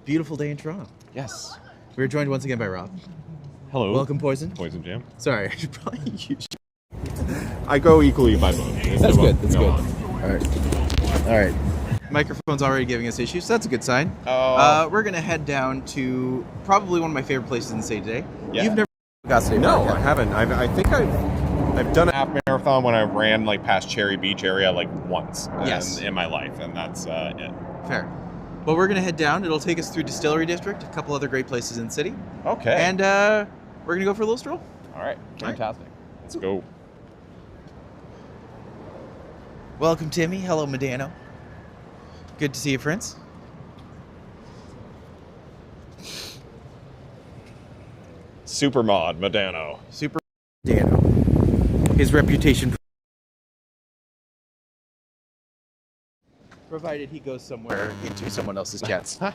beautiful day in Toronto. Yes. We're joined once again by Rob. Hello. Welcome, Poison. Poison Jam. Sorry, I should probably use. I go equally by both. That's good. That's good. All right. Microphone's already giving us issues. So that's a good sign. We're gonna head down to probably one of my favorite places in the city today. Yeah. You've never got State No, Park, I haven't. I think I've done a half marathon when I ran like past Cherry Beach area like once in my life, and that's it. Fair. Well, we're gonna head down. It'll take us through Distillery District, a couple other great places in the city. Okay. And we're gonna go for a little stroll. All right. Fantastic. Let's go. Welcome, Timmy. Hello, Medano. Good to see you, friends. Supermod Medano. Super Medano. His reputation. Provided he goes somewhere into someone else's jets. All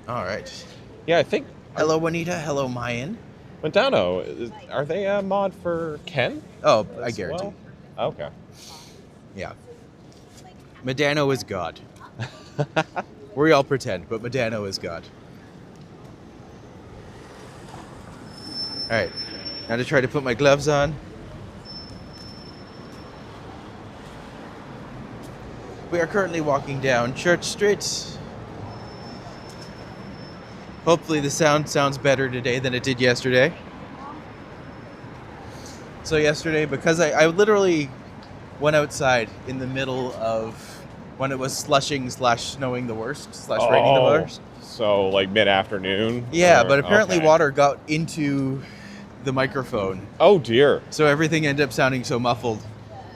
right. Yeah, I think. Hello, Juanita. Hello, Mayan. Medano, are they a mod for Ken? Oh, I guarantee. Well? Okay. Yeah. Medano is God. We all pretend, but Medano is God. All right. Now to try to put my gloves on. We are currently walking down Church Street. Hopefully the sound sounds better today than it did yesterday. So yesterday, because I literally went outside in the middle of when it was slushing / snowing the worst / raining the worst. So like mid-afternoon? Yeah, but apparently water got into the microphone. Oh dear. So everything ended up sounding so muffled.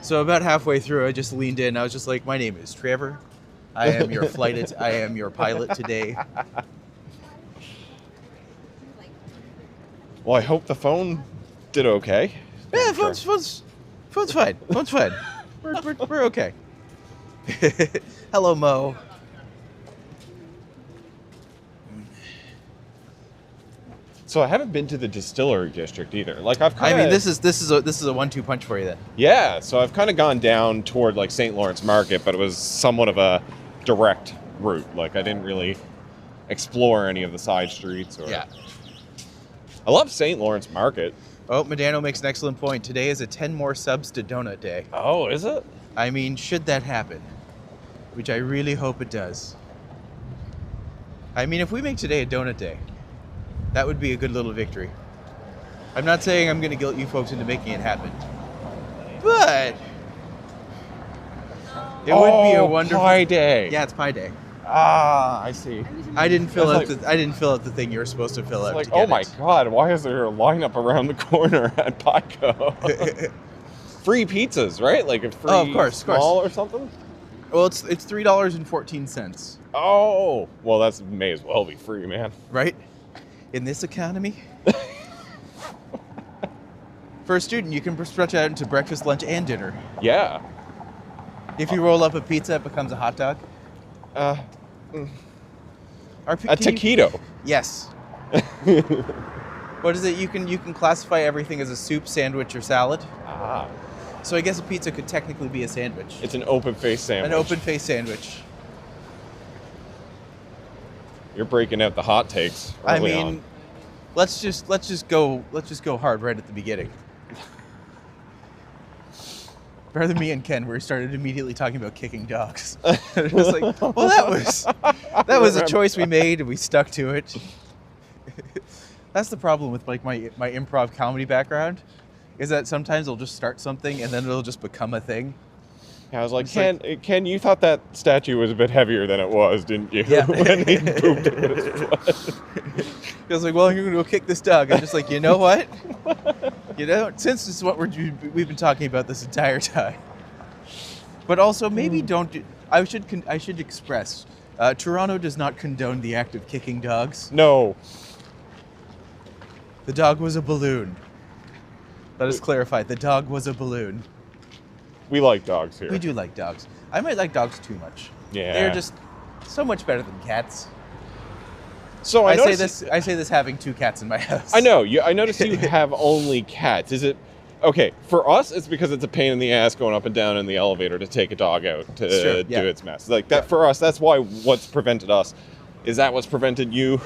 So about halfway through, I just leaned in. I was just like, my name is Trevor. I am your I am your pilot today. Well, I hope the phone did okay. Yeah, phone's fine. Phone's fine. We're okay. Hello, Mo. So I haven't been to the Distillery District either. Like I've kind of. I mean, this is a 1-2 punch for you then. Yeah, so I've kind of gone down toward like St. Lawrence Market, but it was somewhat of a direct route. Like I didn't really explore any of the side streets. Yeah. I love St. Lawrence Market. Oh, Medano makes an excellent point. Today is a 10 more subs to donut day. Oh, is it? I mean, should that happen, which I really hope it does. I mean, if we make today a donut day, that would be a good little victory. I'm not saying I'm going to guilt you folks into making it happen, but it would be a wonderful Pie Day. Yeah, it's Pie Day. Ah, I see. I didn't fill out the thing you were supposed to fill out. Like, to get my God, why is there a lineup around the corner at Pico? Free pizzas, right? Like a free of course. or something? Well, it's $3.14. Oh, well, that may as well be free, man. Right? In this economy? For a student, you can stretch out into breakfast, lunch, and dinner. Yeah. If you roll up a pizza, it becomes a hot dog. A taquito. Yes. What is it? You can classify everything as a soup, sandwich, or salad. Ah. So I guess a pizza could technically be a sandwich. It's an open-faced sandwich. An open-faced sandwich. You're breaking out the hot takes. I mean, let's just go hard right at the beginning. Better than me and Ken, where we started immediately talking about kicking dogs. It was like, well, that was a choice we made, and we stuck to it. That's the problem with like my improv comedy background, is that sometimes I'll just start something and then it'll just become a thing. Yeah, I was like, Ken, you thought that statue was a bit heasier than it was, didn't you? Yeah. When he pooped in his foot. He was like, well, you're going to go kick this dog. I'm just like, you know what? Since this is what we've been talking about this entire time. But also, maybe don't do... I should express, Toronto does not condone the act of kicking dogs. No. The dog was a balloon. Let us clarify, the dog was a balloon. We like dogs here. We do like dogs. I might like dogs too much. Yeah. They're just so much better than cats. So I say this having 2 cats in my house. I know. I noticed you have only cats. Is it Okay, for us, it's because it's a pain in the ass going up and down in the elevator to take a dog out to do its mess. Like that for us, that's why what's prevented us. Is that what's prevented you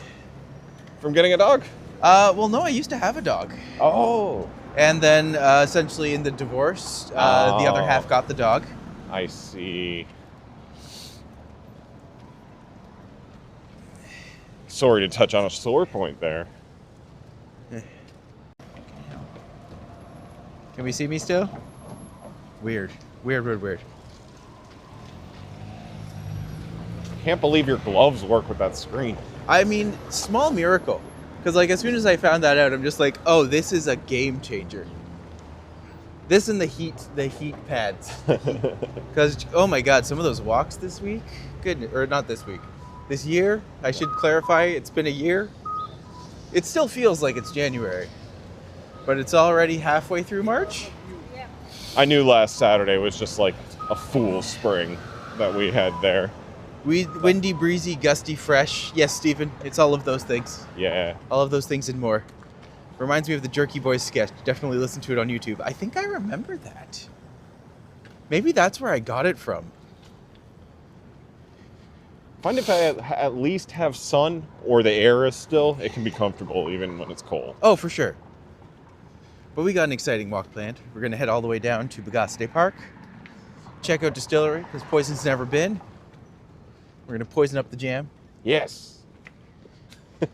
from getting a dog? Well, no, I used to have a dog. Oh. And then essentially in the divorce, the other half got the dog. I see. Sorry to touch on a sore point there. Can we see me still? Weird. Can't believe your gloves work with that screen. I mean, small miracle. Because, like, as soon as I found that out, I'm just like, oh, this is a game changer. This and the heat pads. Because, oh my God, some of those walks this week, or not this week, this year, I should clarify, it's been a year. It still feels like it's January, but it's already halfway through March. I knew last Saturday was just like a fool's spring that we had there. Windy, breezy, gusty, fresh. Yes, Stephen, it's all of those things. Yeah. All of those things and more. Reminds me of the Jerky Boys sketch. Definitely listen to it on YouTube. I think I remember that. Maybe that's where I got it from. Find if I at least have sun or the air is still, it can be comfortable even when it's cold. Oh, for sure. But we got an exciting walk planned. We're going to head all the way down to Biidaasige Park. Check out Distillery, because Poison's never been. We're going to poison up the jam. Yes. We're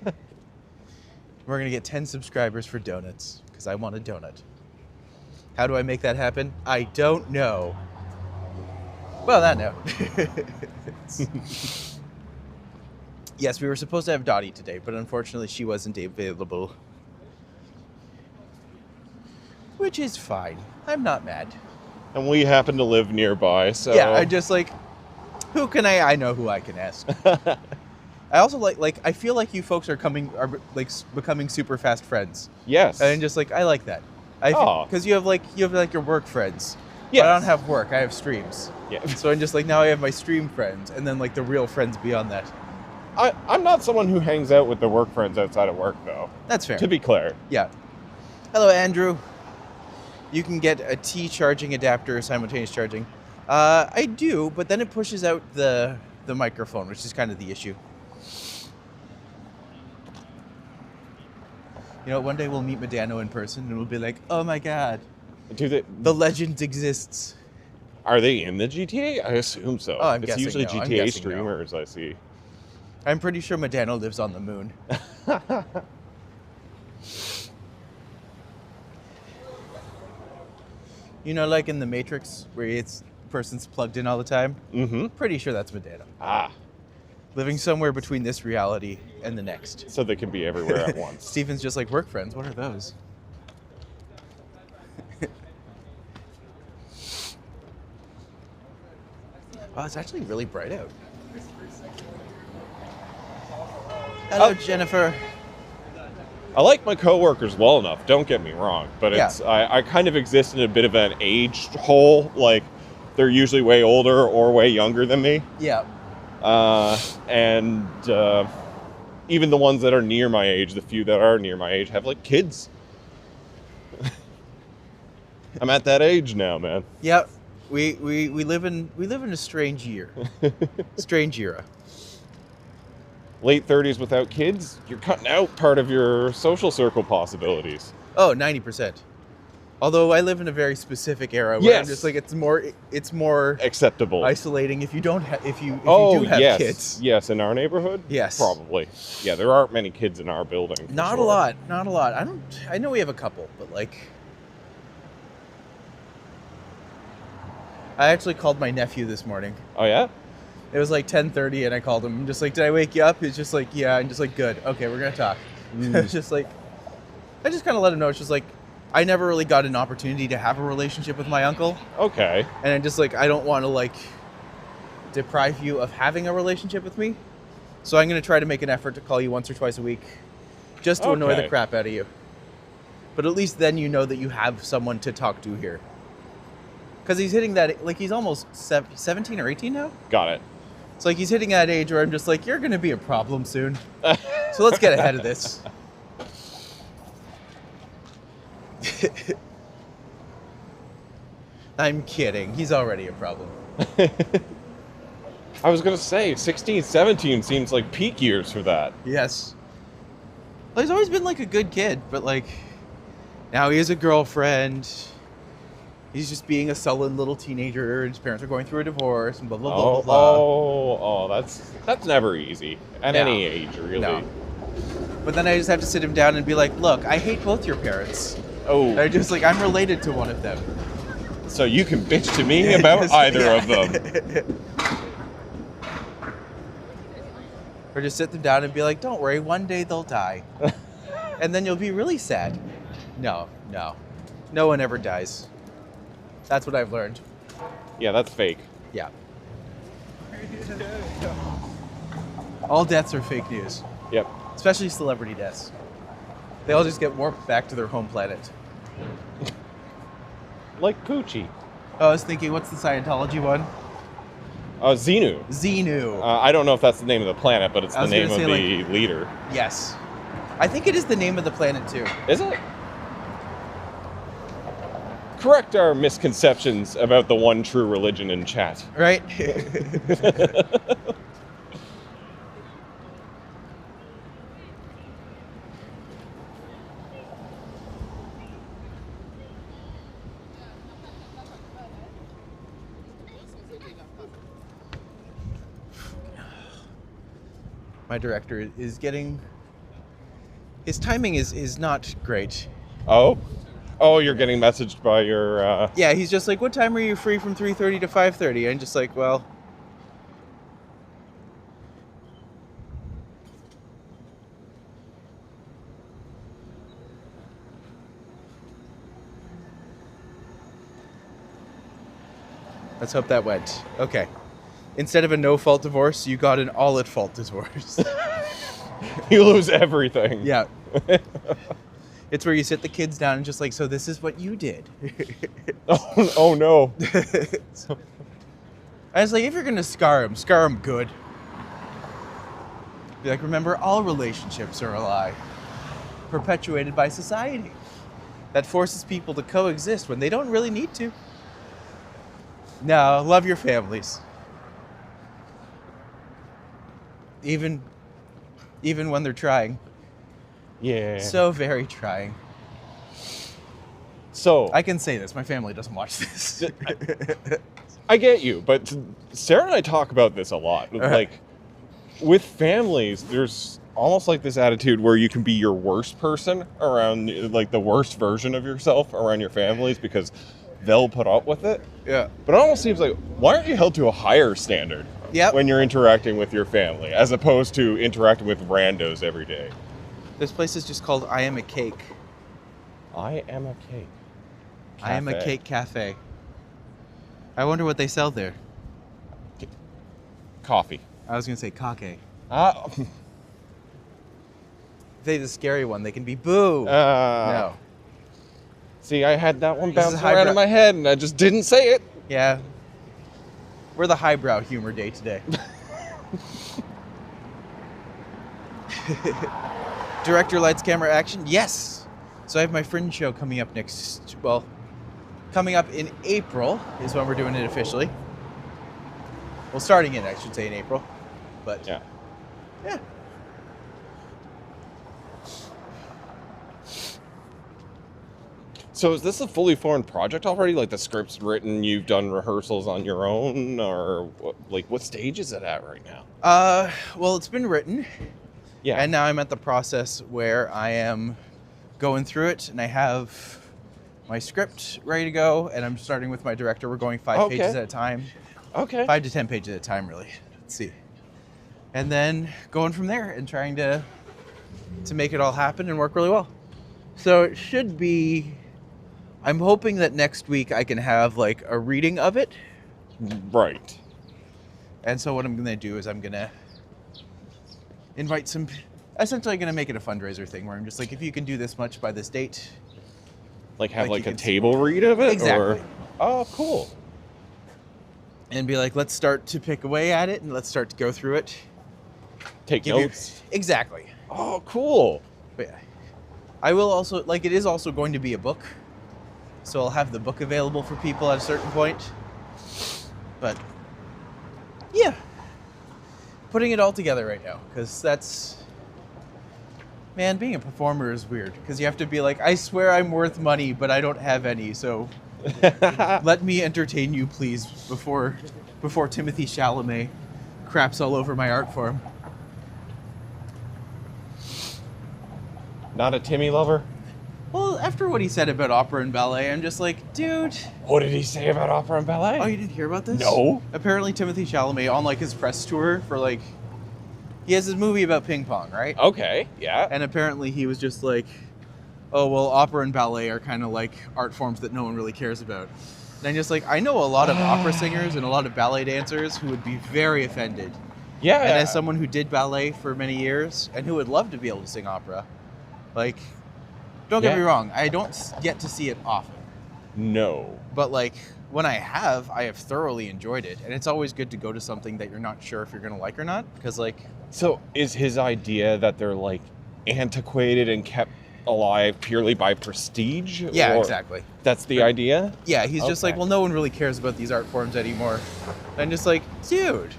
going to get 10 subscribers for donuts, because I want a donut. How do I make that happen? I don't know. Well, that no. Yes, we were supposed to have Dottie today, but unfortunately she wasn't available. Which is fine. I'm not mad. And we happen to live nearby, so... Yeah, I just like... Who can I know who I can ask. I also like I feel like you folks are becoming super fast friends. Yes. And just like I like that. Because you have your work friends. Yes. But I don't have work. I have streams. Yeah. So I'm just like now I have my stream friends and then like the real friends beyond that. I'm not someone who hangs out with their work friends outside of work though. That's fair. To be clear. Yeah. Hello, Andrew. You can get a T charging adapter, simultaneous charging. I do, but then it pushes out the microphone, which is kind of the issue. You know, one day we'll meet Medano in person and we'll be like, oh my God, the legend exists. Are they in the GTA? I assume so. Oh, I'm it's guessing usually no. GTA streamers, I see. I'm pretty sure Medano lives on the moon. You know, like in The Matrix, where it's person's plugged in all the time? Mm-hmm. Pretty sure that's Medano. Ah. Living somewhere between this reality and the next. So they can be everywhere at once. Steven's just like, work friends, what are those? Wow, it's actually really bright out. Hello, Jennifer. I like my coworkers well enough, don't get me wrong, but I kind of exist in a bit of an age hole, like they're usually way older or way younger than me. Yeah. And even the ones that are near my age, the few that are near my age, have like kids. I'm at that age now, man. Yep. We live in a strange year. Strange era. Late 30s without kids, you're cutting out part of your social circle possibilities. Oh, 90%. Although I live in a very specific era where I'm just like it's more acceptable, isolating if you don't if you do have kids. Yes, in our neighborhood. Yes, probably. Yeah, there aren't many kids in our building. Not a lot. I know we have a couple, but like, I actually called my nephew this morning. Oh yeah. It was like 10:30, and I called him. I'm just like, did I wake you up? He's just like, yeah. I'm just like, good. Okay, we're gonna talk. It's just like, I just kind of let him know. It's just like, I never really got an opportunity to have a relationship with my uncle. Okay. And I'm just like, I don't want to like deprive you of having a relationship with me. So I'm gonna try to make an effort to call you once or twice a week, just to annoy the crap out of you. But at least then you know that you have someone to talk to here. Because he's hitting that, like he's almost 17 or 18 now. Got it. It's like he's hitting that age where I'm just like, you're going to be a problem soon. So let's get ahead of this. I'm kidding. He's already a problem. I was going to say, 16, 17 seems like peak years for that. Yes. Well, he's always been like a good kid, but like now he has a girlfriend. He's just being a sullen little teenager, and his parents are going through a divorce, and blah blah blah blah blah. That's never easy at any age, really. No. But then I just have to sit him down and be like, look, I hate both your parents. Oh. I'm just like, I'm related to one of them. So you can bitch to me about either of them. Or just sit them down and be like, don't worry, one day they'll die. And then you'll be really sad. No. No one ever dies. That's what I've learned. Yeah, that's fake. Yeah. All deaths are fake news. Yep. Especially celebrity deaths. They all just get warped back to their home planet. Like Poochie. Oh, I was thinking, what's the Scientology one? Xenu. Xenu. I don't know if that's the name of the planet, but it's the name of the like, leader. Yes. I think it is the name of the planet, too. Is it? Correct our misconceptions about the one true religion in chat. Right? My director is getting... His timing is not great. Oh? Oh, you're getting messaged by your... Yeah, he's just like, what time are you free from 3:30 to 5:30? I'm just like, well... Let's hope that went. Okay. Instead of a no-fault divorce, you got an all-at-fault divorce. You lose everything. Yeah. It's where you sit the kids down and just like, so this is what you did. Oh no. I was like, if you're going to scar him good. Be like, remember, all relationships are a lie. Perpetuated by society. That forces people to coexist when they don't really need to. No, love your families. Even when they're trying. Yeah. So very trying. So I can say this. My family doesn't watch this. I get you, but Sarah and I talk about this a lot. Like, with families, there's almost like this attitude where you can be your worst person around, like the worst version of yourself around your families because they'll put up with it. Yeah. But it almost seems like, why aren't you held to a higher standard when you're interacting with your family as opposed to interacting with randos every day? This place is just called I Am a Cake. I Am a Cake. I Am a Cake Cafe. I wonder what they sell there. Coffee. I was going to say kake. If they the scary one, they can be boo. No. See, I had that one bouncing around in my head, and I just didn't say it. Yeah. We're the highbrow humor day today. Director, lights, camera, action. Yes. So I have my Fringe show coming up coming up in April is when we're doing it officially. Well, starting it, I should say, in April. But yeah. So is this a fully formed project already? Like the script's written, you've done rehearsals on your own, or what stage is it at right now? Well, it's been written. Yeah. And now I'm at the process where I am going through it, and I have my script ready to go, and I'm starting with my director. We're going 5 pages at a time. Okay. 5 to 10 pages at a time, really. Let's see. And then going from there and trying to make it all happen and work really well. So it should be... I'm hoping that next week I can have like a reading of it. Right. And so what I'm going to do is I'm going to invite some... Essentially going to make it a fundraiser thing where I'm just like, if you can do this much by this date... Like have like a table read of it? Exactly. Oh, cool. And be like, let's start to pick away at it and let's start to go through it. Take notes. Exactly. Oh, cool. But yeah. I will also... Like, it is also going to be a book. so I'll have the book available for people at a certain point. But yeah, putting it all together right now, because that's, man, being a performer is weird, because you have to be like, I swear I'm worth money, but I don't have any, so let me entertain you, please, before Timothy Chalamet craps all over my art form. Not a Timmy lover? Well, after what he said about opera and ballet, I'm just like, dude. What did he say about opera and ballet? Oh, you didn't hear about this? No. Apparently Timothy Chalamet, on like his press tour for like, he has his movie about ping pong, right? Okay, yeah. And apparently he was just like, oh, well, opera and ballet are kind of like art forms that no one really cares about. And I'm just like, I know a lot of opera singers and a lot of ballet dancers who would be very offended. Yeah. And as someone who did ballet for many years and who would love to be able to sing opera, like, don't get me wrong, I don't get to see it often. No. But like, when I have thoroughly enjoyed it. And it's always good to go to something that you're not sure if you're going to like or not. Because like... So is his idea that they're like antiquated and kept alive purely by prestige? Yeah, or exactly. That's the idea? Yeah, he's just like, well, no one really cares about these art forms anymore. And I'm just like, dude,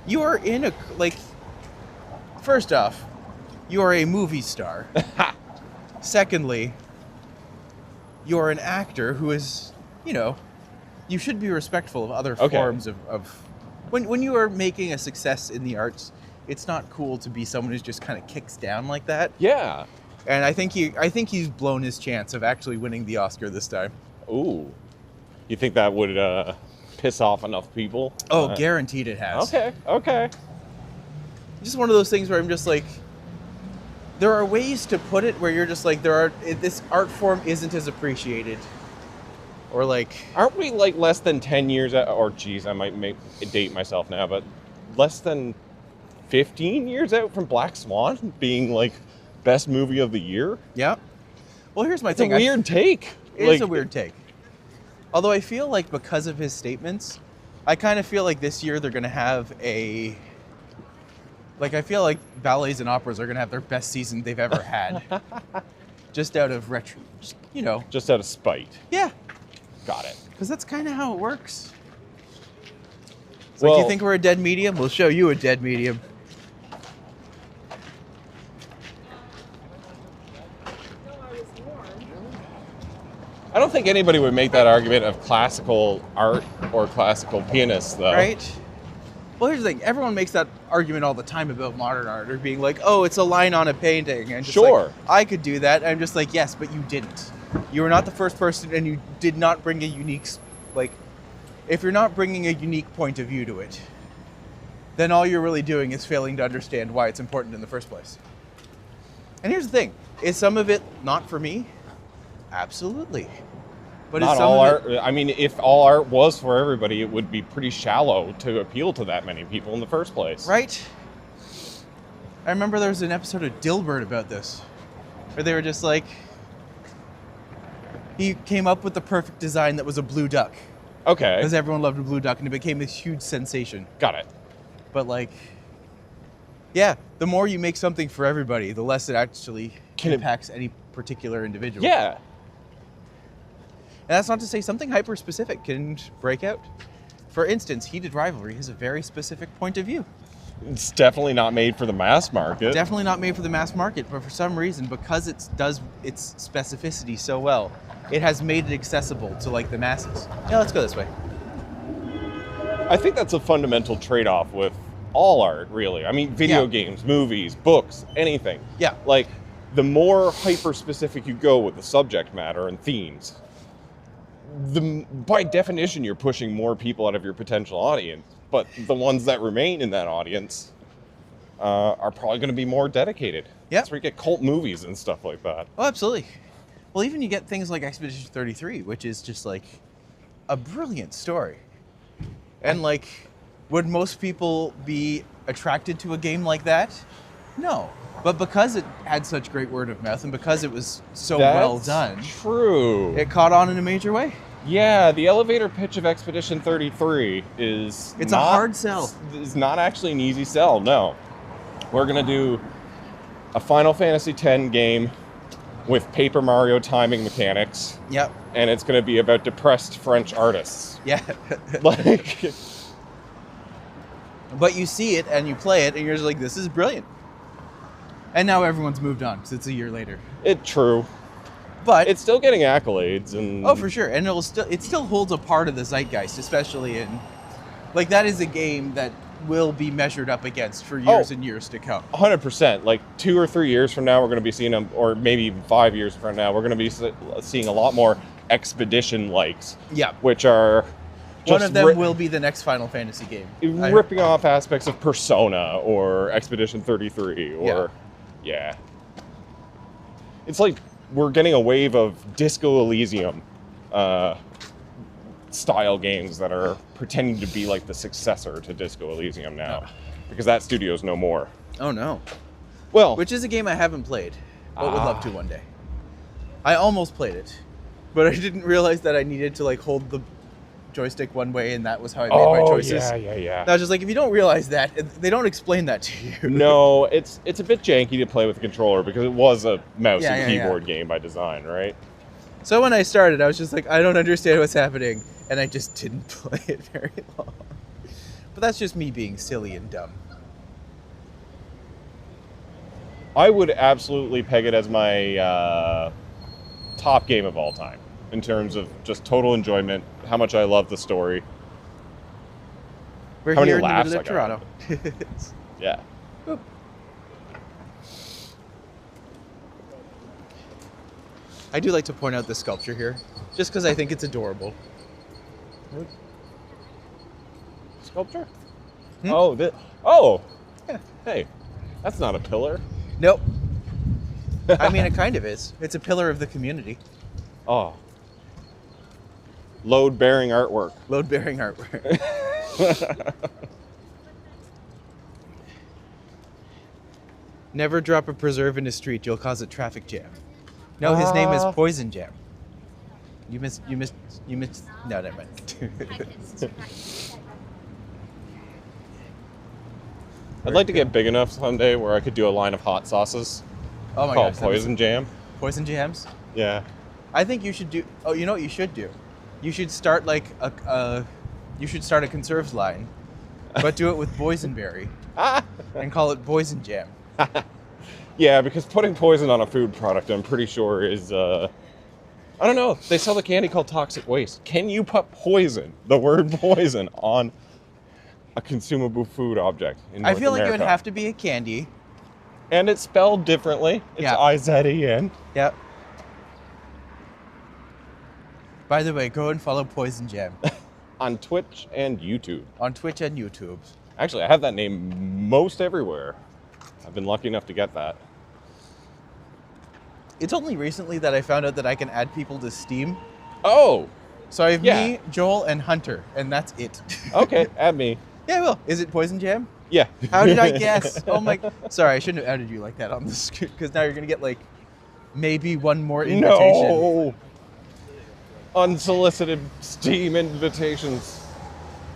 you are in a... Like, first off, you are a movie star. Secondly, you're an actor who is, you know, you should be respectful of other forms of when you are making a success in the arts, it's not cool to be someone who's just kind of kicks down like that. Yeah. And I think he's blown his chance of actually winning the Oscar this time. Ooh. You think that would piss off enough people? Oh, guaranteed it has. Okay. Just one of those things where I'm just like, there are ways to put it where you're just like, this art form isn't as appreciated. Or like... Aren't we like less than 10 years out, or geez, I might date myself now, but less than 15 years out from Black Swan being like best movie of the year? Yeah. Well, here's my thing. It's a weird take. It is a weird take. Although I feel like because of his statements, I kind of feel like this year they're going to have a... Like, I feel like ballets and operas are going to have their best season they've ever had. Just out of you know. Just out of spite. Yeah. Got it. Because that's kind of how it works. It's like, you think we're a dead medium? We'll show you a dead medium. I don't think anybody would make that argument of classical art or classical pianists, though. Right? Well, here's the thing. Everyone makes that argument all the time about modern art, or being like, oh, it's a line on a painting. And just sure. Like, I could do that. I'm just like, yes, but you didn't. You were not the first person, and you did not bring a unique... Like, if you're not bringing a unique point of view to it, then all you're really doing is failing to understand why it's important in the first place. And here's the thing. Is some of it not for me? Absolutely. But not all art. I mean, if all art was for everybody, it would be pretty shallow to appeal to that many people in the first place. Right? I remember there was an episode of Dilbert about this, where they were just like, he came up with the perfect design that was a blue duck. Okay. Because everyone loved a blue duck, and it became this huge sensation. Got it. But like, yeah, the more you make something for everybody, the less it actually impacts any particular individual. Yeah. And that's not to say something hyper-specific can break out. For instance, Heated Rivalry has a very specific point of view. It's definitely not made for the mass market. Definitely not made for the mass market, but for some reason, because it does its specificity so well, it has made it accessible to like the masses. Yeah, let's go this way. I think that's a fundamental trade-off with all art, really. I mean, video games, movies, books, anything. Yeah. Like, the more hyper-specific you go with the subject matter and themes, by definition, you're pushing more people out of your potential audience. But the ones that remain in that audience are probably going to be more dedicated. Yeah. That's where you get cult movies and stuff like that. Oh, absolutely. Well, even you get things like Expedition 33, which is just like a brilliant story. And like, would most people be attracted to a game like that? No. But because it had such great word of mouth and because it was so well done, true. It caught on in a major way. Yeah, the elevator pitch of Expedition 33 is a hard sell. It's not actually an easy sell, no. We're going to do a Final Fantasy X game with Paper Mario timing mechanics. Yep. and it's going to be about depressed French artists. Yeah. Like, but you see it and you play it and you're just like, this is brilliant. And now everyone's moved on because it's a year later. True. But it's still getting accolades and oh, for sure. And it still holds a part of the zeitgeist, especially in like that is a game that will be measured up against for years and years to come. 100%. Like 2 or 3 years from now, we're going to be seeing them, or maybe even 5 years from now, we're going to be seeing a lot more Expedition likes. Yeah. Which are one of them will be the next Final Fantasy game. Ripping off aspects of Persona or Expedition 33 or yeah. It's like we're getting a wave of Disco Elysium style games that are pretending to be like the successor to Disco Elysium now, because that studio's no more. Oh no. Well, which is a game I haven't played, but would love to one day. I almost played it, but I didn't realize that I needed to like hold the joystick one way, and that was how I made my choices. Yeah. I was just like, if you don't realize that, they don't explain that to you. No, it's a bit janky to play with a controller because it was a mouse and keyboard game by design, right? So when I started, I was just like, I don't understand what's happening, and I just didn't play it very long. But that's just me being silly and dumb. I would absolutely peg it as my top game of all time in terms of just total enjoyment, how much I love the story. We're here in the middle of Toronto. Yeah. Oop. I do like to point out the sculpture here, just because I think it's adorable. Sculpture? Oh! Yeah. Hey, that's not a pillar. Nope. I mean, it kind of is. It's a pillar of the community. Oh. Load-bearing artwork. Load-bearing artwork. Never drop a preserve in the street. You'll cause a traffic jam. No, his name is Poison Jam. You missed. No, never mind. I'd like to get big enough someday where I could do a line of hot sauces. Oh my called gosh. Poison Jam. Poison Jams? Yeah. I think you should do. Oh, you know what you should do? You should start like you should start a conserves line, but do it with boysenberry and call it Poison Jam. Yeah, because putting poison on a food product, I'm pretty sure is, I don't know. They sell the candy called Toxic Waste. Can you put poison, the word poison, on a consumable food object in North I feel like it America? would have to be a candy. And it's spelled differently. It's I-Z-E-N. Yep. By the way, go and follow Poison Jam. On Twitch and YouTube. On Twitch and YouTube. Actually, I have that name most everywhere. I've been lucky enough to get that. It's only recently that I found out that I can add people to Steam. Oh! So I have me, Joel, and Hunter, and that's it. Okay, add me. Yeah, I will. Is it Poison Jam? Yeah. How did I guess? Oh my... Sorry, I shouldn't have added you like that on the screen, because now you're going to get, like, maybe one more invitation. No! Unsolicited Steam invitations.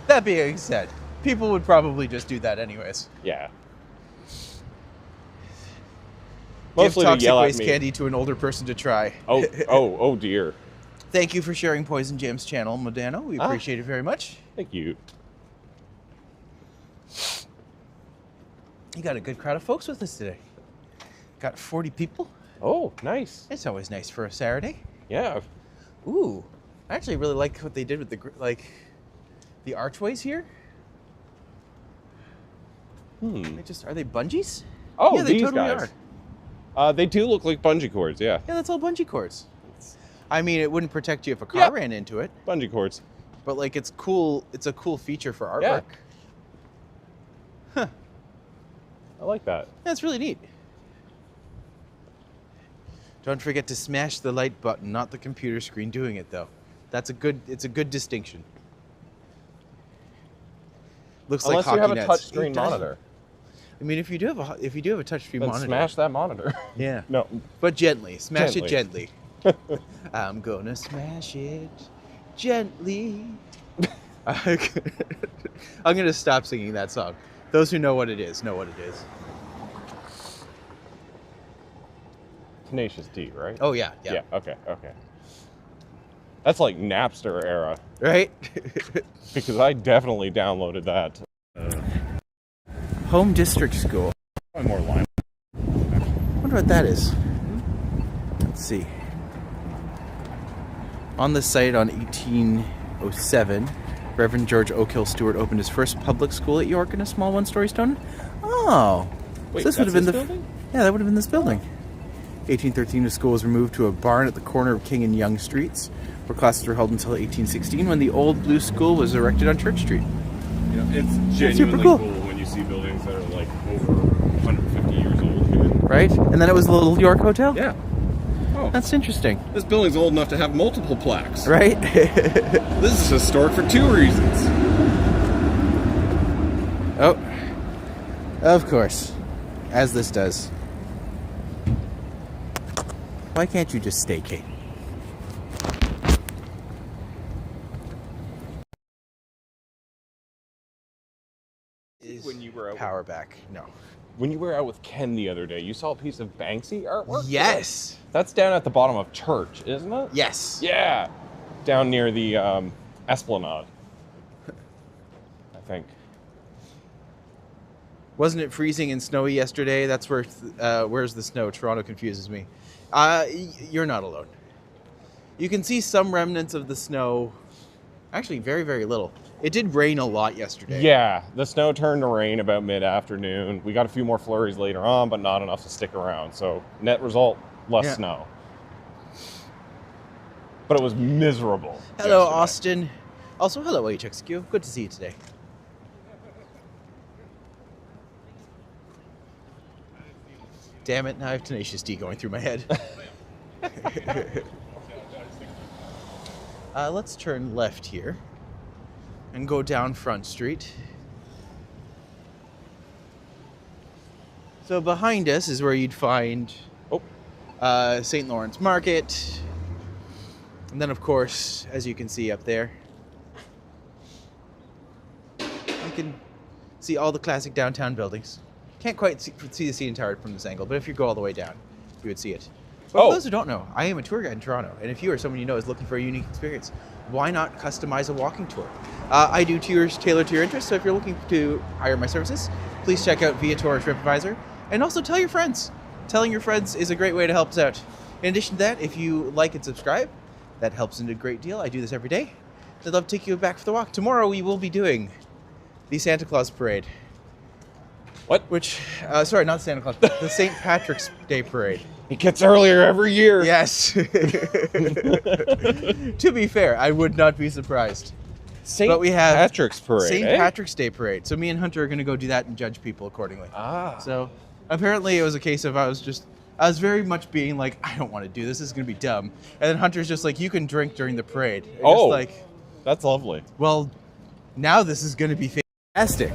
That being said, people would probably just do that anyways. Yeah. Mostly give toxic waste candy to an older person to try. Oh dear. Thank you for sharing Poison Jam's channel, Modano. We appreciate it very much. Thank you. You got a good crowd of folks with us today. Got 40 people. Oh, nice. It's always nice for a Saturday. Yeah. Ooh, I actually really like what they did with the archways here. Are they bungees? Oh, yeah, they these totally guys. They do look like bungee cords, yeah. Yeah, that's all bungee cords. I mean, it wouldn't protect you if a car ran into it. Bungee cords. But like, it's cool. It's a cool feature for artwork. Yeah. Huh. I like that. That's really neat. Don't forget to smash the light button, not the computer screen doing it though. It's a good distinction. Looks Unless like you have hockey a nets. touchscreen monitor. I mean, if you do have a touchscreen monitor, smash that monitor. Yeah. No. But gently. Smash it gently. I'm gonna smash it gently. I'm gonna stop singing that song. Those who know what it is know what it is. Tenacious D, right? Oh yeah. Yeah. Okay. That's like Napster era. Right? Because I definitely downloaded that. Home District School. Probably more lime. Wonder what that is. Let's see. On the site on 1807, Reverend George Oakhill Stewart opened his first public school at York in a small one-story stone. Oh, wait, so this would have been the building? Yeah, that would have been this building. 1813, the school was removed to a barn at the corner of King and Yonge Streets, where classes were held until 1816, when the old blue school was erected on Church Street. You know, it's genuinely cool when you see buildings that are like over 150 years old here. Right? And then it was the Little York Hotel? Yeah. Oh, That's interesting. this building's old enough to have multiple plaques. Right? This is historic for 2 reasons. Oh. Of course. As this does. Why can't you just stay, Kate? When you were out Power back. No. When you were out with Ken the other day, you saw a piece of Banksy artwork? Yes. That's down at the bottom of Church, isn't it? Yes. Yeah. Down near the Esplanade. I think. Wasn't it freezing and snowy yesterday? That's where. Where's the snow? Toronto confuses me. You're not alone. You can see some remnants of the snow. Actually, very, very little. It did rain a lot yesterday. Yeah, the snow turned to rain about mid-afternoon. We got a few more flurries later on, but not enough to stick around. So net result, less snow. But it was miserable. Hello, yesterday. Austin. Also, hello, HXQ. Good to see you today. Damn it, now I have Tenacious D going through my head. Let's turn left here and go down Front Street. So behind us is where you'd find St. Lawrence Market. And then, of course, as you can see up there, you can see all the classic downtown buildings. Can't quite see the CN Tower from this angle, but if you go all the way down, you would see it. But for those who don't know, I am a tour guide in Toronto, and if you or someone you know is looking for a unique experience, why not customize a walking tour? I do tours tailored to your interests, so if you're looking to hire my services, please check out VIATOR or TRIPADVISOR, and also tell your friends. Telling your friends is a great way to help us out. In addition to that, if you like and subscribe, that helps in a great deal. I do this every day. I'd love to take you back for the walk. Tomorrow we will be doing the Santa Claus Parade. What? Which, sorry, not Santa Claus, the St. Patrick's Day Parade. It gets earlier every year. Yes. To be fair, I would not be surprised. St. Patrick's Parade. St. Patrick's Day Parade. So me and Hunter are going to go do that and judge people accordingly. So apparently it was a case of I was very much being like, I don't want to do this. This is going to be dumb. And then Hunter's just like, you can drink during the parade. And just like, that's lovely. Well, now this is going to be fantastic.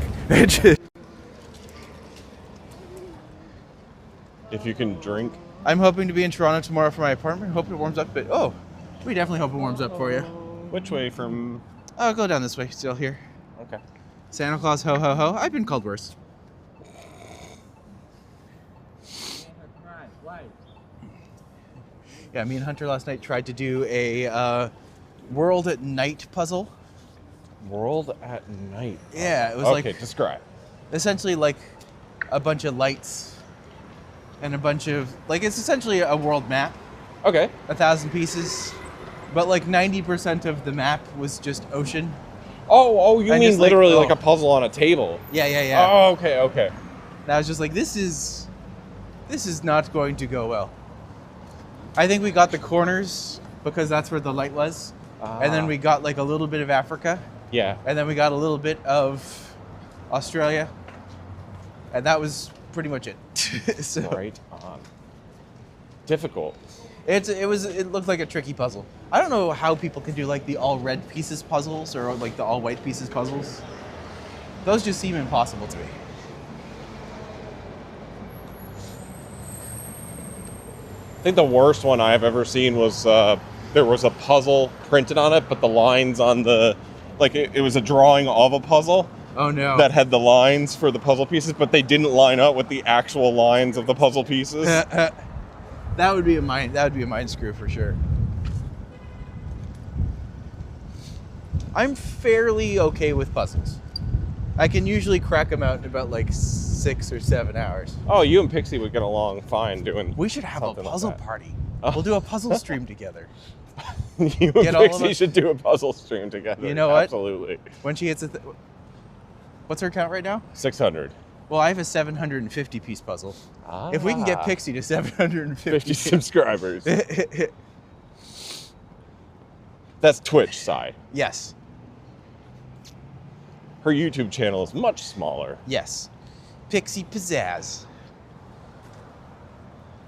If you can drink. I'm hoping to be in Toronto tomorrow for my apartment. Hope it warms up a bit. Oh, we definitely hope it warms up for you. Which way from? Oh, go down this way. Still here. Okay. Santa Claus, ho, ho, ho. I've been called worse. Yeah, me and Hunter last night tried to do a World at Night puzzle. World at Night. Yeah, it was okay, describe. Essentially like a bunch of lights and a bunch of, like, it's essentially a world map. Okay. 1,000 pieces. But like 90% of the map was just ocean. Oh, you mean literally like a puzzle on a table? Yeah. Oh, okay. And I was just like, this is not going to go well. I think we got the corners because that's where the light was. And then we got like a little bit of Africa. Yeah. And then we got a little bit of Australia. And that was pretty much it. So, right on. Difficult. It looked like a tricky puzzle. I don't know how people can do like the all red pieces puzzles or like the all white pieces puzzles. Those just seem impossible to me. I think the worst one I've ever seen was there was a puzzle printed on it, but the lines on the, like it was a drawing of a puzzle. Oh no. That had the lines for the puzzle pieces, but they didn't line up with the actual lines of the puzzle pieces. That would be a mind screw for sure. I'm fairly okay with puzzles. I can usually crack them out in about like 6 or 7 hours. Oh, you and Pixie would get along fine doing. We should have a puzzle like party. We'll do a puzzle stream together. You and Pixie should do a puzzle stream together. You know what? Absolutely. When she hits what's her count right now? 600. Well, I have a 750 piece puzzle. If we can get Pixie to 750 subscribers. That's Twitch side. Yes. Her YouTube channel is much smaller. Yes. Pixie Pizzazz.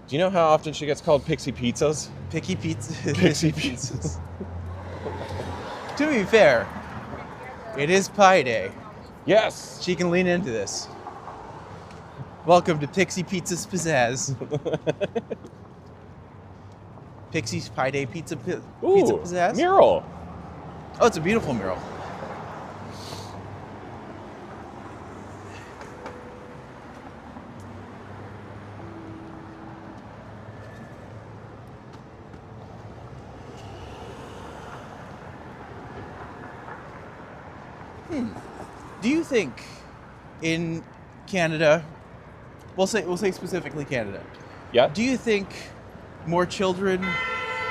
Do you know how often she gets called Pixie Pizzas? Picky Pizza. Pixie Pizzas. To be fair, it is Pi Day. Yes. She can lean into this. Welcome to Pixie Pizza's Pizzazz. Pixie's Pi Day Pizza Pizzazz. Mural. Oh, it's a beautiful mural. Do you think in Canada, we'll say specifically Canada. Yeah. Do you think more children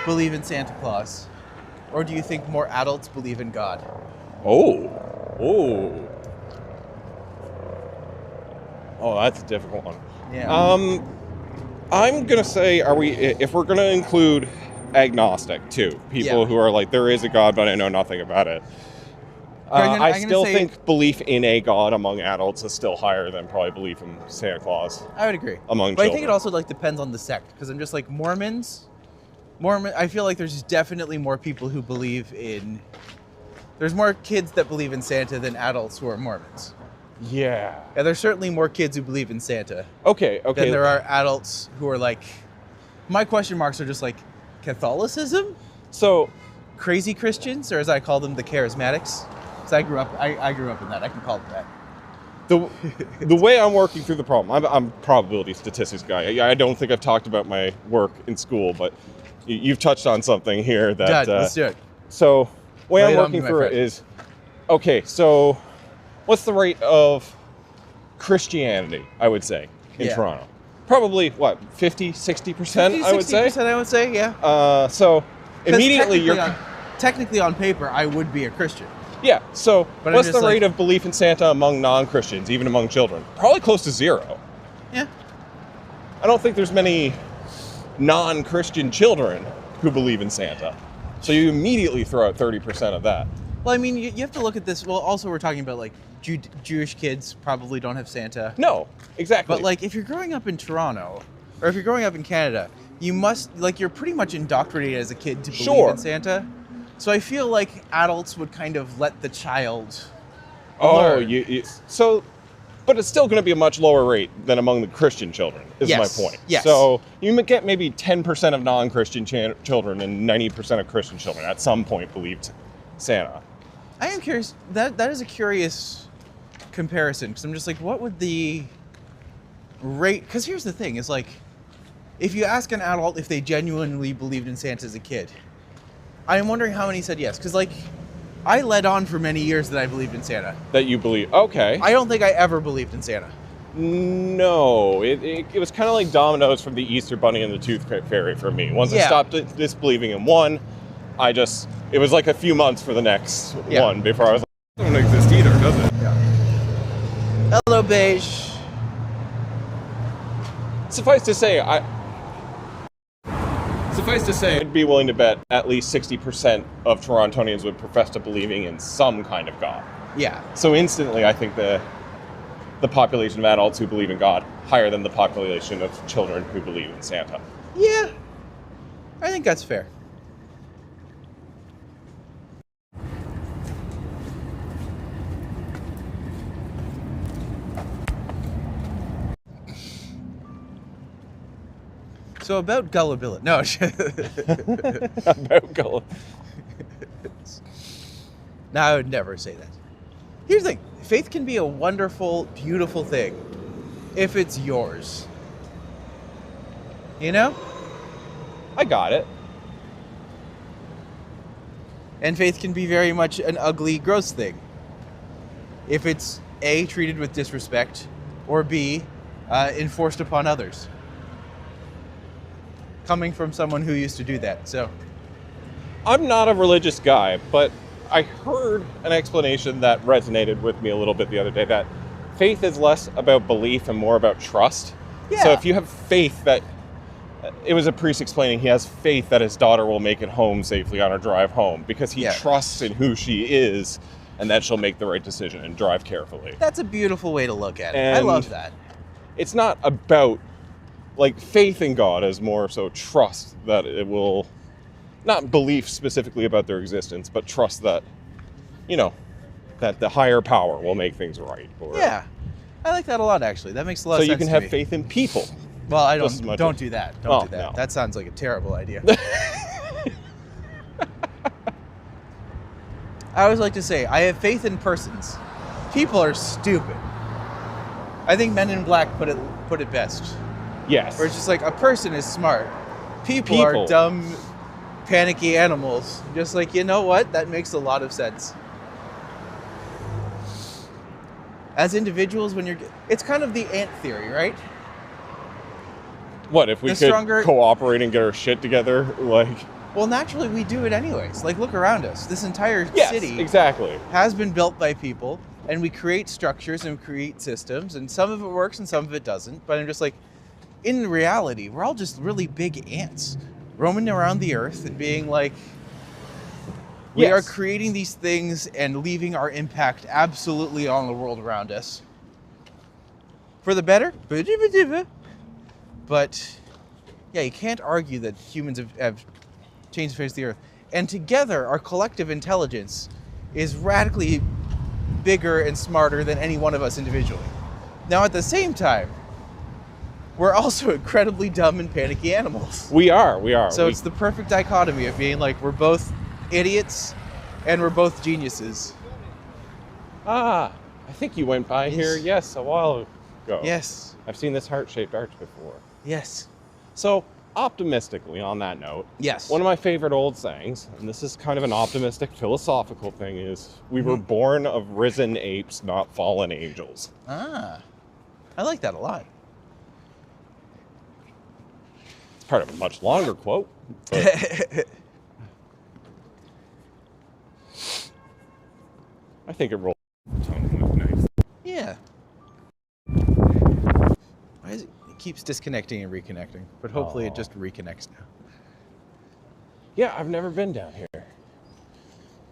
believe in Santa Claus, or do you think more adults believe in God? Oh, that's a difficult one. Yeah. I'm gonna say, if we're gonna include agnostic too, people who are like, there is a God, but I know nothing about it. I still think belief in a God among adults is still higher than probably belief in Santa Claus. I would agree. Among but children. I think it also like depends on the sect, because I'm just like Mormon. I feel like there's definitely more people who believe in. There's more kids that believe in Santa than adults who are Mormons. Yeah. Yeah, there's certainly more kids who believe in Santa. Okay. Than there are adults who are like. My question marks are just like Catholicism. So, crazy Christians, or as I call them, the charismatics. Because I grew up in that. I can call them that. The way I'm working through the problem, I'm a probability statistics guy. I don't think I've talked about my work in school, but you've touched on something here that. Let's do it. So, the way I'm working through it is, okay. So, what's the rate of Christianity? I would say in Toronto, probably what 50, 60%. I would say. 60%, I would say, yeah. So immediately technically on paper, I would be a Christian. Yeah, so what's the rate of belief in Santa among non-Christians, even among children? Probably close to 0. Yeah. I don't think there's many non-Christian children who believe in Santa. So you immediately throw out 30% of that. Well, I mean, you have to look at this. Well, also we're talking about like Jewish kids probably don't have Santa. No, exactly. But like if you're growing up in Toronto, or if you're growing up in Canada, you must, like, you're pretty much indoctrinated as a kid to believe in Santa. So I feel like adults would kind of let the child learn. But it's still going to be a much lower rate than among the Christian children, is my point. Yes. So you get maybe 10% of non-Christian children and 90% of Christian children at some point believed Santa. I am curious, that is a curious comparison, because I'm just like, what would the rate, because here's the thing, is like, if you ask an adult if they genuinely believed in Santa as a kid, I'm wondering how many said yes. Because, like, I led on for many years that I believed in Santa. That you believe, okay. I don't think I ever believed in Santa. No. It was kind of like dominoes from the Easter Bunny and the Tooth Fairy for me. Once I stopped disbelieving in one, it was like a few months for the next one before I was like, it doesn't exist either, does it? Yeah. Hello, Beige. Suffice to say, I'd be willing to bet at least 60% of Torontonians would profess to believing in some kind of God. Yeah. So instantly, I think the population of adults who believe in God higher than the population of children who believe in Santa. Yeah. I think that's fair. So about gullibility. No. About gullibility. No, I would never say that. Here's the thing. Faith can be a wonderful, beautiful thing if it's yours. You know? I got it. And faith can be very much an ugly, gross thing. If it's A, treated with disrespect, or B, enforced upon others. Coming from someone who used to do that, so. I'm not a religious guy, but I heard an explanation that resonated with me a little bit the other day, that faith is less about belief and more about trust. Yeah. So if you have faith that, it was a priest explaining he has faith that his daughter will make it home safely on her drive home because he trusts in who she is and that she'll make the right decision and drive carefully. That's a beautiful way to look at it. And I love that. It's not about, like, faith in God is more so trust that it will, not belief specifically about their existence, but trust that, you know, that the higher power will make things right. Or, yeah. I like that a lot, actually. That makes a lot of sense. So you can have faith in people. Well, I don't do that. Don't do that. No. That sounds like a terrible idea. I always like to say, I have faith in persons. People are stupid. I think Men in Black put it best. Yes. Where it's just like, a person is smart. People are dumb, panicky animals. Just like, you know what? That makes a lot of sense. As individuals, it's kind of the ant theory, right? What, if we could cooperate and get our shit together, like... Well, naturally, we do it anyways. Like, look around us. This entire city exactly. has been built by people, and we create structures and create systems, and some of it works and some of it doesn't. But I'm just like, in reality, we're all just really big ants roaming around the earth and being like, we are creating these things and leaving our impact absolutely on the world around us. For the better, but yeah, you can't argue that humans have changed the face of the earth. And together, our collective intelligence is radically bigger and smarter than any one of us individually. Now, at the same time, we're also incredibly dumb and panicky animals. We are. So it's the perfect dichotomy of being like, we're both idiots and we're both geniuses. I think you went by here, a while ago. Yes. I've seen this heart-shaped arch before. Yes. So, optimistically, on that note, yes, one of my favorite old sayings, and this is kind of an optimistic, philosophical thing, is we were born of risen apes, not fallen angels. I like that a lot. It's part of a much longer quote. But I think it rolls nice. Yeah. Why is it keeps disconnecting and reconnecting, but hopefully it just reconnects now. Yeah, I've never been down here.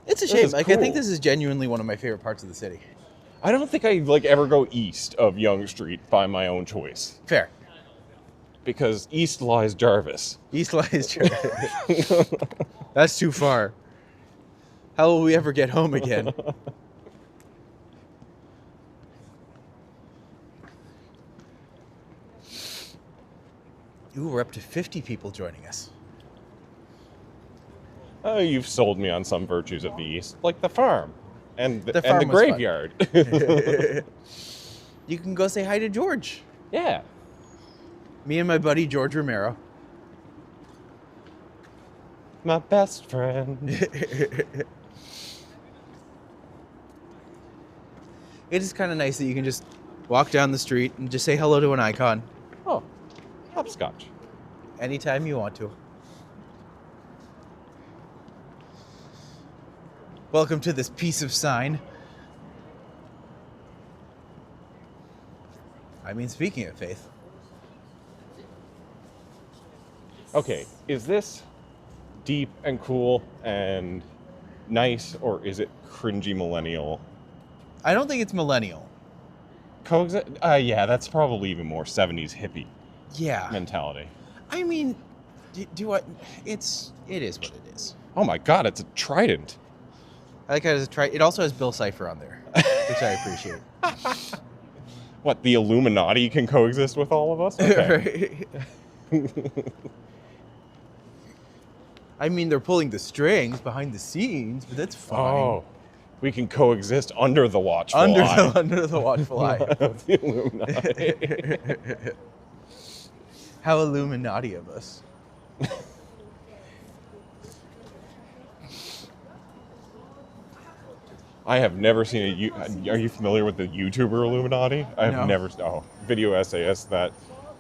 It's a shame. Like, cool. I think this is genuinely one of my favorite parts of the city. I don't think I ever go east of Yonge Street by my own choice. Fair. Because east lies Jarvis. East lies Jarvis. That's too far. How will we ever get home again? Ooh, we're up to 50 people joining us. Oh, you've sold me on some virtues of the East, like the farm and the graveyard. You can go say hi to George. Yeah. Me and my buddy George Romero. My best friend. It is kind of nice that you can just walk down the street and just say hello to an icon. Oh, hopscotch. Anytime you want to. Welcome to this piece of sign. I mean, speaking of faith. Okay, is this deep and cool and nice, or is it cringy millennial? I don't think it's millennial. Yeah, that's probably even more 70s hippie mentality. I mean, it is what it is. Oh my god, it's a trident. I like how it's a trident. It also has Bill Cipher on there, which I appreciate. What, the Illuminati can coexist with all of us? Okay. I mean, they're pulling the strings behind the scenes, but that's fine. Oh, we can coexist under the watchful eye. Under the watchful eye. Of the Illuminati. How Illuminati of us. I have never seen are you familiar with the YouTuber Illuminati? I have No. never. Oh, video essayist that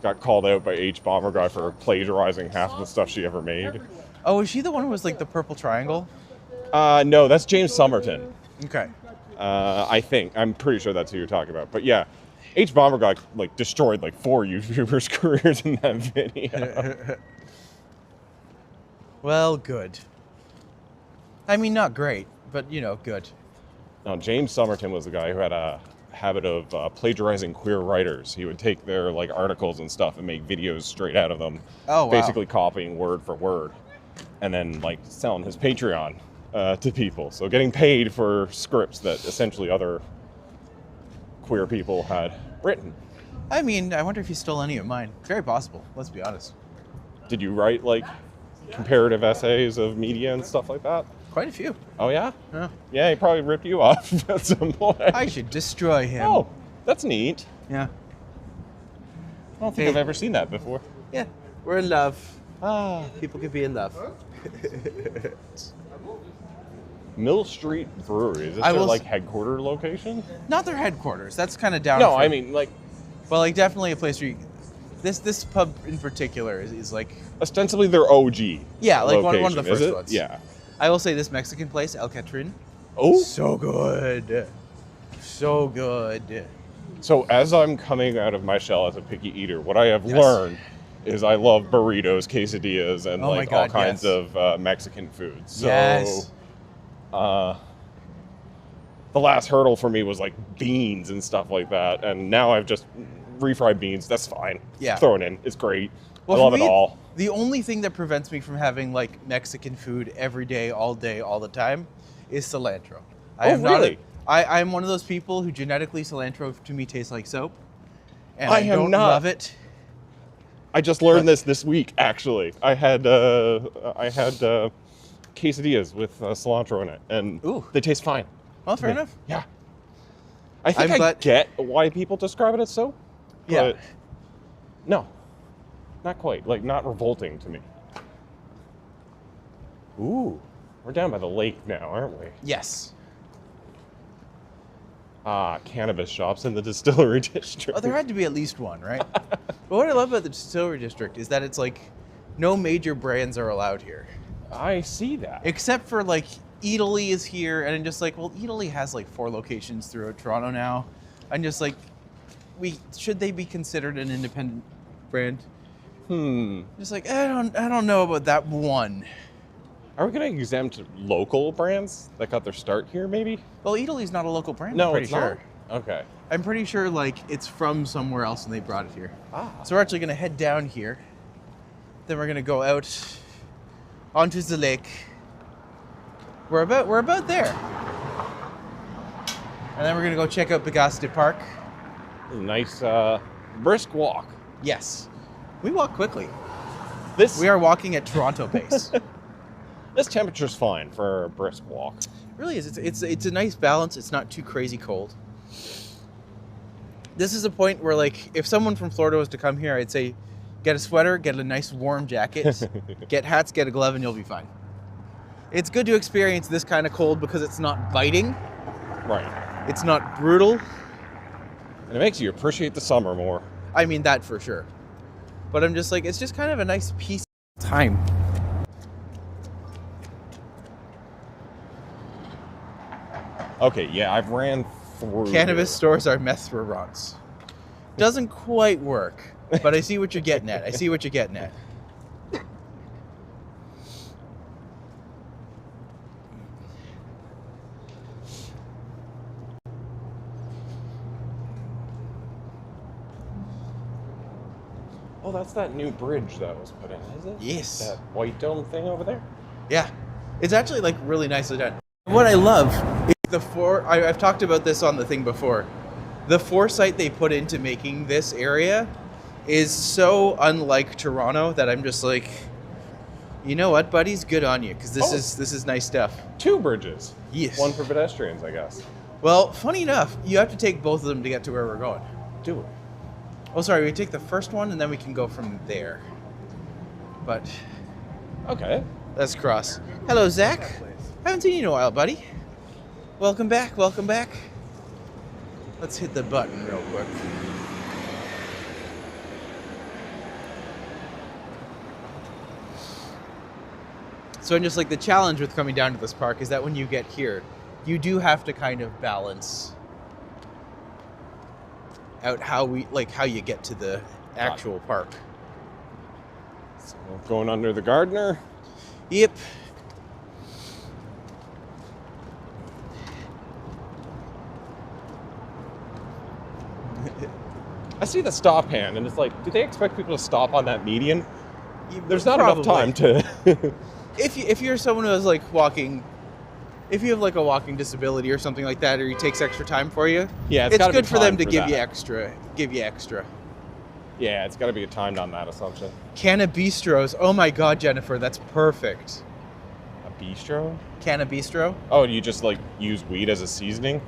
got called out by H. Bomber Guy for plagiarizing half of the stuff she ever made. Oh, is she the one who was like the purple triangle? No, that's James Somerton. Okay. I think. I'm pretty sure that's who you're talking about. But yeah, H. Bomber Guy like destroyed like 4 YouTubers' careers in that video. Well, good. I mean, not great, but you know, good. Now, James Somerton was the guy who had a habit of plagiarizing queer writers. He would take their like articles and stuff and make videos straight out of them. Oh, wow. Basically copying word for word, and then like selling his Patreon to people. So getting paid for scripts that essentially other queer people had written. I mean, I wonder if he stole any of mine. Very possible. Let's be honest. Did you write like comparative essays of media and stuff like that? Quite a few. Oh yeah? Yeah. Yeah, he probably ripped you off at some point. I should destroy him. Oh, that's neat. Yeah. I don't think I've ever seen that before. Yeah. We're in love. Ah. People can be in love. Mill Street Brewery. Is this their like headquarter location? Not their headquarters. That's kind of down. No, I mean like. Well, like definitely a place where you, this pub in particular is like Ostensibly their OG. Yeah, like one location, of the first is it? ones. Yeah. I will say this Mexican place, El Catrin. Oh. So good. So good. So as I'm coming out of my shell as a picky eater, what I have learned is I love burritos, quesadillas, and all kinds of Mexican food. So the last hurdle for me was like beans and stuff like that. And now I've just refried beans. That's fine. Yeah. Throw it in. It's great. Well, I love it all. The only thing that prevents me from having like Mexican food every day, all the time, is cilantro. I'm one of those people who genetically cilantro to me tastes like soap, and I don't love it. I just learned this week. Actually, I had quesadillas with cilantro in it, and they taste fine. Well, fair enough. Yeah, I think I get why people describe it as soap. Yeah. No. Not quite. Like, not revolting to me. Ooh. We're down by the lake now, aren't we? Yes. Cannabis shops in the distillery district. Oh, there had to be at least one, right? But what I love about the distillery district is that it's like no major brands are allowed here. I see that. Except for like Italy is here, and I'm just like, well, Italy has like 4 locations throughout Toronto now. I'm just like, should they be considered an independent brand? Just like, I don't know about that one. Are we going to exempt local brands that got their start here, maybe? Well, Italy's not a local brand. No, I'm pretty it's sure. not? Okay. I'm pretty sure like it's from somewhere else and they brought it here. So we're actually going to head down here. Then we're going to go out onto the lake. We're about there. And then we're going to go check out Biidaasige Park. Nice brisk walk. Yes. We walk quickly. We are walking at Toronto pace. This temperature's fine for a brisk walk. It really is. It's a nice balance. It's not too crazy cold. This is a point where, like, if someone from Florida was to come here, I'd say, get a sweater, get a nice warm jacket, get hats, get a glove, and you'll be fine. It's good to experience this kind of cold because it's not biting. Right. It's not brutal. And it makes you appreciate the summer more. I mean, that for sure. But I'm just like, it's just kind of a nice peaceful time. Okay, yeah, I've ran through Cannabis stores are restaurants. Doesn't quite work, but I see what you're getting at. Oh, that's that new bridge that was put in, is it? Yes. That white dome thing over there? Yeah. It's actually like really nicely done. What I love is I've talked about this on the thing before. The foresight they put into making this area is so unlike Toronto that I'm just like, you know what, buddies? Good on you, because this is nice stuff. 2 bridges. Yes. One for pedestrians, I guess. Well, funny enough, you have to take both of them to get to where we're going. Do it. Oh, sorry, we take the first one and then we can go from there. But okay, let's cross. Hello, Zach. I haven't seen you in a while, buddy. Welcome back, welcome back. Let's hit the button real quick. So, and just like the challenge with coming down to this park is that when you get here, you do have to kind of balance out how you get to the actual park. So going under the Gardner. Yep. I see the stop hand, and it's like, do they expect people to stop on that median? There's not Probably. enough time to. If you're someone who is like walking, if you have like a walking disability or something like that, or he takes extra time for you, Yeah, it's good for them to give that. you extra. Yeah, it's got to be timed on that assumption. Can of bistros. Oh my God, Jennifer, that's perfect. A bistro? Can of bistro. Oh, you just like use weed as a seasoning?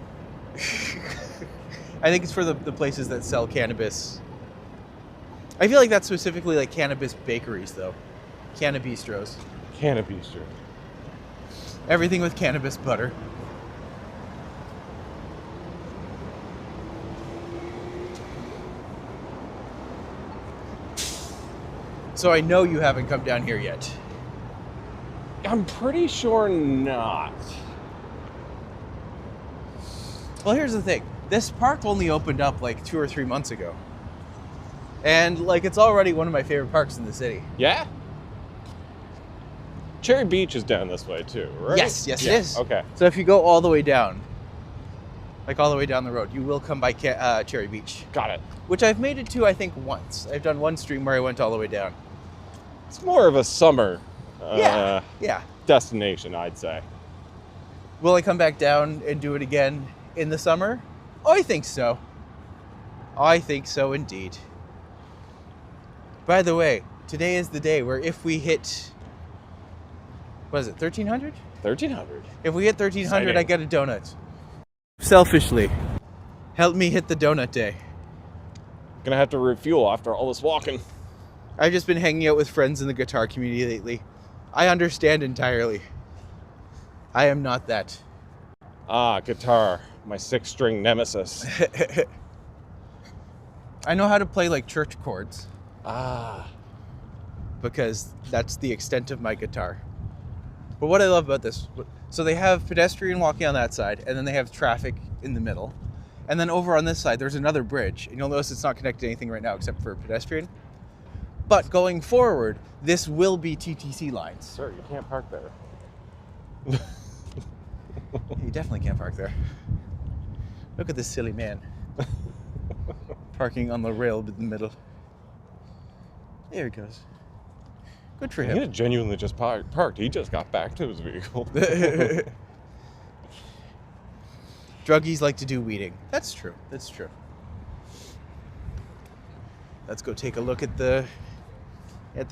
I think it's for the places that sell cannabis. I feel like that's specifically like cannabis bakeries, though. Can of bistros. Can of bistro. Everything with cannabis butter. So I know you haven't come down here yet. I'm pretty sure not. Well, here's the thing. This park only opened up like 2 or 3 months ago. And like it's already one of my favorite parks in the city. Yeah? Cherry Beach is down this way too, right? Yes, it is. Okay. So if you go all the way down, like all the way down the road, you will come by Cherry Beach. Got it. Which I've made it to, I think, once. I've done one stream where I went all the way down. It's more of a summer Yeah. destination, I'd say. Will I come back down and do it again in the summer? Oh, I think so. I think so indeed. By the way, today is the day where if we hit, what is it, 1,300? 1,300. If we hit 1,300, Exciting. I get a donut. Selfishly, help me hit the donut day. Gonna have to refuel after all this walking. I've just been hanging out with friends in the guitar community lately. I understand entirely. I am not that. Ah, guitar. My 6-string nemesis. I know how to play like church chords Ah. because that's the extent of my guitar. But what I love about this, so they have pedestrian walking on that side, and then they have traffic in the middle. And then over on this side, there's another bridge. And you'll notice it's not connected to anything right now except for pedestrian. But going forward, this will be TTC lines. Sir, you can't park there. You definitely can't park there. Look at this silly man. Parking on the rail in the middle. There he goes. Good for He him. had genuinely just parked. He just got back to his vehicle. Druggies like to do weeding. That's true. That's true. Let's go take a look at the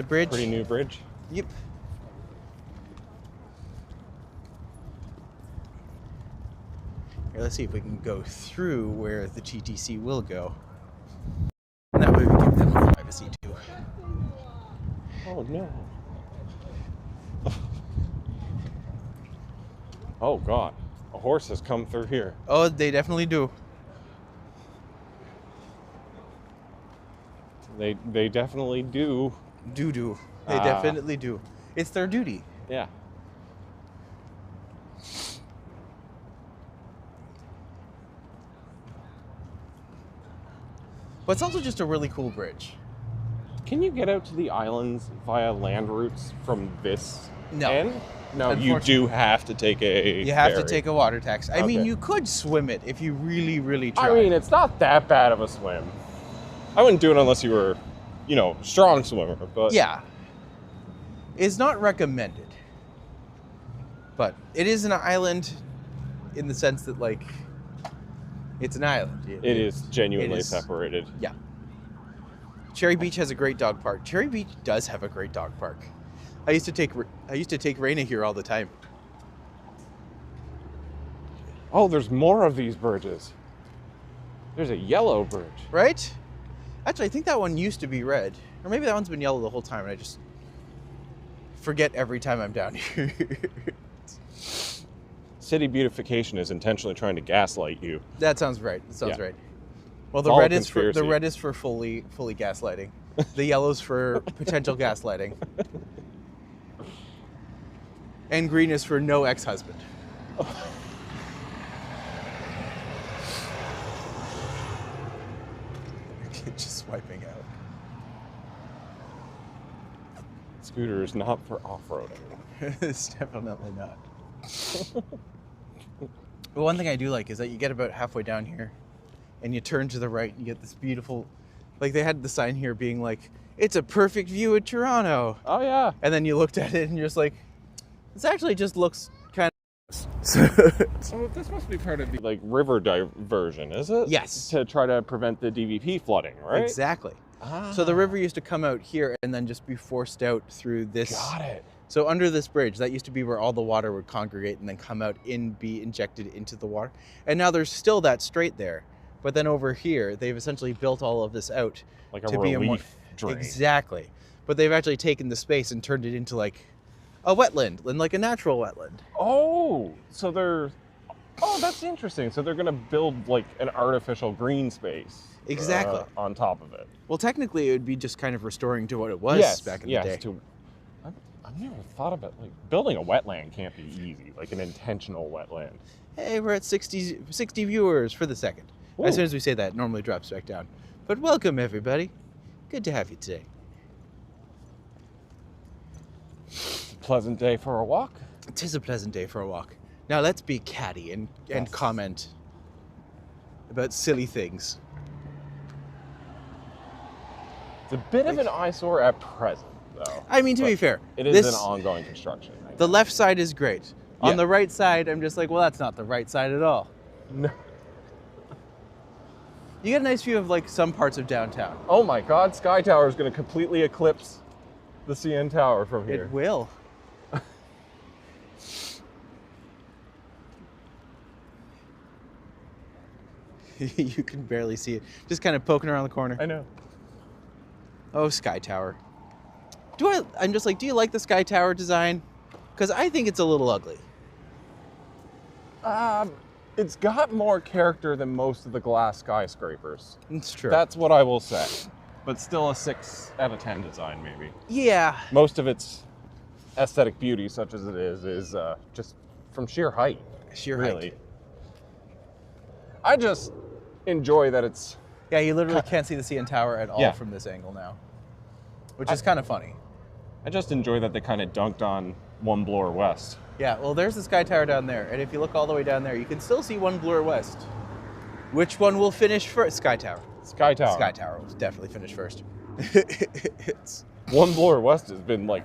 bridge. Pretty new bridge. Yep. Here, let's see if we can go through where the TTC will go. And that way we give them privacy too. Oh no. Oh God. A horse has come through here. Oh, they definitely do. They definitely do. Do. They definitely do. It's their duty. Yeah. But it's also just a really cool bridge. Can you get out to the islands via land routes from this No. end? No, you do have to take a You have ferry. to take a water taxi. I mean, Okay. you could swim it if you really, really tried. I mean, it's not that bad of a swim. I wouldn't do it unless you were, strong swimmer, but... Yeah. It's not recommended. But it is an island in the sense that, like, it's an island. It is genuinely it is. separated. Yeah. Cherry Beach has a great dog park. Cherry Beach does have a great dog park. I used to take Raina here all the time. Oh, there's more of these bridges. There's a yellow bridge. Right? Actually, I think that one used to be red. Or maybe that one's been yellow the whole time and I just forget every time I'm down here. city beautification is intentionally trying to gaslight you. That sounds right. That sounds right. Well, It's the all a red is for conspiracy. fully gaslighting. The yellow's for potential gaslighting. And green is for no ex-husband. Just swiping out. Scooter is not for off-roading. It's definitely not. But one thing I do like is that you get about halfway down here and you turn to the right and you get this beautiful, like they had the sign here being like, it's a perfect view of Toronto. Oh, yeah. And then you looked at it and you're just like, this actually just looks kind of... So this must be part of the like river diversion, is it? Yes. To try to prevent the DVP flooding, right? Exactly. Ah. So the river used to come out here and then just be forced out through this. Got it. So under this bridge, that used to be where all the water would congregate and then come out and be injected into the water. And now there's still that strait there. But then over here, they've essentially built all of this out Like a to be a more drain. Exactly. But they've actually taken the space and turned it into like a wetland and like a natural wetland. Oh, so they're... Oh, that's interesting. So they're going to build like an artificial green space. Exactly. On top of it. Well, technically, it would be just kind of restoring to what it was back in the day. I've never thought about like building a wetland can't be easy, like an intentional wetland. Hey, we're at 60 viewers for the second. Ooh. As soon as we say that, it normally drops back down. But welcome, everybody. Good to have you today. Pleasant day for a walk. It is a pleasant day for a walk. Now let's be catty and Yes. comment about silly things. It's a bit of an eyesore at present, though. I mean, to be fair, it is an ongoing construction. The left side is great. Yeah. On the right side, I'm just like, well, that's not the right side at all. No. You get a nice view of like some parts of downtown. Oh my God, Sky Tower is going to completely eclipse the CN Tower from here. It will. You can barely see it. Just kind of poking around the corner. I know. Oh, Sky Tower. I'm just like, do you like the Sky Tower design? Because I think it's a little ugly. It's got more character than most of the glass skyscrapers. It's true. That's what I will say. But still a 6 out of 10 design, maybe. Yeah. Most of its aesthetic beauty, such as it is just from sheer height. Sheer really. height. I just enjoy that it's... Yeah, you literally can't see the CN Tower at all Yeah. from this angle now. Which is kind of funny. I just enjoy that they kind of dunked on One Bloor West. Yeah, well, there's the Sky Tower down there. And if you look all the way down there, you can still see One Bloor West. Which one will finish first? Sky Tower. Sky Tower. Sky Tower will definitely finish first. It's... One Bloor West has been like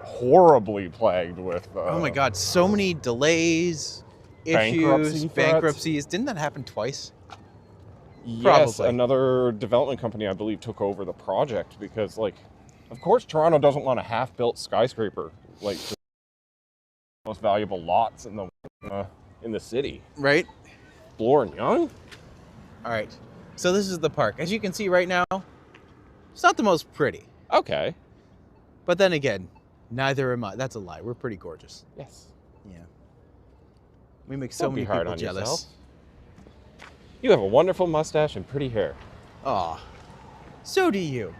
horribly plagued with... oh my God, so many delays, bankruptcy issues, threats. bankruptcies. Didn't that happen twice? Yes, Probably. another development company, I believe, took over the project because, like, of course, Toronto doesn't want a half-built skyscraper, like, the most valuable lots in the city. Right? Bloor and Young? All right. So this is the park. As you can see right now, it's not the most pretty. Okay. But then again, neither am I. That's a lie. We're pretty gorgeous. Yes. Yeah. We make so Don't be many hard people on jealous. yourself. You have a wonderful mustache and pretty hair. Aw. So do you.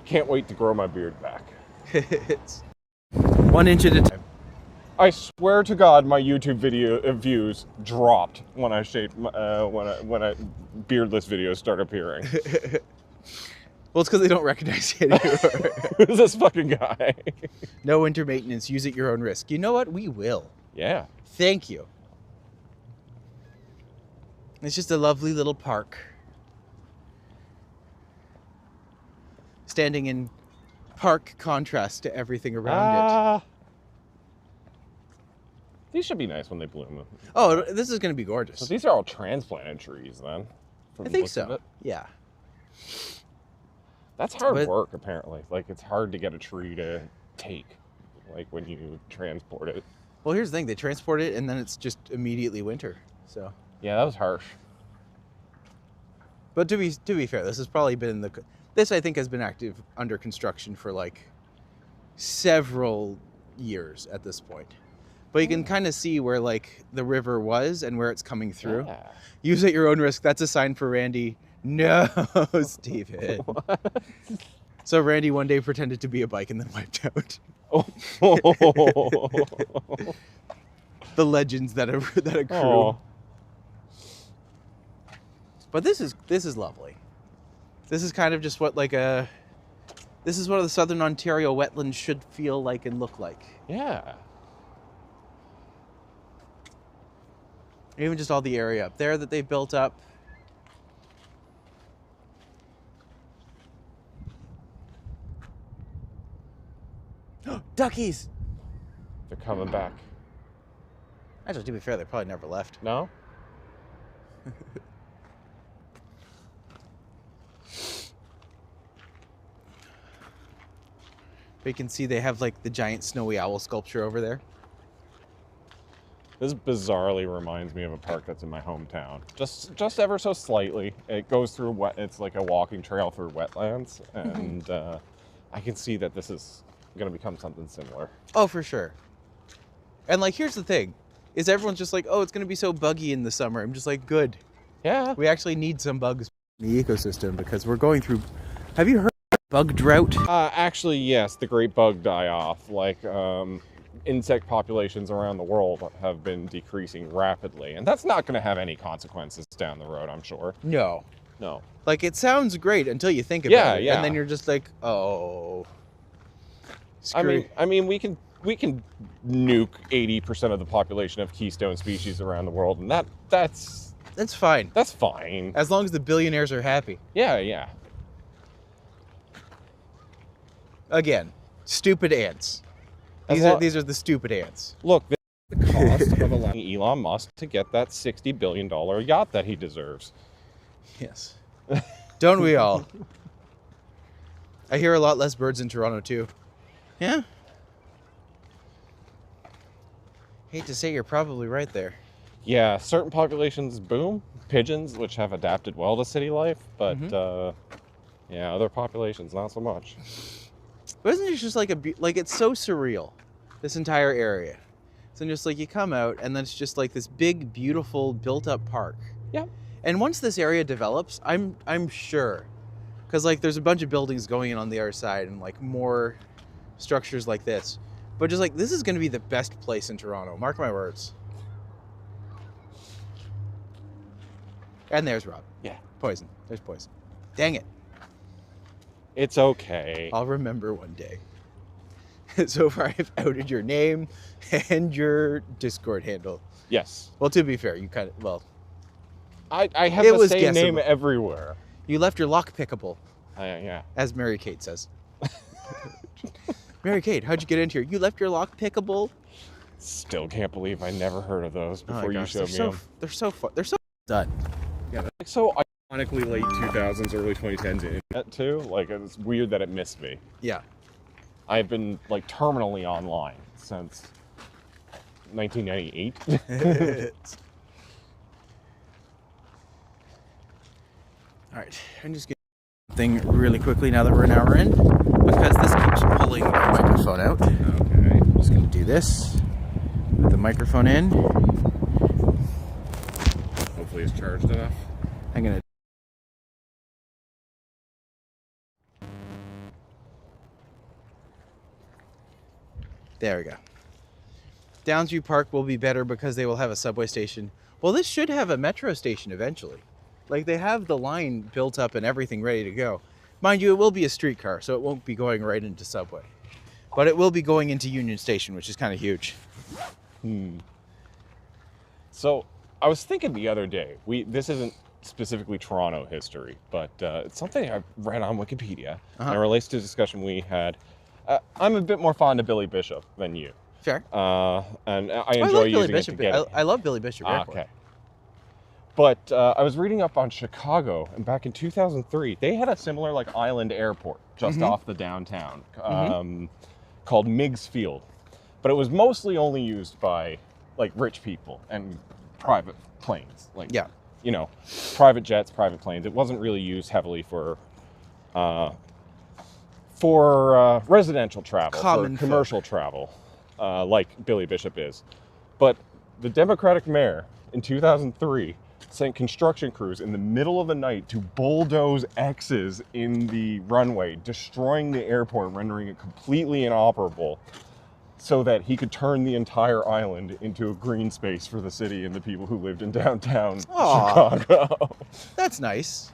Can't wait to grow my beard back. It's 1 inch at a time. I swear to God, my YouTube video views dropped when I shaved when I beardless videos start appearing. Well, it's because they don't recognize you anymore. Who's this fucking guy? No winter maintenance. Use at your own risk. You know what? We will. Yeah. Thank you. It's just a lovely little park. Standing in park contrast to everything around it. These should be nice when they bloom. Oh, this is going to be gorgeous. So these are all transplanted trees, then? from I the think looks of so. it. Yeah. That's hard But- work, apparently. Like, it's hard to get a tree to take, like, when you transport it. Well, here's the thing: they transport it, and then it's just immediately winter. So, Yeah, that was harsh. but to be fair, this has probably been this I think has been active under construction for like several years at this point. But you can kind of see where like the river was and where it's coming through. Yeah. Use at your own risk. That's a sign for Randy. No, Steven. So Randy one day pretended to be a bike and then wiped out. The legends that accrue. Oh. But this is lovely. This is kind of just what this is what the Southern Ontario wetlands should feel like and look like. Yeah. Even just all the area up there that they've built up. Duckies! They're coming back. Actually, to be fair, they probably never left. No? But you can see they have like the giant snowy owl sculpture over there. This bizarrely reminds me of a park that's in my hometown. Just ever so slightly. It goes through it's like a walking trail through wetlands, and I can see that this is going to become something similar. Oh, for sure. And like, here's the thing, is everyone's just like, oh, it's going to be so buggy in the summer. I'm just like, good. Yeah. We actually need some bugs in the ecosystem because we're going through. Have you heard of bug drought? Actually, yes. The great bug die-off. Like, insect populations around the world have been decreasing rapidly, and that's not going to have any consequences down the road, I'm sure. No. Like, it sounds great until you think about it, yeah. and then you're just like, oh. I mean, we can nuke 80% of the population of keystone species around the world, and that's fine. That's fine. As long as the billionaires are happy. Yeah. Again, stupid ants. These are the stupid ants. Look, the cost of allowing Elon Musk to get that $60 billion yacht that he deserves. Yes. Don't we all? I hear a lot less birds in Toronto, too. Yeah. Hate to say, you're probably right there. Yeah, certain populations boom. Pigeons, which have adapted well to city life, but yeah, other populations not so much. But isn't it just like it's so surreal, this entire area? So just like you come out and then it's just like this big, beautiful, built-up park. Yeah. And once this area develops, I'm sure, because like there's a bunch of buildings going in on the other side and like more structures like this, but just like this is going to be the best place in Toronto. Mark my words. And there's Rob. Yeah. Poison. There's poison. Dang it. It's okay. I'll remember one day. So far, I've outed your name and your Discord handle. Yes. Well, to be fair, you kind of, well. I have the same name everywhere. You left your lock pickable. Yeah. As Mary Kate says. Mary Kate, how'd you get into here? You left your lock pickable? Still can't believe I never heard of those before you showed me them. They're so fun. They're so done. Yeah, like so ironically late 2000s, early 2010s internet too. Like it's weird that it missed me. Yeah. I've been like terminally online since 1998. All right, I'm just getting something really quickly now that we're an hour in, because this keeps pulling the microphone out. Okay. I'm just gonna do this. Put the microphone in. Hopefully it's charged enough. I'm gonna. There we go. Downsview Park will be better because they will have a subway station. Well, this should have a metro station eventually. Like, they have the line built up and everything ready to go. Mind you, it will be a streetcar, so it won't be going right into subway. But it will be going into Union Station, which is kind of huge. So, I was thinking the other day, this isn't specifically Toronto history, but it's something I read on Wikipedia, and it relates to a discussion we had. I'm a bit more fond of Billy Bishop than you. Fair. And I enjoy using it to get it. I love Billy Bishop Airport. Okay. But I was reading up on Chicago, and back in 2003, they had a similar like island airport just off the downtown called Meigs Field. But it was mostly only used by like rich people and private planes. Like, you know, private jets, private planes. It wasn't really used heavily for for residential travel, Common for commercial travel, like Billy Bishop is. But the Democratic mayor in 2003 sent construction crews in the middle of the night to bulldoze X's in the runway, destroying the airport, rendering it completely inoperable, so that he could turn the entire island into a green space for the city and the people who lived in downtown Chicago. That's nice.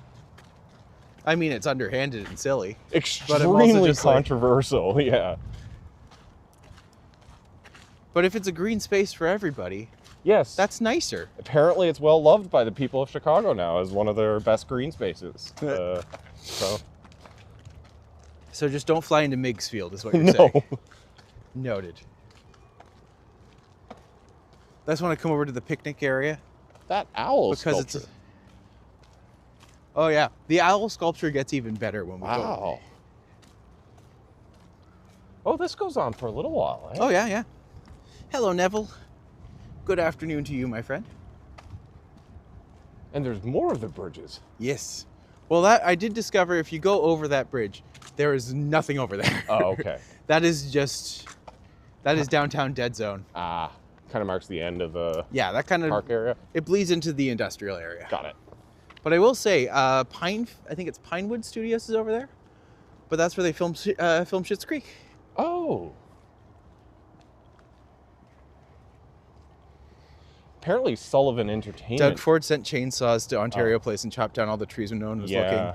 I mean, it's underhanded and silly. Extremely controversial, yeah. But if it's a green space for everybody, yes, that's nicer. Apparently it's well loved by the people of Chicago now as one of their best green spaces. So just don't fly into Migsfield is what you're saying. Noted. That's when I come over to the picnic area. That owl sculpture. Oh yeah, the owl sculpture gets even better when we go. Wow. Oh, this goes on for a little while, eh? Oh yeah, yeah. Hello, Neville. Good afternoon to you, my friend. And there's more of the bridges. Yes. Well, that I did discover if you go over that bridge, there is nothing over there. Oh, okay. That is downtown dead zone. Ah, kind of marks the end of the that kind of park area. It bleeds into the industrial area. Got it. But I will say, I think it's Pinewood Studios is over there, but that's where they filmed Schitt's Creek. Oh. Apparently Sullivan Entertainment. Doug Ford sent chainsaws to Ontario Place and chopped down all the trees when no one was looking.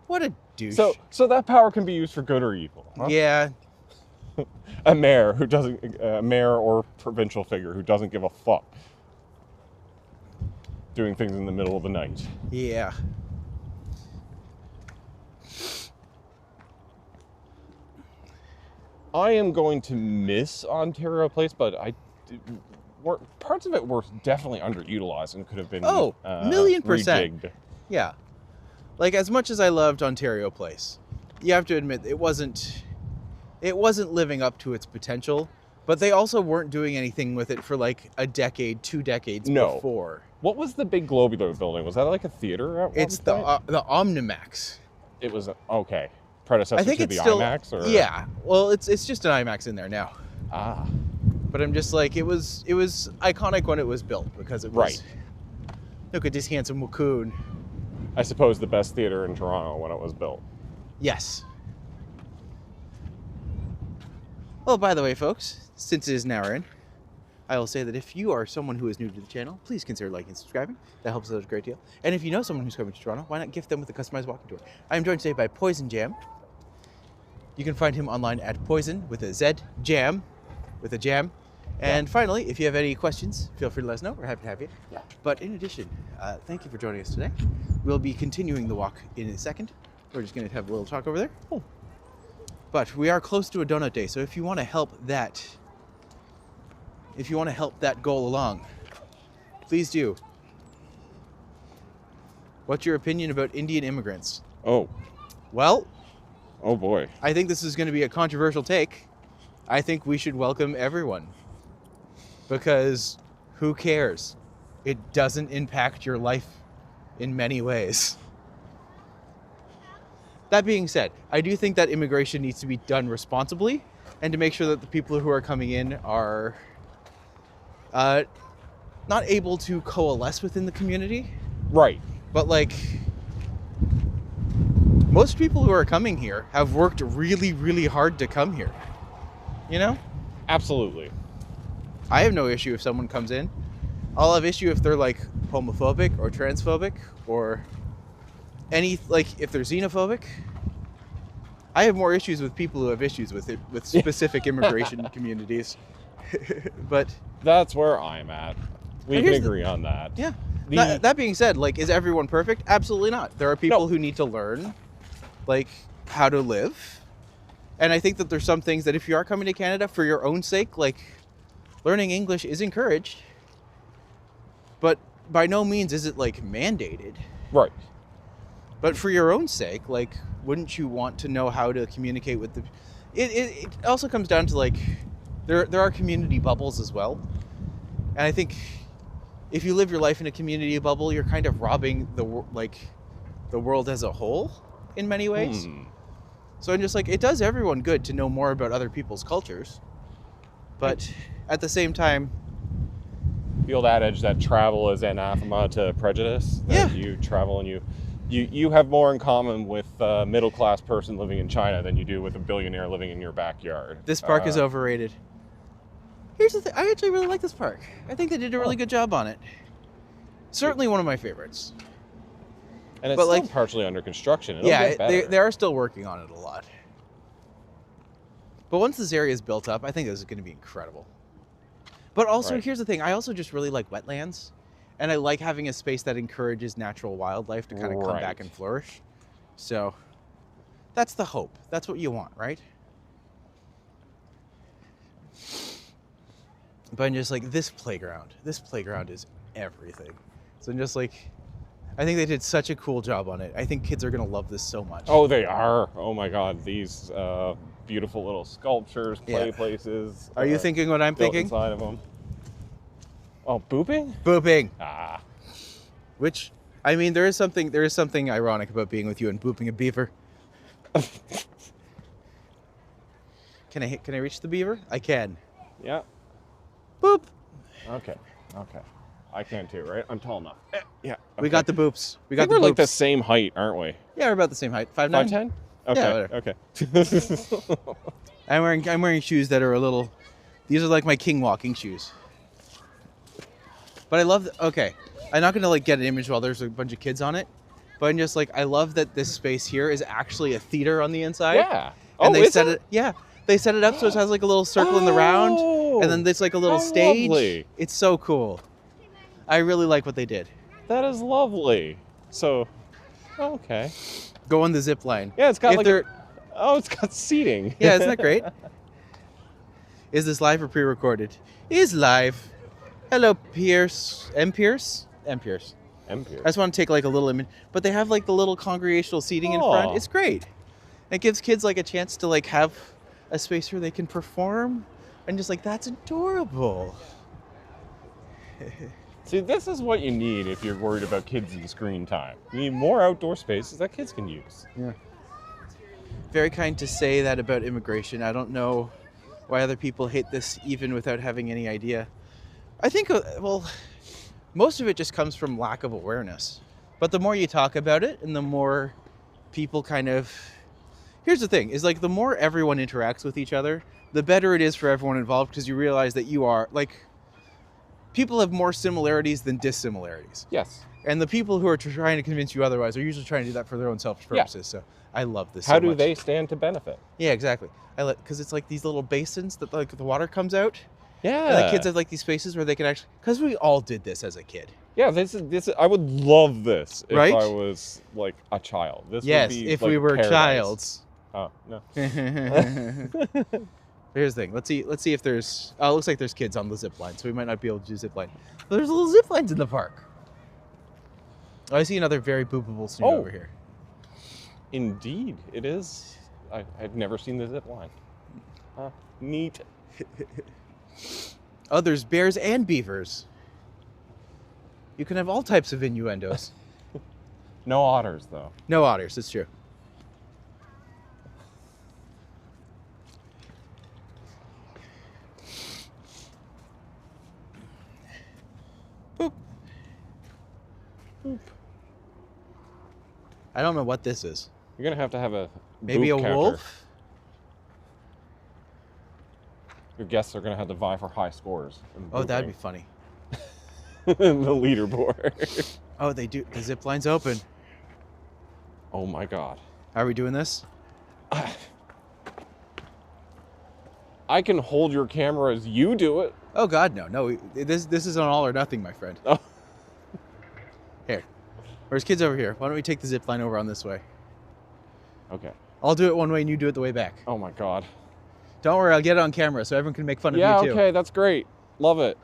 What a douche. So that power can be used for good or evil. Huh? Yeah. A mayor or provincial figure who doesn't give a fuck, doing things in the middle of the night. Yeah. I am going to miss Ontario Place, but parts of it were definitely underutilized and could have been million %. rejigged. Yeah. Like, as much as I loved Ontario Place, you have to admit it wasn't living up to its potential, but they also weren't doing anything with it for like a decade, 2 decades before. What was the big globular building? Was that like a theater at one It's the Omnimax. It was okay. Predecessor I think to it's the still, IMAX, or yeah. Well, it's just an IMAX in there now. Ah. But I'm just like, it was iconic when it was built because it was right. Look at this handsome raccoon. I suppose the best theater in Toronto when it was built. Yes. Well, by the way, folks, since it is an hour in, I will say that if you are someone who is new to the channel, please consider liking and subscribing. That helps us out a great deal. And if you know someone who's coming to Toronto, why not gift them with a customized walking tour? I am joined today by Poison Jam. You can find him online at Poison with a Z, Jam with a jam. And finally, if you have any questions, feel free to let us know. We're happy to have you. Yeah. But in addition, thank you for joining us today. We'll be continuing the walk in a second. We're just going to have a little talk over there. Oh. But we are close to a donut day, so if you want to help that goal along, please do. What's your opinion about Indian immigrants? Oh. Well, oh boy. I think this is going to be a controversial take. I think we should welcome everyone. Because who cares? It doesn't impact your life in many ways. That being said, I do think that immigration needs to be done responsibly and to make sure that the people who are coming in are not able to coalesce within the community. Right. But like, most people who are coming here have worked really, really hard to come here. You know? Absolutely. I have no issue if someone comes in. I'll have issue if they're like homophobic or transphobic or if they're xenophobic. I have more issues with people who have issues with it, with specific immigration communities. But that's where I'm at. We can agree on that. Yeah. That being said, like, is everyone perfect? Absolutely not. There are people who need to learn, like, how to live. And I think that there's some things that if you are coming to Canada for your own sake, like, learning English is encouraged. But by no means is it, like, mandated. Right. But for your own sake, like, wouldn't you want to know how to communicate with the... It also comes down to, like, there are community bubbles as well. And I think if you live your life in a community bubble, you're kind of robbing the world as a whole in many ways. So I'm just like, it does everyone good to know more about other people's cultures. But at the same time, the old adage that travel is anathema to prejudice. That you travel and you have more in common with a middle-class person living in China than you do with a billionaire living in your backyard. This park is overrated. Here's the thing. I actually really like this park. I think they did a really good job on it. Certainly one of my favorites. And it's still partially under construction. It'll get better. They are still working on it a lot. But once this area is built up, I think this is going to be incredible. But also, here's the thing. I also just really like wetlands. And I like having a space that encourages natural wildlife to kind of come back and flourish. So that's the hope. That's what you want, right? But I'm just like, this playground is everything. So I'm just like, I think they did such a cool job on it. I think kids are going to love this so much. Oh, they are. Oh my God. These beautiful little sculptures, play places. Are you thinking what I'm thinking? Inside of them. Oh, booping? Booping. Ah. Which, I mean, there is something ironic about being with you and booping a beaver. Can I reach the beaver? I can. Yeah. Boop. Okay. I can too, right? I'm tall enough. Yeah. Okay. We got the boops. We're like the same height, aren't we? Yeah, we're about the same height. 5'9"? 5'10"? Okay. Yeah, okay. I'm wearing shoes that are a little. These are like my king walking shoes. But I love. Okay, I'm not gonna like get an image while there's a bunch of kids on it. But I'm just like, I love that this space here is actually a theater on the inside. Yeah. And they set it. Yeah. They set it up so it has like a little circle in the round, and then there's like a little stage. Lovely. It's so cool. I really like what they did. That is lovely. So, okay. Go on the zip line. Yeah, it's got it's got seating. Yeah, isn't that great? Is this live or pre-recorded? Is live. Hello, Pierce. M. Pierce. I just want to take like a little image, but they have like the little congregational seating in front. It's great. It gives kids like a chance to like have a space where they can perform, and just like, that's adorable. See, this is what you need if you're worried about kids and screen time. You need more outdoor spaces that kids can use. Yeah. Very kind to say that about immigration. I don't know why other people hate this even without having any idea. I think, most of it just comes from lack of awareness. But the more you talk about it and the more people kind of... Here's the thing, is like the more everyone interacts with each other, the better it is for everyone involved, because you realize that you are, like... People have more similarities than dissimilarities. Yes. And the people who are trying to convince you otherwise are usually trying to do that for their own selfish purposes. Yeah. So I love this so much. How do they stand to benefit? Yeah, exactly. Because it's like these little basins that like the water comes out. Yeah. And the kids have like these spaces where they can actually... Because we all did this as a kid. Yeah, this is I would love this if right? I was like a child. This yes, would be if like we were paradise. childs. Oh, no. Here's the thing. Let's see if there's... Oh, it looks like there's kids on the zip line, so we might not be able to do zip line. But there's little zip lines in the park. Oh, I see another very boopable snoot over here. Indeed, it is. I've never seen the zip line. Neat. Oh, there's bears and beavers. You can have all types of innuendos. No otters, though. No otters, it's true. Boop. Boop. I don't know what this is. You're going to have a maybe a counter. wolf? Your guests are going to have to vie for high scores. Oh, that'd be funny. The leaderboard. Oh, they do. The zip line's open. Oh my God. How are we doing this? I can hold your camera as you do it. Oh God, no. No, this is an all or nothing, my friend. Oh. Here. There's kids over here. Why don't we take the zip line over on this way? Okay. I'll do it one way and you do it the way back. Oh my God. Don't worry, I'll get it on camera so everyone can make fun of you too. Yeah, okay, that's great. Love it.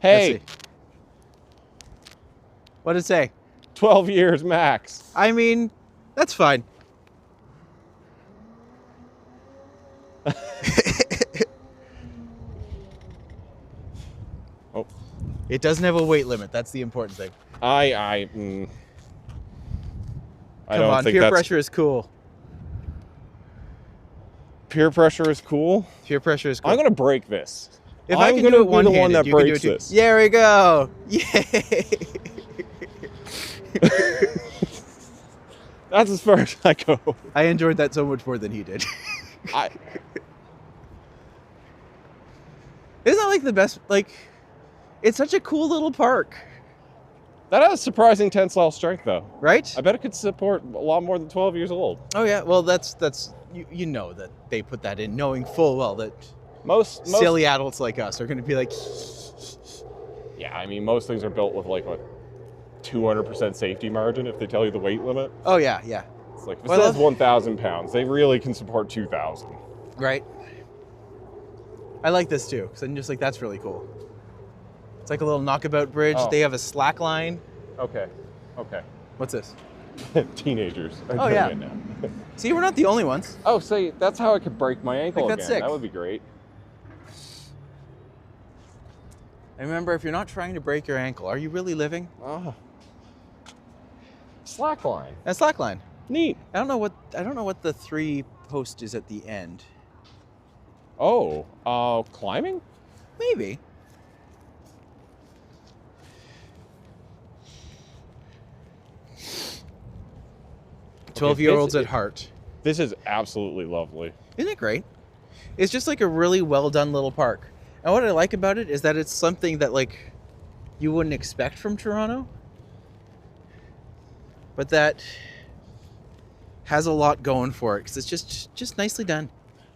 Hey. What did it say? 12 years max. I mean, that's fine. Oh. It doesn't have a weight limit. That's the important thing. I Come don't on, think peer pressure is cool. Peer pressure is cool. Peer pressure is cool. I'm gonna break this. If I can do it one-handed, the one that you can do breaks it this. There we go. Yay! That's as far as I go. I enjoyed that so much more than he did. I Isn't that like the best? Like, it's such a cool little park, that has surprising tensile strength, though. right? I bet it could support a lot more than 12 years old. Oh yeah. Well, that's you know that they put that in, knowing full well that Most silly adults like us are going to be like, yeah, I mean, most things are built with like what 200% safety margin if they tell you the weight limit. oh yeah, yeah, It's like if it Well, says 1,000 pounds, they really can support 2,000. right. I like this too because I'm just like, that's really cool. It's like a little knockabout bridge. Oh. They have a slack line. Okay. What's this? Teenagers. I'm Oh, doing yeah. it now. See, we're not the only ones. Oh, see, that's how I could break my ankle Like, again. that's sick. That would be great. And remember, if you're not trying to break your ankle, are you really living? Oh. Slackline. That's slack line. Neat. I don't know what the 3 post is at the end. Oh, climbing? Maybe. 12-year-olds at heart. This is absolutely lovely. Isn't it great? It's just like a really well done little park. And what I like about it is that it's something that like you wouldn't expect from Toronto, but that has a lot going for it because it's just nicely done.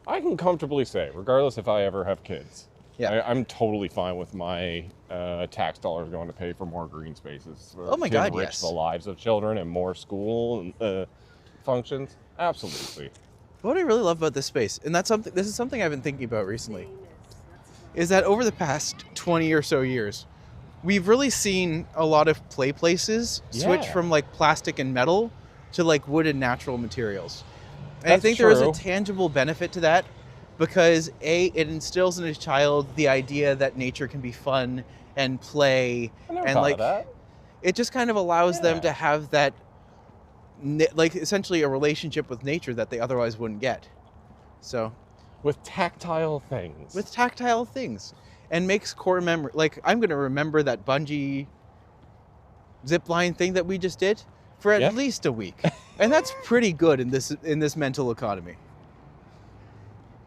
I can comfortably say, regardless if I ever have kids, Yeah. I'm totally fine with my tax dollars going to pay for more green spaces. Oh my to God, enrich yes. the lives of children and more school functions. Absolutely. What I really love about this space, and this is something I've been thinking about recently, is that over the past 20 or so years, we've really seen a lot of play places switch Yeah. from like plastic and metal to like wood and natural materials. And I That's think there is a true. tangible benefit to that because it instills in a child the idea that nature can be fun and play, I never and thought like of that. it just kind of allows them Yeah. to have that like essentially a relationship with nature that they otherwise wouldn't get. So With tactile things. with tactile things, and makes core memory. Like, I'm going to remember that bungee zip line thing that we just did for at Yeah. least a week. And that's pretty good in this mental economy.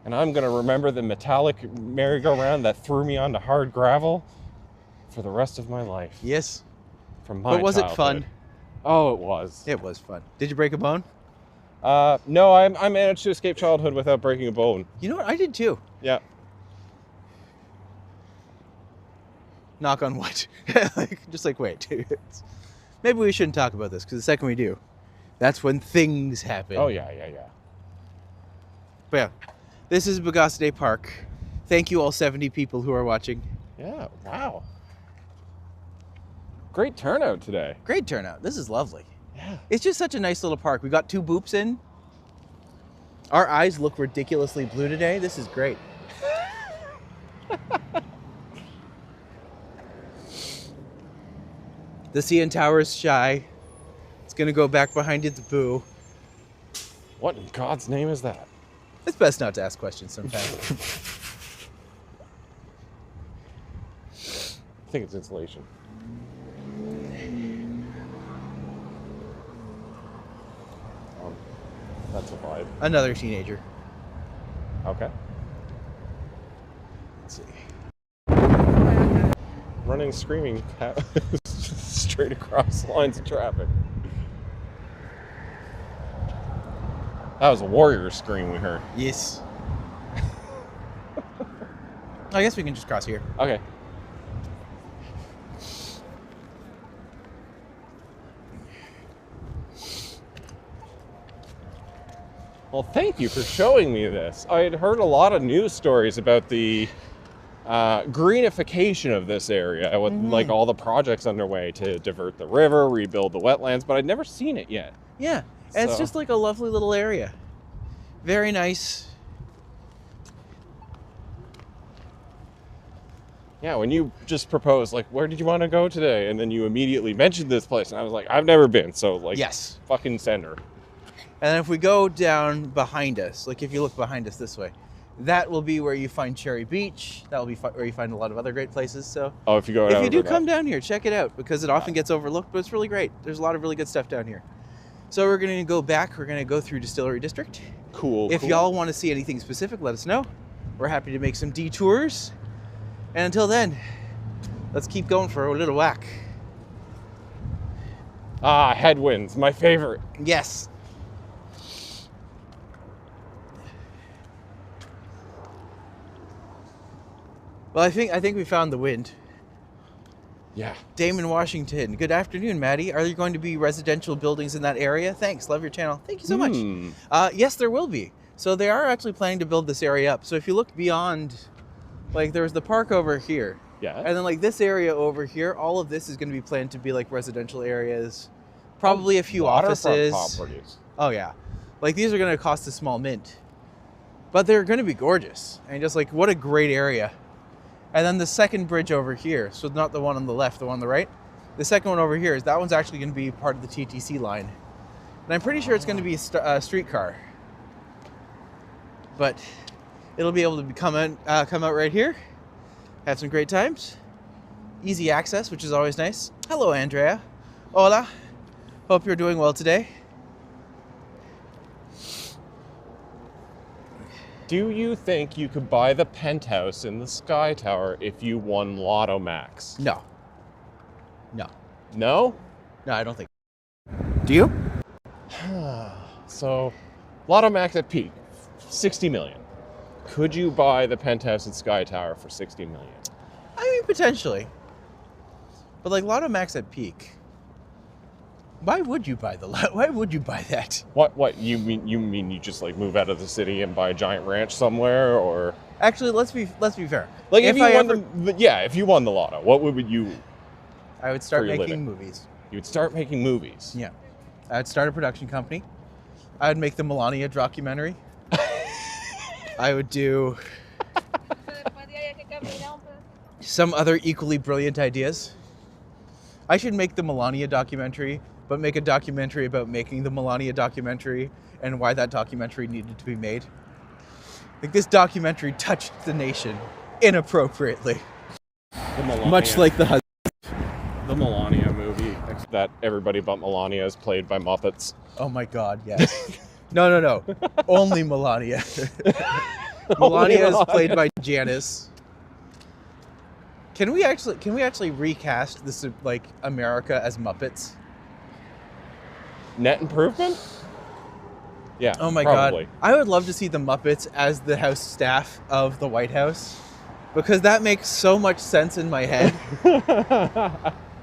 And I'm going to remember the metallic merry-go-round that threw me onto hard gravel for the rest of my life. Yes. From my But was it childhood. fun? Oh, it was. It was fun. Did you break a bone? No, I managed to escape childhood without breaking a bone. You know what? I did too. Yeah. Knock on wood. Just like, wait. Maybe we shouldn't talk about this because the second we do, that's when things happen. Oh, yeah. But yeah, this is Biidaasige Park. Thank you all 70 people who are watching. Yeah, wow. Great turnout today. Great turnout. This is lovely. Yeah. It's just such a nice little park. We got 2 boops in. Our eyes look ridiculously blue today. This is great. The CN Tower is shy. It's going to go back behind its boo. What in God's name is that? It's best not to ask questions sometimes. I think it's insulation. That's a vibe. Another teenager. Okay. Let's see. Running, screaming straight across lines of traffic. That was a warrior scream we heard. Yes. I guess we can just cross here. Okay. Well, thank you for showing me this. I had heard a lot of news stories about the greenification of this area with like all the projects underway to divert the river, rebuild the wetlands, but I'd never seen it yet. Yeah. And it's So- just like a lovely little area. Very nice. Yeah, when you just proposed, like, where did you want to go today? And then you immediately mentioned this place. And I was like, I've never been. So, like, yes, fucking send her. And then if we go down behind us, like if you look behind us this way, that will be where you find Cherry Beach. That will be where you find a lot of other great places. So if you go if you do come down here, check it out, because it often gets overlooked, but it's really great. There's a lot of really good stuff down here. So we're going to go back. We're going to go through Distillery District. Cool. If y'all want to see anything specific, let us know. We're happy to make some detours. And until then, let's keep going for a little whack. Headwinds, my favorite. Yes. Well, I think we found the wind. Yeah. Damon, Washington. Good afternoon, Maddie. Are there going to be residential buildings in that area? Thanks. Love your channel. Thank you so much. Yes, there will be. So they are actually planning to build this area up. So if you look beyond, like there's the park over here. Yeah. And then like this area over here, all of this is going to be planned to be like residential areas. Probably a few offices. Properties. Oh yeah. Like these are going to cost a small mint. But they're going to be gorgeous. And just like, what a great area. And then the second bridge over here, so not the one on the left, the one on the right. The second one over here, that one's actually going to be part of the TTC line. And I'm pretty sure it's going to be a streetcar. But it'll be able to come out right here. Have some great times. Easy access, which is always nice. Hello, Andrea. Hola. Hope you're doing well today. Do you think you could buy the penthouse in the Sky Tower if you won Lotto Max? No. No. No? No, I don't think. Do you? So, Lotto Max at peak, 60 million. Could you buy the penthouse at Sky Tower for 60 million? I mean, potentially. But like Lotto Max at peak. Why would you buy Why would you buy that? What you mean you just like move out of the city and buy a giant ranch somewhere, or? Actually, let's be fair. Like if you won the lotto, what would you? I would start making movies. You would start making movies. Yeah. I'd start a production company. I would make the Melania documentary. I would do some other equally brilliant ideas. I should make the Melania documentary, but make a documentary about making the Melania documentary and why that documentary needed to be made. Like this documentary touched the nation inappropriately. Much like the Melania movie that everybody but Melania is played by Muppets. Oh my God, yes. No. Only Melania. Melania is played by Janice. Can we actually recast this like America as Muppets? Net improvement? Yeah. Oh my probably. God. I would love to see the Muppets as the house staff of the White House, because that makes so much sense in my head.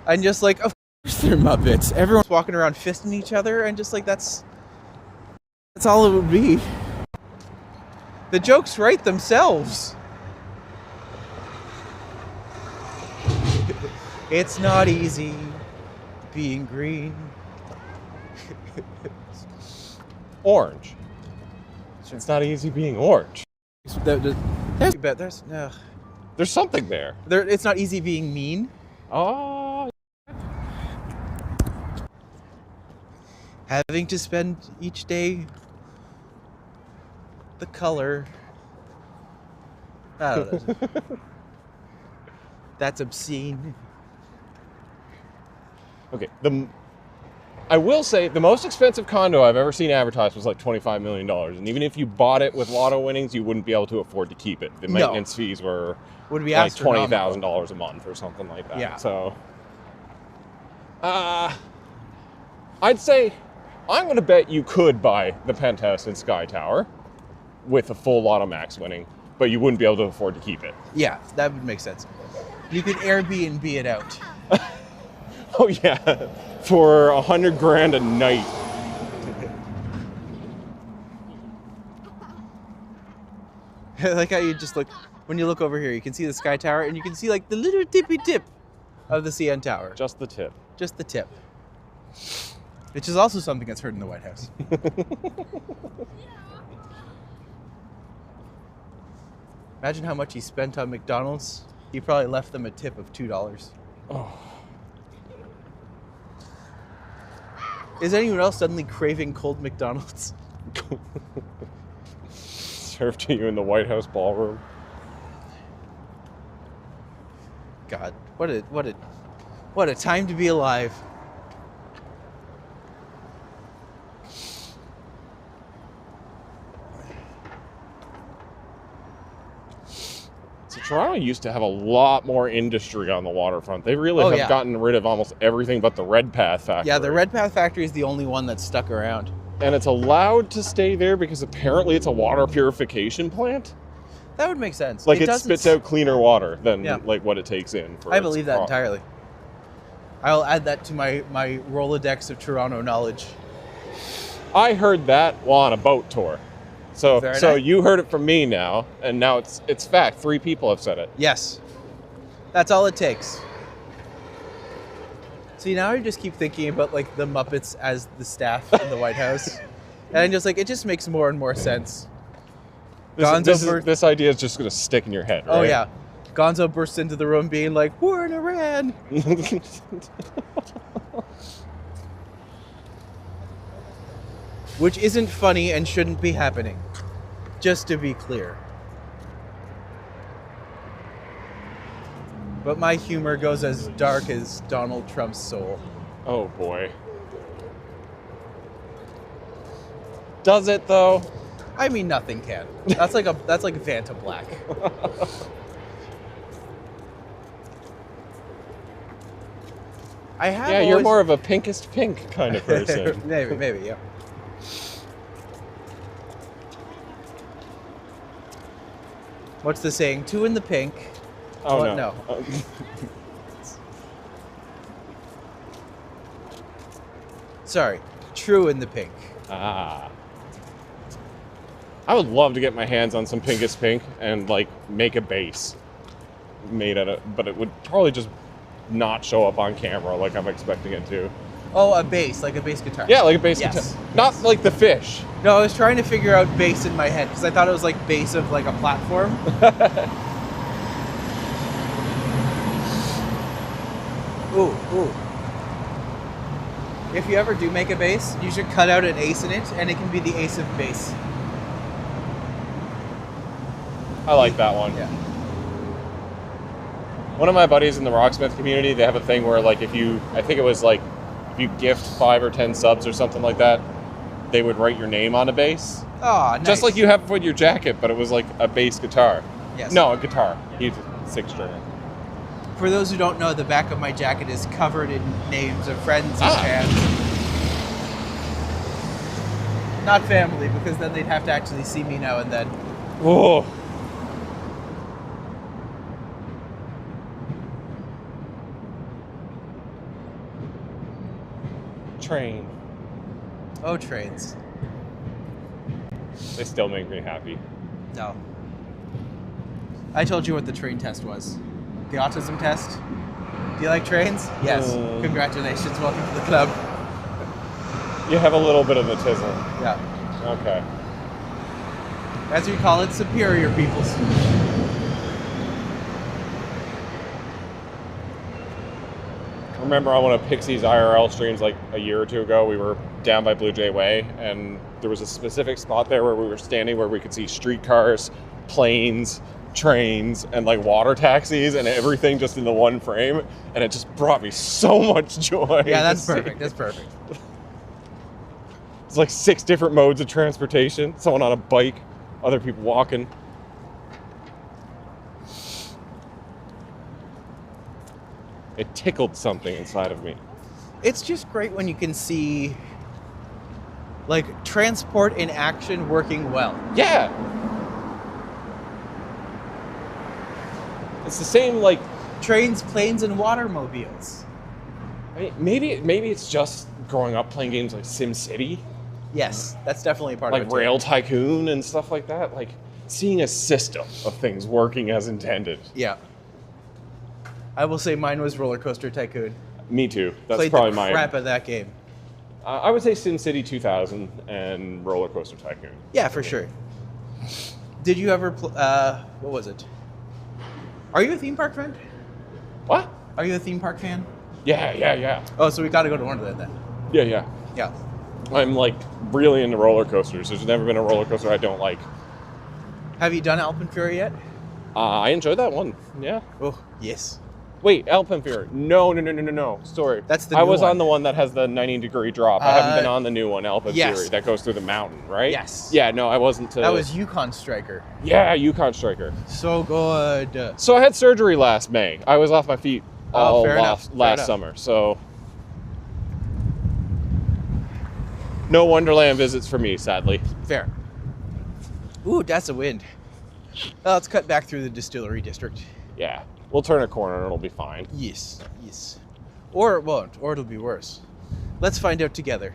And just like, of course they're Muppets. Everyone's walking around fisting each other, and just like that's all it would be. The jokes write themselves. It's not easy being green. Orange. It's not easy being orange. There's something there. It's not easy being mean. Oh. Having to spend each day the color. I don't know. That's obscene. Okay, I will say the most expensive condo I've ever seen advertised was like $25 million. And even if you bought it with lotto winnings, you wouldn't be able to afford to keep it. The maintenance fees would be like $20,000 a month or something like that. Yeah. So, I'd say I'm going to bet you could buy the penthouse in Sky Tower with a full Lotto Max winning, but you wouldn't be able to afford to keep it. Yeah, that would make sense. You could Airbnb it out. Oh yeah, for $100,000 a night. I like how you just look, when you look over here, you can see the Sky Tower, and you can see like the little tippy tip of the CN Tower. Just the tip. Just the tip. Which is also something that's heard in the White House. Imagine how much he spent on McDonald's He probably left them a tip of $2. Oh. Is anyone else suddenly craving cold McDonald's? Served to you in the White House ballroom. God, what a time to be alive. So Toronto used to have a lot more industry on the waterfront. They really have gotten rid of almost everything but the Redpath factory. Yeah, the Redpath factory is the only one that's stuck around. And it's allowed to stay there because apparently it's a water purification plant. That would make sense. Like it spits out cleaner water than like what it takes in. I believe that entirely. I'll add that to my Rolodex of TOURonno knowledge. I heard that while on a boat tour. So you heard it from me now, and now it's fact. 3 people have said it. Yes. That's all it takes. See, now I just keep thinking about like the Muppets as the staff in the White House. And I'm just like, it just makes more and more sense. This idea is just going to stick in your head, right? Oh, yeah. Gonzo bursts into the room being like, we're in Iran. Which isn't funny and shouldn't be happening. Just to be clear. But my humor goes as dark as Donald Trump's soul. Oh, boy. Does it, though? I mean, nothing can. That's like Vanta Black. You're more of a pinkest pink kind of person. maybe, yeah. What's the saying? 2 in the pink. Oh, what? No. Sorry. True in the pink. Ah. I would love to get my hands on some pinkest pink and like make a bass made out of, but it would probably just not show up on camera like I'm expecting it to. Oh, a bass, like a bass guitar. Yeah, like a bass guitar. Not like the fish. No, I was trying to figure out bass in my head because I thought it was like base of like a platform. Ooh. If you ever do make a bass, you should cut out an ace in it, and it can be the ace of base. I like that one. Yeah. One of my buddies in the Rocksmith community, they have a thing where like if you gift 5 or 10 subs or something like that, they would write your name on a bass. Oh, nice. Just like you have with your jacket, but it was like a bass guitar. Yes. No, a guitar. He's a 6-stringer. For those who don't know, the back of my jacket is covered in names of friends and fans. Not family, because then they'd have to actually see me now and then. Whoa. Train. Oh, trains. They still make me happy. No. I told you what the train test was. The autism test. Do you like trains? Yes. Congratulations. Welcome to the club. You have a little bit of a tizzle. Yeah. Okay. As we call it, superior peoples. I remember on one of Pixie's IRL streams like a year or 2 ago, we were down by Blue Jay Way, and there was a specific spot there where we were standing where we could see streetcars, planes, trains, and like water taxis and everything just in the one frame, and it just brought me so much joy. Yeah, that's perfect. That's perfect. It's like 6 different modes of transportation. Someone on a bike, other people walking. It tickled something inside of me. It's just great when you can see like transport in action working well. Yeah. It's the same like trains, planes, and watermobiles. I mean, maybe it's just growing up playing games like SimCity. Yes, that's definitely a part of it. Like Rail Tycoon and stuff like that. Like seeing a system of things working as intended. Yeah. I will say mine was Roller Coaster Tycoon. Me too. That's Played probably the mine. crap of that game. I would say SimCity 2000 and Roller Coaster Tycoon. Yeah, for sure. Did you ever what was it? Are you a theme park fan? What? Are you a theme park fan? Yeah. Oh, so we got to go to Wonderland then. Yeah. Yeah. I'm like really into roller coasters. There's never been a roller coaster I don't like. Have you done Alpenfury yet? I enjoyed that one. Yeah. Oh, yes. Wait, Alpenfury. No. Sorry. That's the I new was one. on the one that has the 90-degree drop. I haven't been on the new one, Alpenfury, yes. that goes through the mountain, right? Yes. Yeah, no, I wasn't. That was Yukon Striker. Yeah, Yukon Striker. So good. So I had surgery last May. I was off my feet all fair last summer, so no Wonderland visits for me, sadly. Fair. Ooh, that's a wind. Let's cut back through the distillery district. Yeah, we'll turn a corner and it'll be fine. Yes. Or it won't, or it'll be worse. Let's find out together.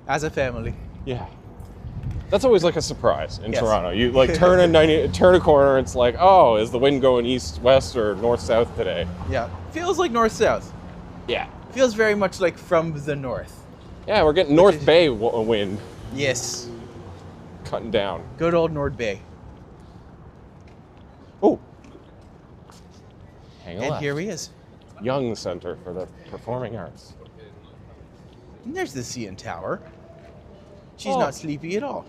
As a family. Yeah. That's always like a surprise in Yes. Toronto. You like turn a corner, it's like, oh, is the wind going east, west, or north, south today? Yeah. Feels like north-south. Yeah. Feels very much like from the north. Yeah, we're getting North Bay wind Yes. cutting down. Good old Nord Bay. Oh. Hang on. And here he is. Young Center for the Performing Arts. And there's the CN Tower. She's Oh. not sleepy at all.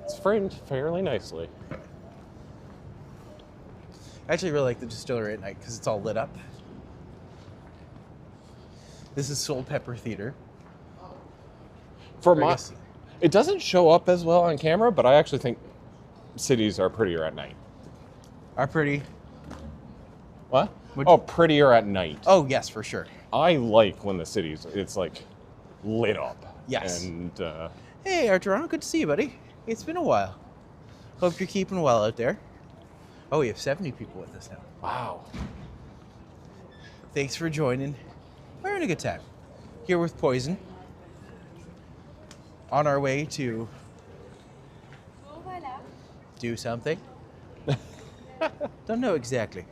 It's framed fairly nicely. I actually really like the distillery at night because it's all lit up. This is Soul Pepper Theater. It doesn't show up as well on camera, but I actually think cities are prettier at night. Are pretty. What? Prettier at night. Oh, yes, for sure. I like when the it's like lit up. Yes. And Hey, our Toronto, good to see you, buddy. It's been a while. Hope you're keeping well out there. Oh, we have 70 people with us now. wow. Thanks for joining. We're having a good time. Here with Poison. On our way to do something. Don't know exactly.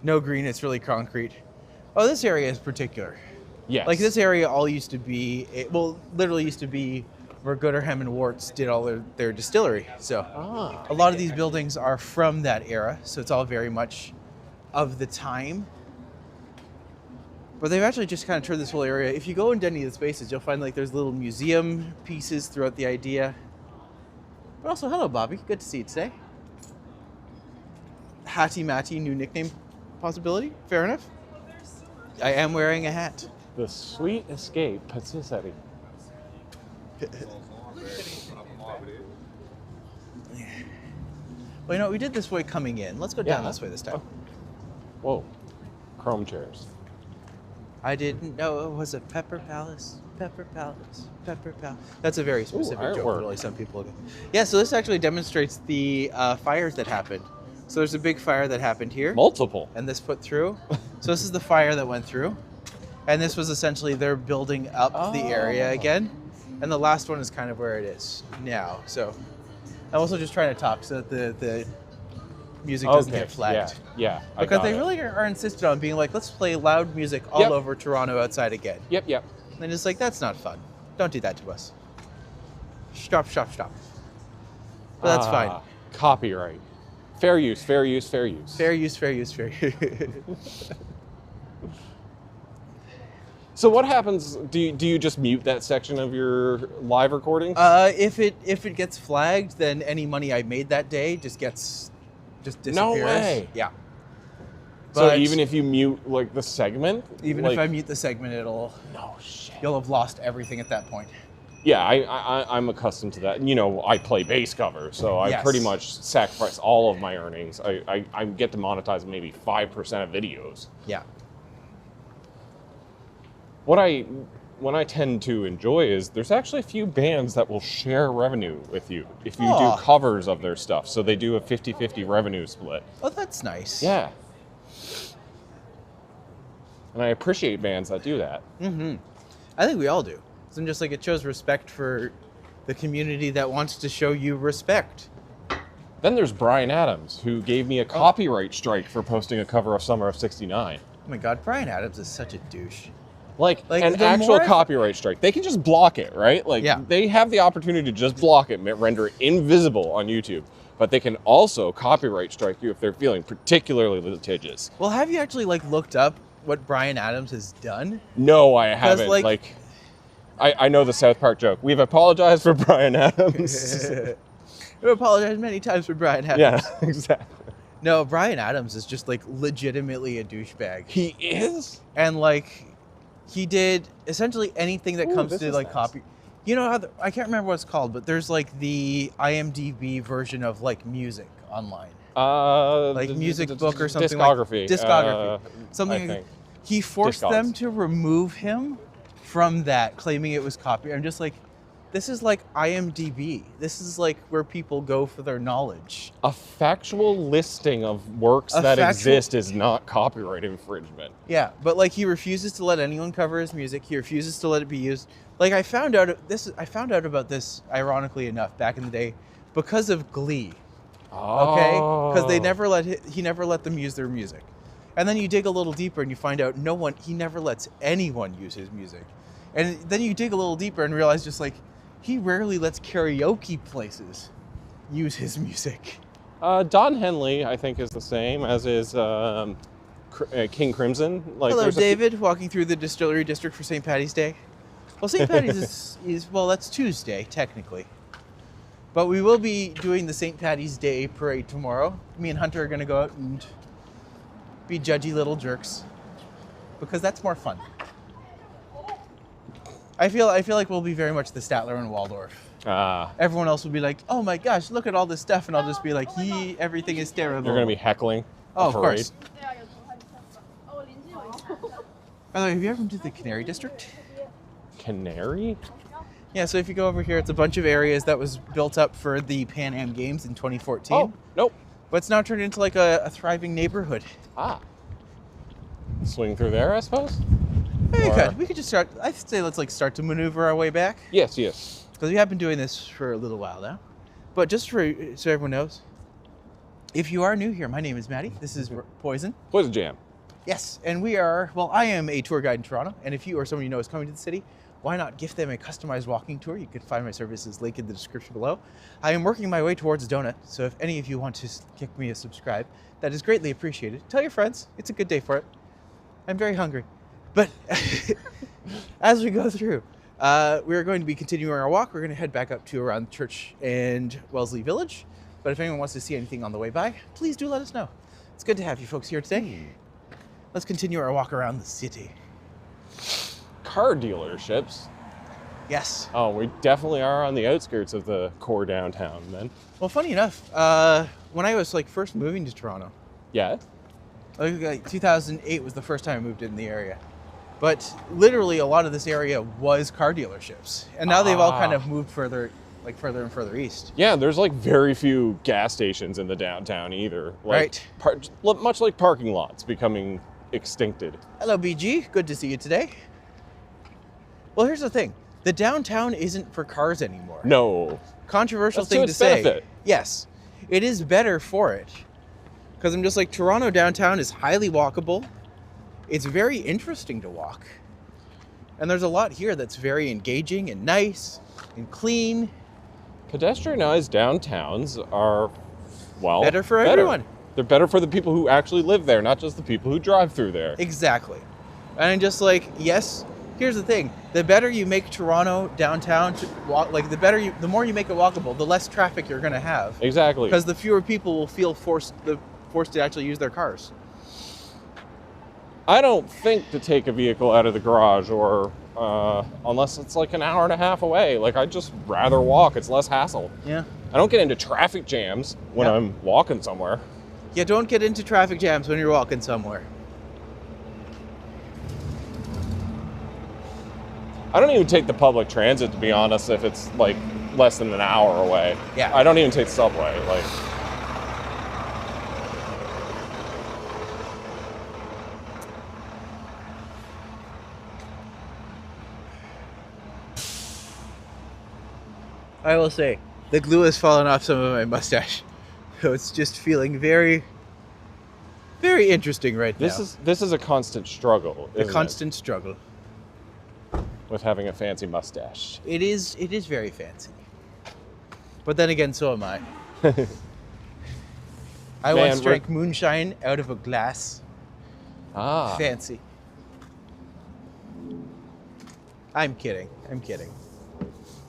No green, it's really concrete. Oh, this area is particular. Yes. Like this area all used to be, literally used to be where Gooderham and Warts did all their distillery. So a lot of these buildings are from that era. So it's all very much of the time. But they've actually just kind of turned this whole area. If you go into any of the spaces, you'll find like there's little museum pieces throughout the idea. But also, hello, Bobby. Good to see you today. Hattie Matti, new nickname possibility. Fair enough. I am wearing a hat. The Sweet Escape Patisserie. Well, you know, we did this way coming in. Let's go down this way this time. Whoa. Chrome chairs. I didn't know it was a Pepper Palace. Pepper Palace. Pepper Palace. That's a very specific joke. Really, some people. Yeah. So this actually demonstrates the fires that happened. So there's a big fire that happened here. Multiple. And this put through. So this is the fire that went through. And this was essentially they're building up the area again. And the last one is kind of where it is now. So I'm also just trying to talk so that the music doesn't get flagged. Yeah. Because they really are insisted on being like, let's play loud music all over Toronto outside again. Yep. And it's like, that's not fun. Don't do that to us. Stop. But that's fine. Copyright. Fair use. Fair use. So what happens? Do you just mute that section of your live recording? If it gets flagged, then any money I made that day just disappears. No way. Yeah. So But even if you mute like the segment, even like, if I mute the segment, you'll have lost everything at that point. Yeah, I'm accustomed to that. And, you know, I play bass cover, so I pretty much sacrifice all of my earnings. I get to monetize maybe 5% of videos. Yeah. What I tend to enjoy is there's actually a few bands that will share revenue with you if you do covers of their stuff. So they do a 50-50 revenue split. Oh, that's nice. Yeah. And I appreciate bands that do that. Mm-hmm. I think we all do. So just like it shows respect for the community that wants to show you respect. Then there's Bryan Adams, who gave me a copyright strike for posting a cover of Summer of '69. Oh my God, Bryan Adams is such a douche. Like an the actual copyright strike. They can just block it, right? Like they have the opportunity to just block it, render it invisible on YouTube. But they can also copyright strike you if they're feeling particularly litigious. Well, have you actually like looked up what Bryan Adams has done? No, I haven't. Like I know the South Park joke. We've apologized for Bryan Adams. We've apologized many times for Bryan Adams. Yeah, exactly. No, Bryan Adams is just like legitimately a douchebag. He is? And like he did essentially anything that comes to like copy. You know how I can't remember what it's called, but there's like the IMDb version of like music online. Like music book or something. Discography. Like discography. Something. He forced them to remove him from that, claiming it was copy. I'm just like, this is like IMDb. This is like where people go for their knowledge. A factual listing of works that exist is not copyright infringement. Yeah, but like he refuses to let anyone cover his music. He refuses to let it be used. Like I found out about this ironically enough back in the day because of Glee. Okay? Because he never let them use their music. And then you dig a little deeper and you find out he never lets anyone use his music. And then you dig a little deeper and realize just like he rarely lets karaoke places use his music. Don Henley, I think, is the same, as is King Crimson. Like, hello, David, walking through the distillery district for St. Patty's Day. Well, St. Patty's is that's Tuesday, technically. But we will be doing the St. Patty's Day parade tomorrow. Me and Hunter are going to go out and be judgy little jerks. Because that's more fun. I feel like we'll be very much the Statler and Waldorf. Everyone else will be like, oh my gosh, look at all this stuff. And I'll just be like, everything is terrible. You're going to be heckling a parade. Of course. By the way, have you ever been to the Canary District? Canary? Yeah, so if you go over here, it's a bunch of areas that was built up for the Pan Am Games in 2014. Oh, nope. But it's now turned into like a thriving neighborhood. Swing through there, I suppose? Yeah, we could just start. I'd say let's like start to maneuver our way back. Yes. Because we have been doing this for a little while now. But just so everyone knows, if you are new here, my name is Matty. This is Poison. Poison Jam. Yes, and I am a tour guide in Toronto. And if you or someone you know is coming to the city, why not gift them a customized walking tour? You can find my services linked in the description below. I am working my way towards a donut, so if any of you want to kick me a subscribe, that is greatly appreciated. Tell your friends. It's a good day for it. I'm very hungry. But as we go through, we're going to be continuing our walk. We're going to head back up to around Church and Wellesley Village. But if anyone wants to see anything on the way by, please do let us know. It's good to have you folks here today. Let's continue our walk around the city. Car dealerships? Yes. Oh, we definitely are on the outskirts of the core downtown then. Well, funny enough, when I was like first moving to Toronto. Yeah? Like 2008 was the first time I moved in the area. But literally a lot of this area was car dealerships. And now they've all kind of moved further and further east. Yeah, there's like very few gas stations in the downtown either. Like, right. Much like parking lots becoming extincted. Hello, BG. Good to see you today. Well, here's the thing. The downtown isn't for cars anymore. No. Controversial thing to say. Benefit. Yes. It is better for it. Because I'm just like, Toronto downtown is highly walkable. It's very interesting to walk. And there's a lot here that's very engaging and nice and clean. Pedestrianized downtowns are, better for everyone. They're better for the people who actually live there, not just the people who drive through there. Exactly. And I'm just like, yes, here's the thing. The better you make Toronto downtown to walk, like the more you make it walkable, the less traffic you're going to have. Exactly. Because the fewer people will feel forced to actually use their cars. I don't think to take a vehicle out of the garage or unless it's like an hour and a half away. Like, I'd just rather walk. It's less hassle. Yeah. I don't get into traffic jams when I'm walking somewhere. Yeah, don't get into traffic jams when you're walking somewhere. I don't even take the public transit, to be honest, if it's like less than an hour away. Yeah. I don't even take the subway. Like, I will say, the glue has fallen off some of my mustache. So it's just feeling very, very interesting right now. This is a constant struggle. A constant struggle. with having a fancy mustache. It is very fancy. But then again, so am I. I once drank moonshine out of a glass. Ah. Fancy. I'm kidding.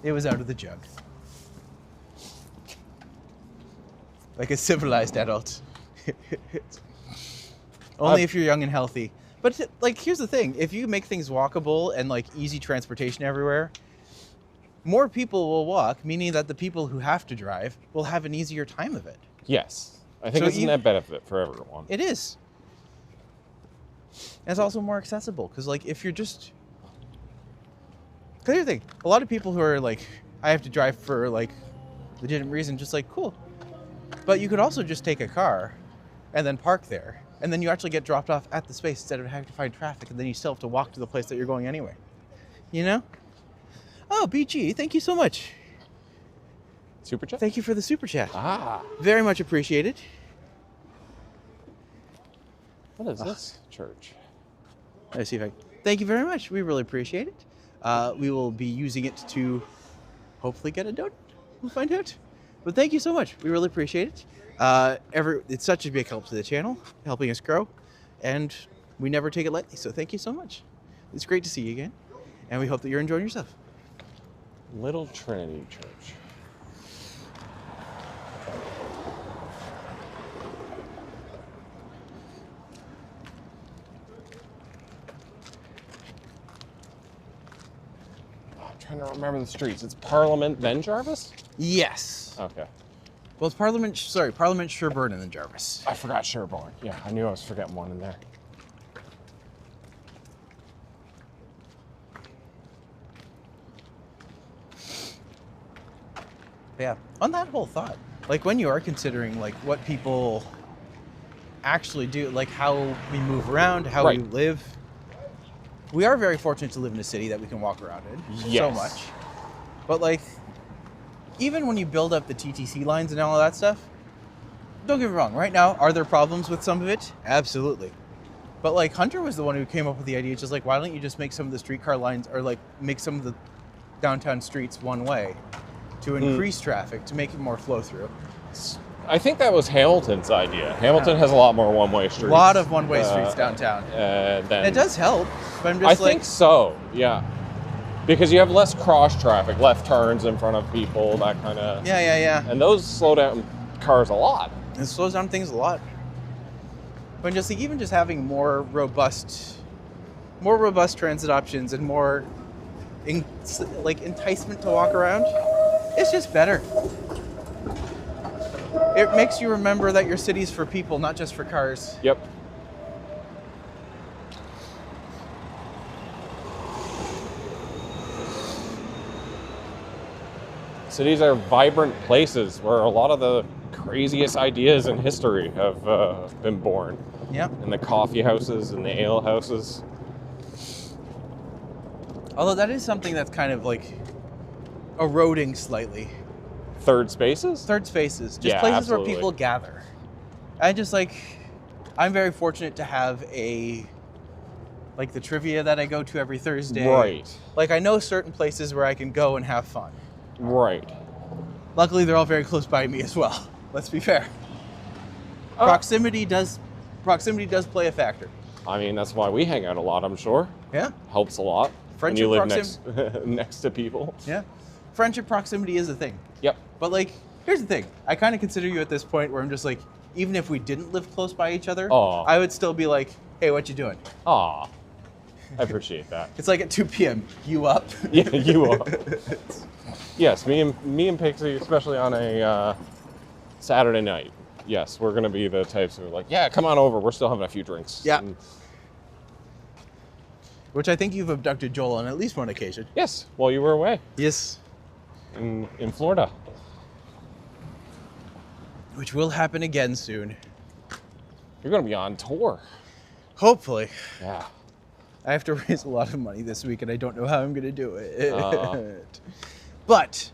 It was out of the jug. Like a civilized adult. Only if you're young and healthy. But like, here's the thing. If you make things walkable and like easy transportation everywhere, more people will walk, meaning that the people who have to drive will have an easier time of it. Yes. I think it's a net benefit for everyone. It is. And it's also more accessible because like if you're just... Cause here's the thing. A lot of people who are like, I have to drive for like legitimate reason, just like, cool. But you could also just take a car and then park there. And then you actually get dropped off at the space instead of having to find traffic. And then you still have to walk to the place that you're going anyway. You know? Oh, BG, thank you so much. Super chat? Thank you for the super chat. Ah. Very much appreciated. What is this church? Let's see if I... Thank you very much. We really appreciate it. We will be using it to hopefully get a donut. We'll find out. But thank you so much. We really appreciate it. It's such a big help to the channel, helping us grow, and we never take it lightly. So thank you so much. It's great to see you again, and we hope that you're enjoying yourself. Little Trinity Church. I'm trying to remember the streets. It's Parliament, then Jarvis? Yes. Okay. Well, it's Parliament Sherburne, and then Jarvis. I forgot Sherburne. Yeah, I knew I was forgetting one in there. Yeah. On that whole thought, like when you are considering like what people actually do, like how we move around, how we live, we are very fortunate to live in a city that we can walk around in so much. But like, even when you build up the TTC lines and all of that stuff, don't get me wrong, right now, are there problems with some of it? Absolutely. But like Hunter was the one who came up with the idea, just like, why don't you just make some of the streetcar lines, or like make some of the downtown streets one way to increase traffic, to make it more flow through. I think that was Hamilton's idea. Hamilton has a lot more one-way streets. A lot of one-way streets downtown. Than, it does help, but I'm just I think so, yeah. Because you have less cross traffic, left turns in front of people, that kind of... Yeah. And those slow down cars a lot. It slows down things a lot. But just like, even just having more robust transit options and more enticement to walk around, it's just better. It makes you remember that your city's for people, not just for cars. Yep. Cities are vibrant places where a lot of the craziest ideas in history have been born. Yep. In the coffee houses and the ale houses. Although that is something that's kind of like eroding slightly. Third spaces? Third spaces. Just yeah, places absolutely. where people gather. I'm very fortunate to have the trivia that I go to every Thursday. Right. Like, I know certain places where I can go and have fun. Right. Luckily, they're all very close by me as well. Let's be fair. Proximity does play a factor. I mean, that's why we hang out a lot, I'm sure. Yeah. Helps a lot. Friendship, when you live next to people. Yeah. Friendship proximity is a thing. Yep. But like, here's the thing. I kind of consider you at this point where I'm just like, even if we didn't live close by each other, I would still be like, hey, what you doing? Aw. I appreciate that. It's like at 2 p.m. You up? Yeah, you up. Yes, me and Pixie, especially on a Saturday night. Yes, we're gonna be the types who are like, yeah, come on over. We're still having a few drinks. Yeah. Which I think you've abducted Joel on at least one occasion. Yes, while you were away. Yes. In Florida. Which will happen again soon. You're gonna be on tour. Hopefully. Yeah. I have to raise a lot of money this week, and I don't know how I'm gonna do it. But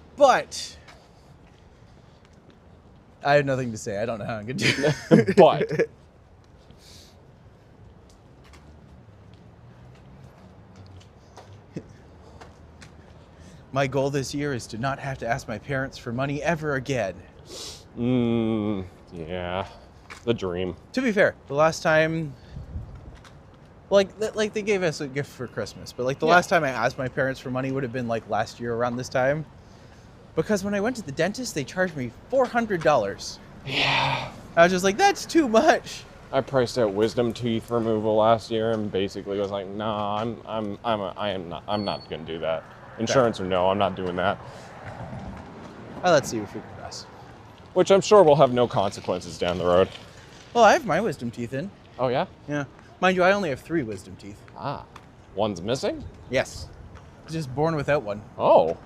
I have nothing to say. I don't know how I'm gonna do it. But My goal this year is to not have to ask my parents for money ever again. Yeah. The dream. To be fair, the last time, like they gave us a gift for Christmas, but like the last time I asked my parents for money would have been like last year around this time. Because when I went to the dentist, they charged me $400. Yeah. I was just like, that's too much. I priced out wisdom teeth removal last year and basically was like, nah, I'm not gonna do that. Insurance or no, I'm not doing that. Well, let's see if we can pass. Which I'm sure will have no consequences down the road. Well, I have my wisdom teeth in. Oh yeah? Yeah. Mind you, I only have 3 wisdom teeth. Ah. One's missing? Yes. I was just born without one. Oh.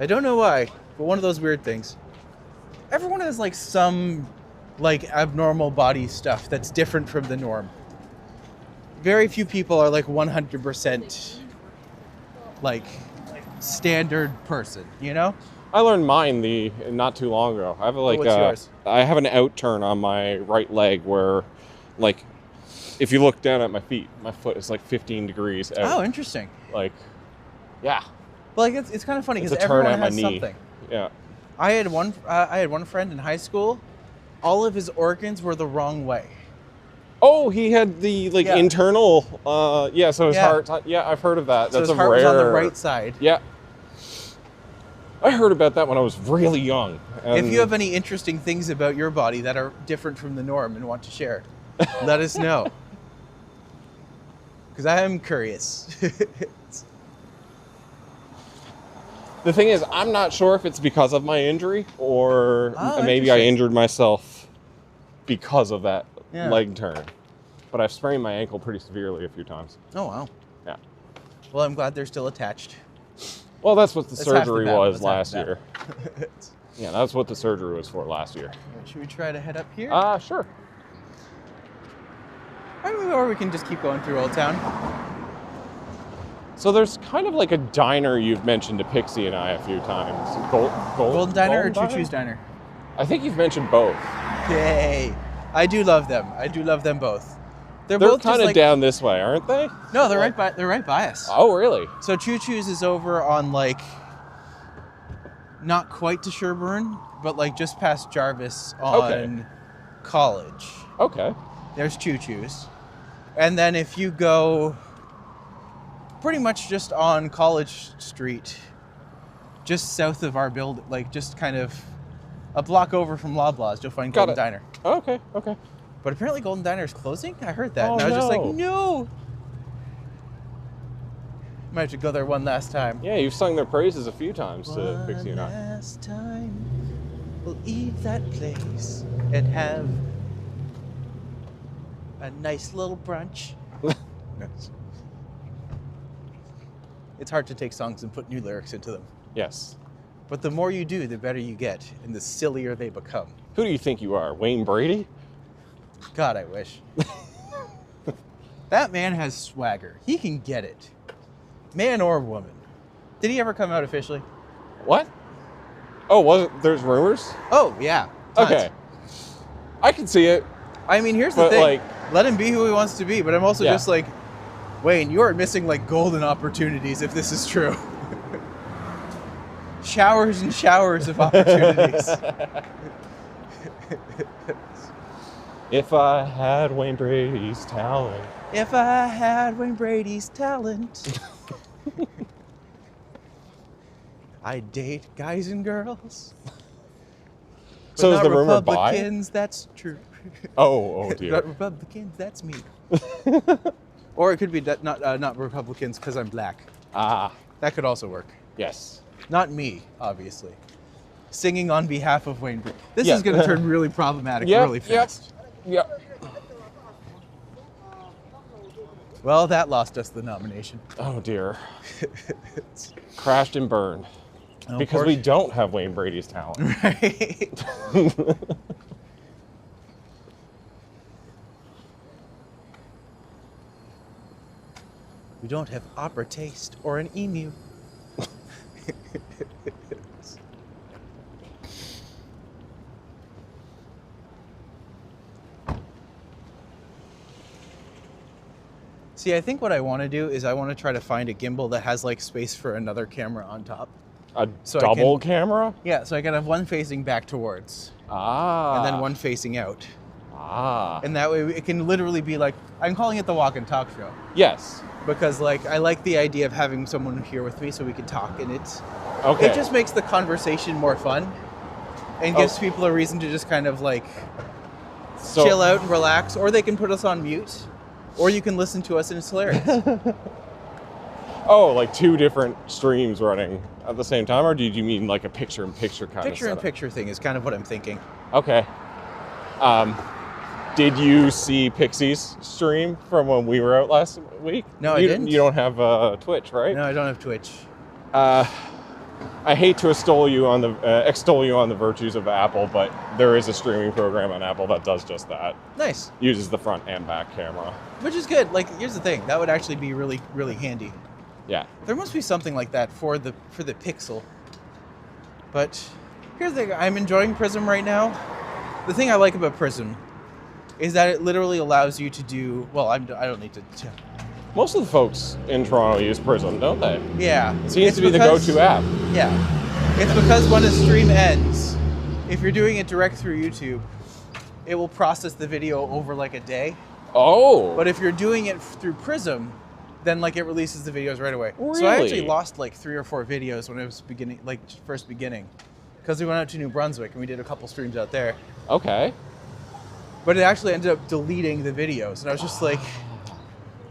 I don't know why, but one of those weird things. Everyone has like some like abnormal body stuff that's different from the norm. Very few people are like 100% like standard person, you know? I learned mine not too long ago. I have like what's yours? I have an outturn on my right leg where like if you look down at my feet, my foot is like 15 degrees out. Oh, interesting. Like yeah. Well, like it's kind of funny because It's a turn everyone at has my knee. something. Yeah. I had one friend in high school. All of his organs were the wrong way. Oh, he had the like internal so his heart I've heard of that. So That's his heart was on the right side. Yeah. I heard about that when I was really young. If you have any interesting things about your body that are different from the norm and want to share, let us know. Because I am curious. The thing is, I'm not sure if it's because of my injury or maybe I injured myself because of that leg turn. But I've sprained my ankle pretty severely a few times. Oh, wow. Yeah. Well, I'm glad they're still attached. Well, that's what the surgery was That's last year. Yeah, that's what the surgery was for last year. Should we try to head up here? Sure. Or we can just keep going through Old Town. So there's kind of like a diner you've mentioned to Pixie and I a few times. Golden Diner or Choo Choo's Diner? I think you've mentioned both. Yay. I do love them. I do love them both. They're both kind of of down this way, aren't they? No, they're right by us. Oh, really? So Choo Choo's is over on like not quite to Sherburne, but like just past Jarvis on College. Okay. There's Choo Choo's. And then if you go pretty much just on College Street, just south of our building, like just kind of a block over from Loblaws, you'll find Golden Diner. Okay. But apparently Golden Diner is closing? I heard that. Oh, and I was just like, no! Might have to go there one last time. Yeah, you've sung their praises a few times to Pixie and I. One last time, we'll leave that place and have a nice little brunch. It's hard to take songs and put new lyrics into them. Yes. But the more you do, the better you get, and the sillier they become. Who do you think you are, Wayne Brady? God, I wish. That man has swagger. He can get it. Man or woman. Did he ever come out officially? What? Oh, there's rumors? Oh, yeah. Tons. Okay. I can see it. I mean, here's the thing. Like, let him be who he wants to be, but I'm also just like, Wayne, you are missing like golden opportunities if this is true. Showers and showers of opportunities. If I had Wayne Brady's talent. If I had Wayne Brady's talent. I'd date guys and girls. But So is the rumor bi? Republicans, that's true. Oh dear. Not Republicans, that's me. Or it could be not Republicans because I'm black. Ah. That could also work. Yes. Not me, obviously. Singing on behalf of Wayne Brady. This is going to turn really problematic really fast. Yep. Well, that lost us the nomination. Oh dear. Crashed and burned. Because we don't have Wayne Brady's talent. Right. We don't have opera taste or an emu. See, I think what I want to do is I want to try to find a gimbal that has like space for another camera on top. A double camera? Yeah, so I can have one facing back towards. And then one facing out. And that way it can literally be like, I'm calling it the Walk and Talk show. Yes. Because like I like the idea of having someone here with me so we can talk, and it just makes the conversation more fun and gives people a reason to just kind of like chill out and relax, or they can put us on mute, or you can listen to us and it's hilarious. Oh, like 2 different streams running at the same time, or did you mean like a picture-in-picture kind of setup? Picture-in-picture thing is kind of what I'm thinking. Okay. Did you see Pixie's stream from when we were out last week? No, I didn't. You don't have Twitch, right? No, I don't have Twitch. I hate to extol you on the virtues of Apple, but there is a streaming program on Apple that does just that. Nice. Uses the front and back camera. Which is good. Like, here's the thing. That would actually be really, really handy. Yeah. There must be something like that for the Pixel. But here's the thing. I'm enjoying Prism right now. The thing I like about Prism is that it literally allows you to do, well, I don't need to. Most of the folks in Toronto use Prism, don't they? Yeah. It seems to be the go-to app. Yeah. It's because when a stream ends, if you're doing it direct through YouTube, it will process the video over like a day. Oh. But if you're doing it through Prism, then like it releases the videos right away. Really? So I actually lost like 3 or 4 videos when it was first beginning. Because we went out to New Brunswick and we did a couple streams out there. Okay. But it actually ended up deleting the videos. And I was just like,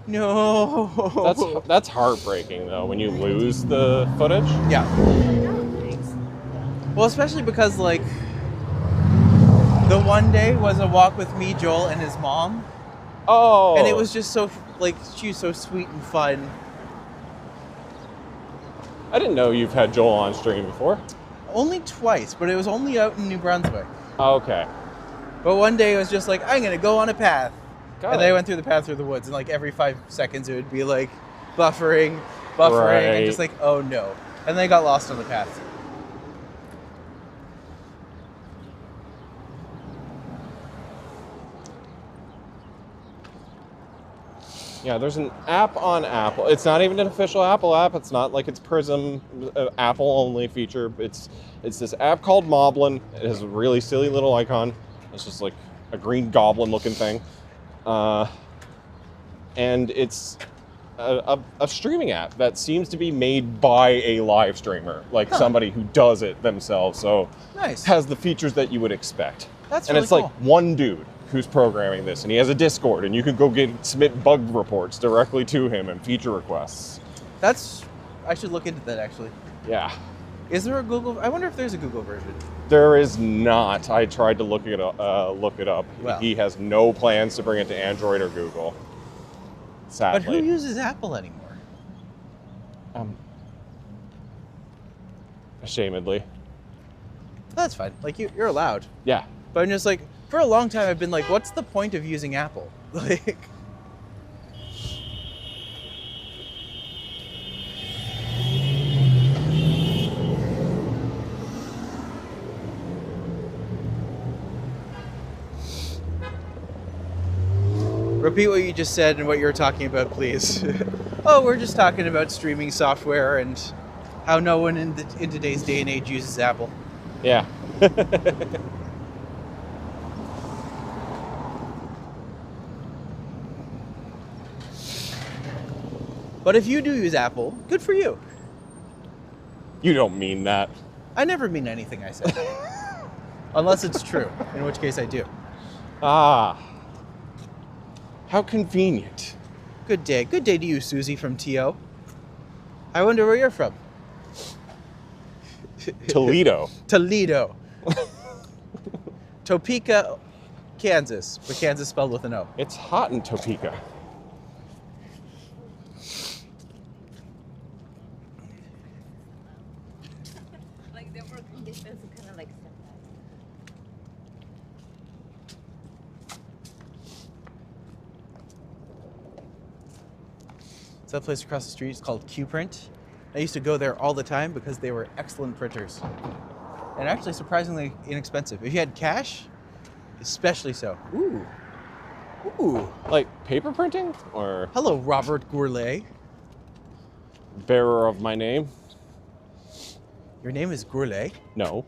no. That's heartbreaking though, when you lose the footage. Yeah. Well, especially because like the one day was a walk with me, Joel, and his mom. Oh. And it was just so like, she was so sweet and fun. I didn't know you've had Joel on stream before. Only twice, but it was only out in New Brunswick. Okay. But one day it was just like, I'm going to go on a path. Got and it. they went through the path through the woods, and like every 5 seconds it would be like buffering, and just like, oh no. And they got lost on the path. Yeah, there's an app on Apple. It's not even an official Apple app. It's not like it's Prism, Apple only feature. It's this app called Moblin. It has a really silly little icon. It's just like a green goblin looking thing. And it's a streaming app that seems to be made by a live streamer, like somebody who does it themselves. So nice. It has the features that you would expect. That's and really it's cool. like one dude who's programming this, and he has a Discord, and you can go submit bug reports directly to him and feature requests. I should look into that actually. Yeah. Is there a Google? I wonder if there's a Google version. There is not. I tried to look it up. Well. He has no plans to bring it to Android or Google. Sadly. But who uses Apple anymore? Ashamedly. That's fine. Like you're allowed. Yeah. But I'm just like, for a long time I've been like, what's the point of using Apple? Like. Repeat what you just said and what you were talking about, please. Oh, we're just talking about streaming software and how no one in today's day and age uses Apple. Yeah. But if you do use Apple, good for you. You don't mean that. I never mean anything I say. Unless it's true, in which case I do. Ah. How convenient. Good day. Good day to you, Susie from TO. I wonder where you're from. Toledo. Toledo. Topeka, Kansas. But Kansas spelled with an O. It's hot in Topeka. Like the work conditions kind of like step back. It's that place across the street. It's called Q-Print. I used to go there all the time because they were excellent printers. And actually surprisingly inexpensive. If you had cash, especially so. Ooh. Ooh. Like paper printing or Hello, Robert Gourlay. bearer of my name? Your name is Gourlay? No.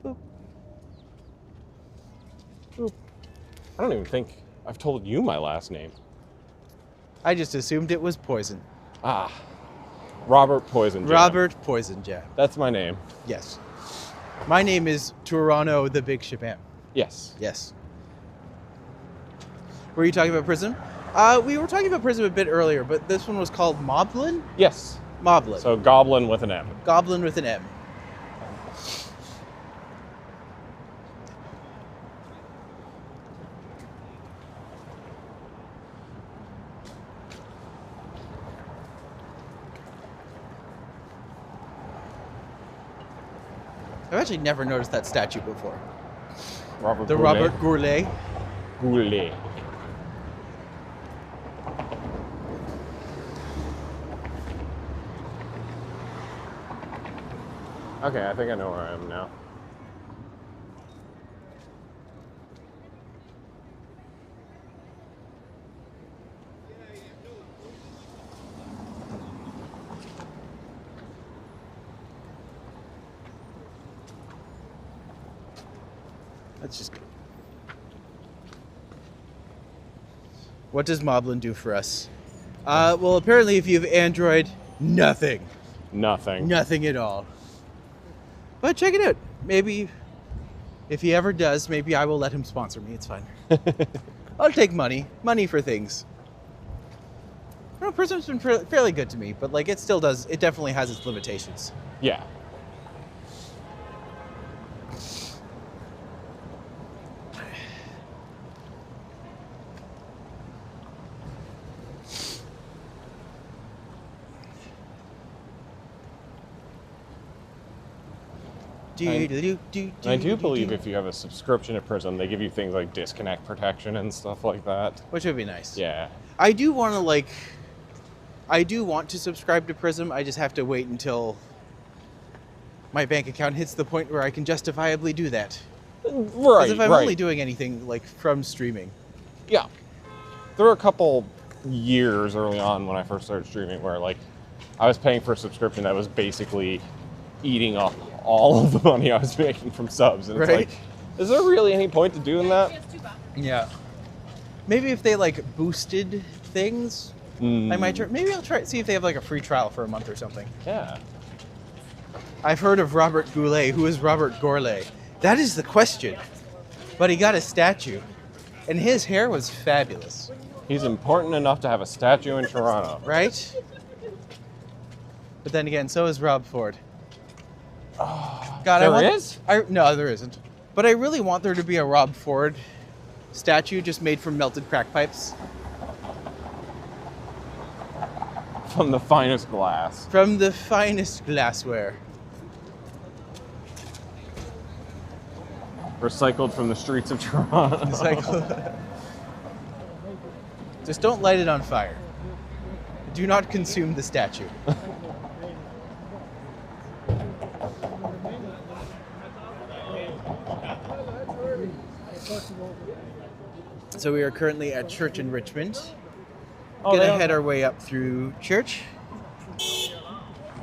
Boop. Boop. I don't even think I've told you my last name. I just assumed it was Poison. Ah. Robert Poison Jam. Robert Poison Jam. That's my name. Yes. My name is TOURonno the Big Shabam. Yes. Yes. Were you talking about Prism? We were talking about Prism a bit earlier, but this one was called Moblin? Yes. Moblin. So goblin with an M. Goblin with an M. I've actually never noticed that statue before. Robert The Goulet. Robert Gourlay. Goulet. Okay, I think I know where I am now. That's just good. What does Moblin do for us? Well, apparently if you have Android, nothing. Nothing. Nothing at all. But check it out. Maybe if he ever does, maybe I will let him sponsor me. It's fine. I'll take money. Money for things. No, Prism's been fairly good to me, but like it still does. It definitely has its limitations. Yeah. I do believe if you have a subscription to Prism, they give you things like disconnect protection and stuff like that. Which would be nice. Yeah. I do want to subscribe to Prism. I just have to wait until my bank account hits the point where I can justifiably do that. Right. Because if I'm only doing anything like from streaming. Yeah. There were a couple years early on when I first started streaming where like I was paying for a subscription that was basically eating up all of the money I was making from subs. And it's like, is there really any point to doing that? Yeah. Maybe if they like boosted things, I might try. Maybe I'll try see if they have like a free trial for a month or something. Yeah. I've heard of Robert Goulet. Who is Robert Gourlay? That is the question. But he got a statue, and his hair was fabulous. He's important enough to have a statue in Toronto. Right? But then again, so is Rob Ford. God, There is? No, there isn't. But I really want there to be a Rob Ford statue just made from melted crack pipes. From the finest glass. From the finest glassware. Recycled from the streets of Toronto. It's like, just don't light it on fire. Do not consume the statue. So we are currently at church in Richmond. Gonna head our way up through church.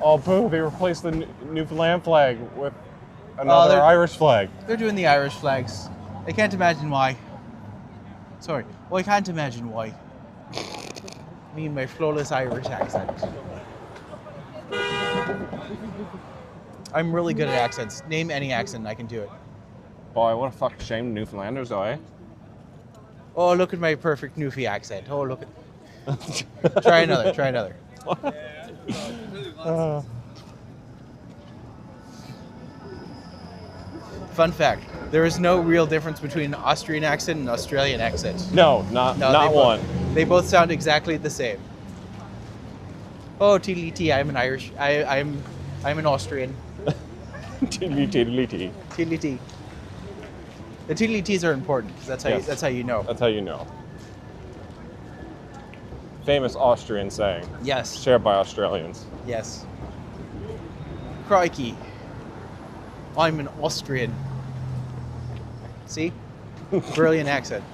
Oh, boo, they replaced the Newfoundland flag with another Irish flag. They're doing the Irish flags. I can't imagine why. Sorry. Well, I can't imagine why. Me and my flawless Irish accent. I'm really good at accents. Name any accent and I can do it. Boy, what a fucking shame the Newfoundlanders, though, eh? Oh, look at my perfect Newfie accent. Oh, look at... Try another. Fun fact, there is no real difference between an Austrian accent and an Australian accent. No, not one. They both sound exactly the same. Oh, TLT, I'm an Irish. I'm an Austrian. Tiddly tiddly tee. TLT. The TLTs are important because that's how you know. That's how you know. Famous Austrian saying. Yes. Shared by Australians. Yes. Crikey. I'm an Austrian. See? Brilliant accent.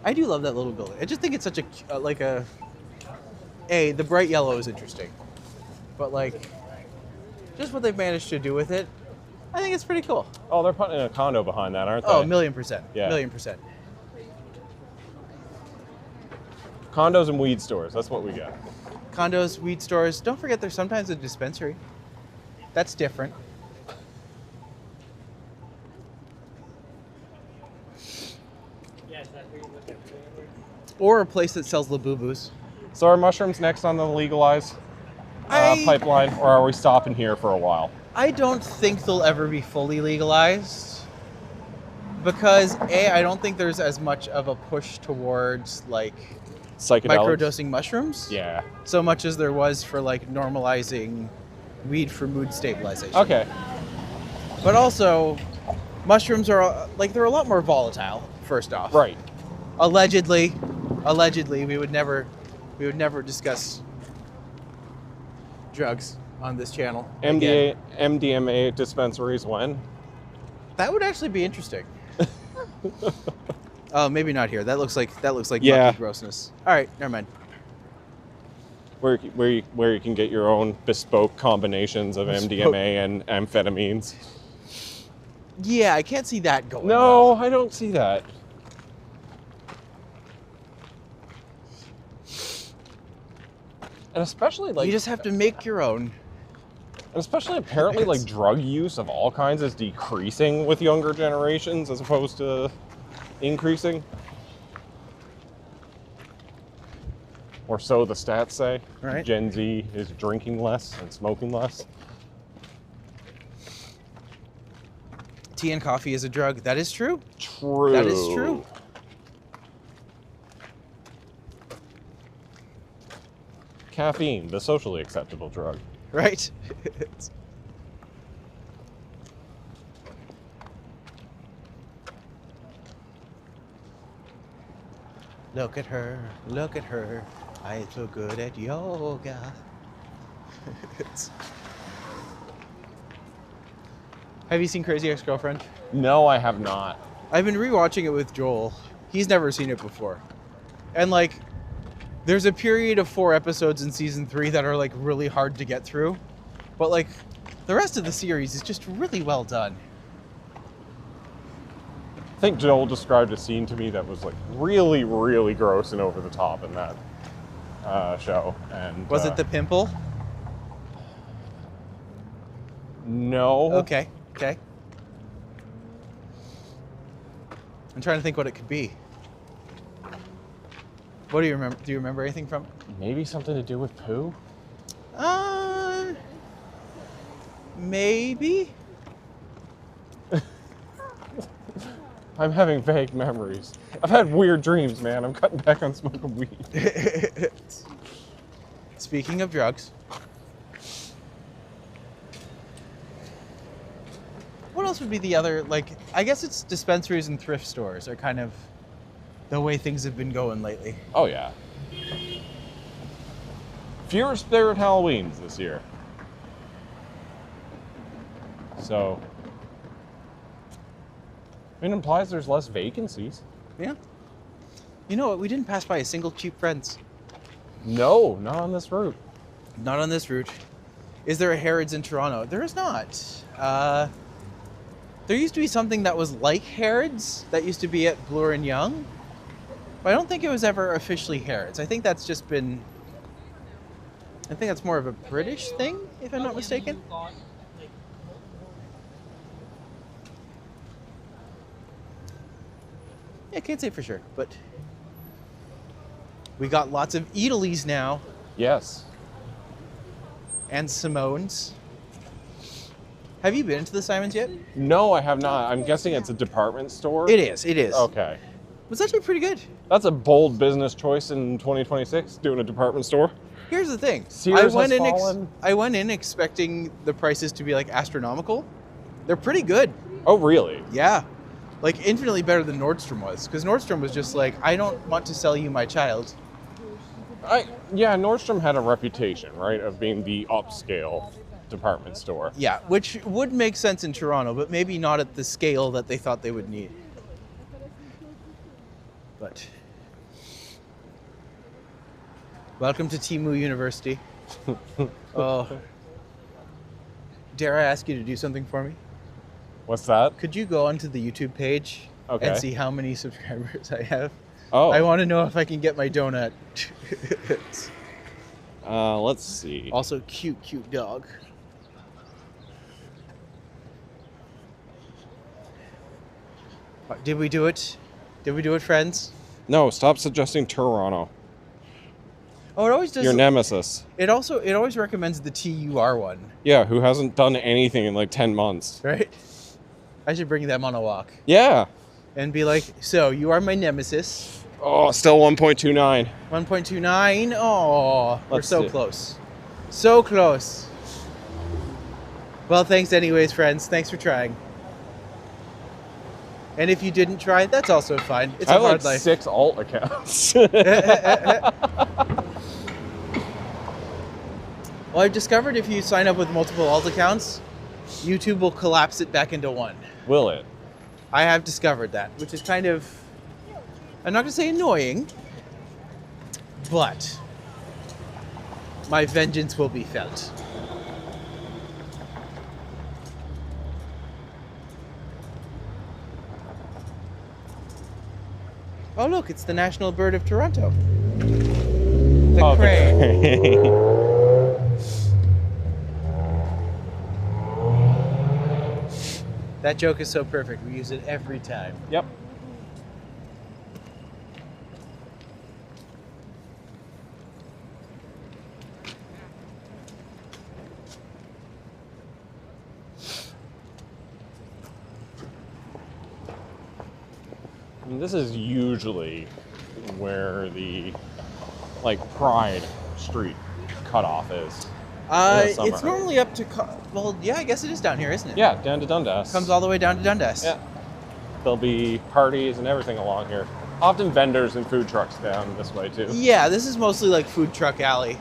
I do love that little building. I just think it's such a like a. The bright yellow is interesting, but like, just what they've managed to do with it, I think it's pretty cool. Oh, they're putting a condo behind that, aren't they? Oh, 1,000,000%. Yeah. 1,000,000%. Condos and weed stores. That's what we got. Condos, weed stores. Don't forget, there's sometimes a dispensary. That's different. Or a place that sells Labubus. So are mushrooms next on the legalized pipeline, or are we stopping here for a while? I don't think they'll ever be fully legalized because I don't think there's as much of a push towards like Psychedelics? microdosing mushrooms. Yeah. So much as there was for like normalizing weed for mood stabilization. Okay. But also, mushrooms are like they're a lot more volatile. First off, Right. Allegedly, we would never discuss drugs on this channel. MDMA dispensaries when? That would actually be interesting. Oh, maybe not here. That looks like Yeah. mucky grossness. All right, never mind. Where you can get your own bespoke combinations of MDMA and amphetamines. Yeah, I can't see that going. No, well. I don't see that. And especially like You just have to make your own. And especially apparently like drug use of all kinds is decreasing with younger generations as opposed to increasing. Or so the stats say. Right. Gen Z is drinking less and smoking less. Tea and coffee is a drug. That is true. True. That is true. Caffeine, the socially acceptable drug. Right? Look at her, look at her. I am so good at yoga. Have you seen Crazy Ex-Girlfriend? No, I have not. I've been rewatching it with Joel. He's never seen it before. And like, there's a period of 4 episodes in season 3 that are like really hard to get through. But like, the rest of the series is just really well done. I think Joel described a scene to me that was like really, really gross and over the top in that show. And Was it the pimple? No. Okay. I'm trying to think what it could be. What do you remember? Do you remember anything from it? Maybe something to do with poo? Maybe. I'm having vague memories. I've had weird dreams, man. I'm cutting back on smoking weed. Speaking of drugs. What else would be the other, like, I guess it's dispensaries and thrift stores are kind of the way things have been going lately. Oh, yeah. Fewer Spirit Halloweens this year. So, it implies there's less vacancies. Yeah. You know what? We didn't pass by a single cheap Friends. No, not on this route. Not on this route. Is there a Harrods in Toronto? There is not. There used to be something that was like Harrods that used to be at Bloor and Young, but I don't think it was ever officially Harrods. I think that's just been. I think that's more of a British thing, if I'm not mistaken. Yeah, I can't say for sure, but we got lots of Eataly's now Yes. and Simone's. Have you been into the Simons yet? No, I have not. I'm guessing it's a department store? It is. Okay. It's actually pretty good. That's a bold business choice in 2026, doing a department store. Here's the thing. Sears has fallen. I went in expecting the prices to be like astronomical. They're pretty good. Oh, really? Yeah. Like infinitely better than Nordstrom was. Because Nordstrom was just like, I don't want to sell you my child. Yeah, Nordstrom had a reputation, right, of being the upscale department store. Yeah, which would make sense in Toronto, but maybe not at the scale that they thought they would need. But Welcome to Timu University. Oh. Dare I ask you to do something for me? What's that? Could you go onto the YouTube page and see how many subscribers I have? Oh. I want to know if I can get my donut. Let's see. Also, cute dog. Did we do it? Did we do it, friends? No, stop suggesting TOURonno. Oh, it always does. Your nemesis. It always recommends the TUR one. Yeah, who hasn't done anything in like 10 months. Right? I should bring them on a walk. Yeah. And be like, so, you are my nemesis. Oh, still 1.29. 1.29? Oh, we're Let's so see. close. So close. Well, thanks anyways, friends. Thanks for trying. And if you didn't try, that's also fine. It's I a have hard like life. 6 alt accounts. Well, I've discovered if you sign up with multiple alt accounts, YouTube will collapse it back into one. Will it? I have discovered that, which is kind of, I'm not going to say annoying, but my vengeance will be felt. Oh, look, it's the national bird of Toronto. The crane. That joke is so perfect. We use it every time. Yep. And this is usually where the Pride Street cutoff is. It's normally up to, well, yeah, I guess it is down here, isn't it? Yeah, down to Dundas. Comes all the way down to Dundas. Yeah. There'll be parties and everything along here. Often vendors and food trucks down this way too. Yeah, this is mostly like food truck alley.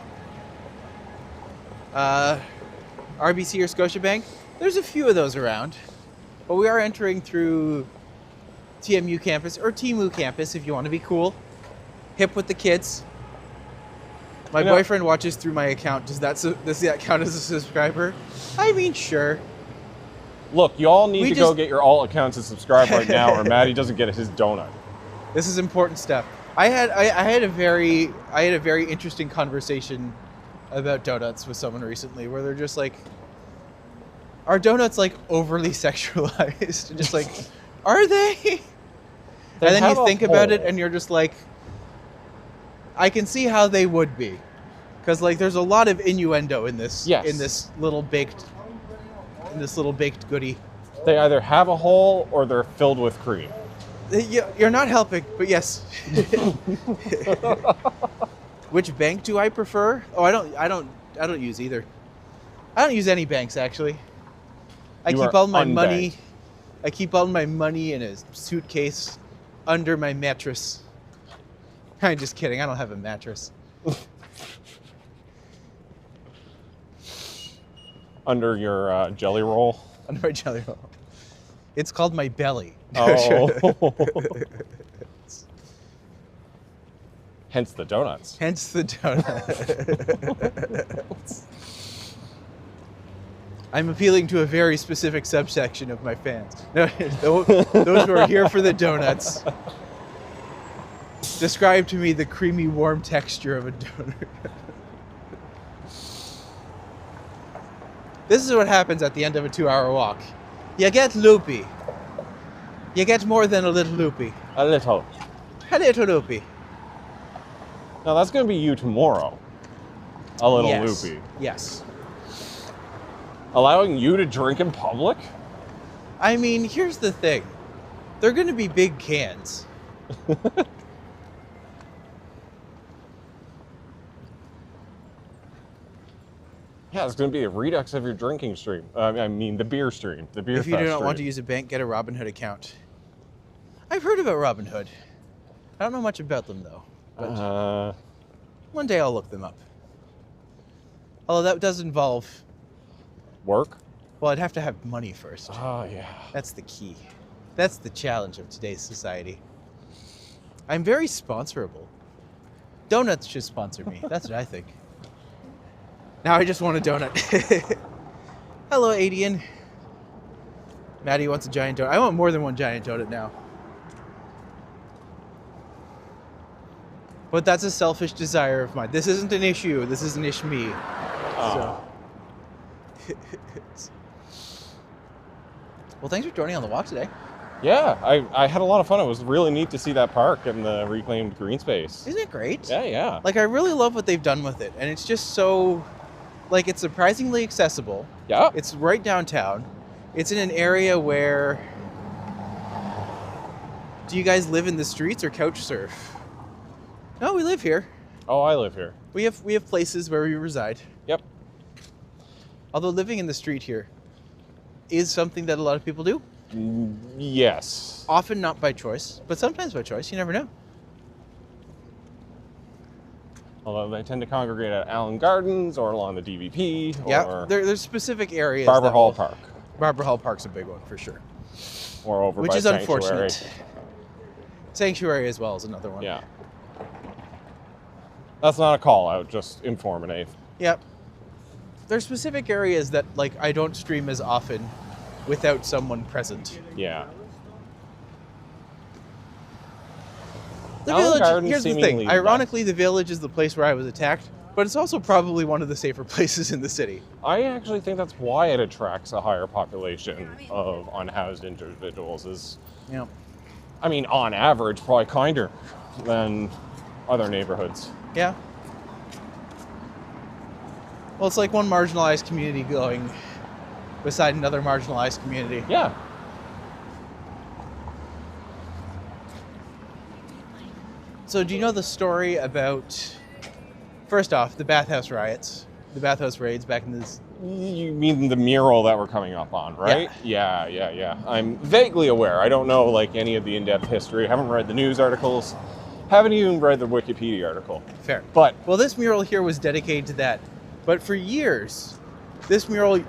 RBC or Scotiabank, there's a few of those around. But we are entering through TMU campus, or Timu campus if you want to be cool. Hip with the kids. My boyfriend watches through my account. Does that count as a subscriber? I mean, sure. Look, you all need to go get your alt accounts and subscribe right now, or Maddie doesn't get his donut. This is important stuff. I had a very interesting conversation about donuts with someone recently, where they're just like, are donuts like overly sexualized? Just like, are they? And then you think about it, and you're just like, I can see how they would be, because like there's a lot of innuendo in this. Yes. In this little baked goodie. They either have a hole or they're filled with cream. You're not helping, but yes. Which bank do I prefer? Oh, I don't use either. I don't use any banks actually. I keep all my money in a suitcase under my mattress. I'm just kidding. I don't have a mattress. Under your jelly roll? Under my jelly roll. It's called my belly. Oh. Hence the donuts. Hence the donuts. I'm appealing to a very specific subsection of my fans. No, those who are here for the donuts. Describe to me the creamy, warm texture of a donut. This is what happens at the end of a 2-hour walk. You get loopy. You get more than a little loopy. A little. A little loopy. Now that's going to be you tomorrow. A little loopy. Yes. Allowing you to drink in public? I mean, here's the thing. They're going to be big cans. Yeah, it's going to be a redux of your drinking stream. I mean, the beer stream. The beer If you do not stream. want to use a bank, get a Robinhood account. I've heard about Robinhood. I don't know much about them, though. But one day I'll look them up. Although that does involve... Work? Well, I'd have to have money first. Oh, yeah. That's the key. That's the challenge of today's society. I'm very sponsorable. Donuts should sponsor me. That's what I think. Now I just want a donut. Hello, Adian. Maddie wants a giant donut. I want more than one giant donut now. But that's a selfish desire of mine. This isn't an issue. This is an ish me. Oh. So. Well, thanks for joining on the walk today. Yeah, I had a lot of fun. It was really neat to see that park and the reclaimed green space. Isn't it great? Yeah. Like, I really love what they've done with it. And it's just so, like, it's surprisingly accessible. Yeah. It's right downtown. It's in an area where... Do you guys live in the streets or couch surf? No, we live here. Oh, I live here. We have places where we reside. Yep. Although living in the street here is something that a lot of people do. Yes. Often not by choice, but sometimes by choice. You never know. Although they tend to congregate at Allen Gardens or along the DVP. Yeah, or there's specific areas. Barber Hall Park. Barber Hall Park's a big one for sure. Or over Which by is Sanctuary. unfortunate. Sanctuary as well is another one. Yeah. That's not a call out, just informative. Yep. There's specific areas that, like, I don't stream as often without someone present. Yeah. The Allen village, Gardens here's the seemingly thing. Ironically, the village is the place where I was attacked, but it's also probably one of the safer places in the city. I actually think that's why it attracts a higher population of unhoused individuals. Is, Yeah. I mean, on average, probably kinder than other neighborhoods. Yeah. Well, it's like one marginalized community going beside another marginalized community. Yeah. So do you know the story about, first off, the bathhouse riots, the bathhouse raids back in this? You mean the mural that we're coming up on, right? Yeah. I'm vaguely aware. I don't know, like, any of the in-depth history. I haven't read the news articles. Haven't even read the Wikipedia article. Fair. But Well, this mural here was dedicated to that. But for years, this mural,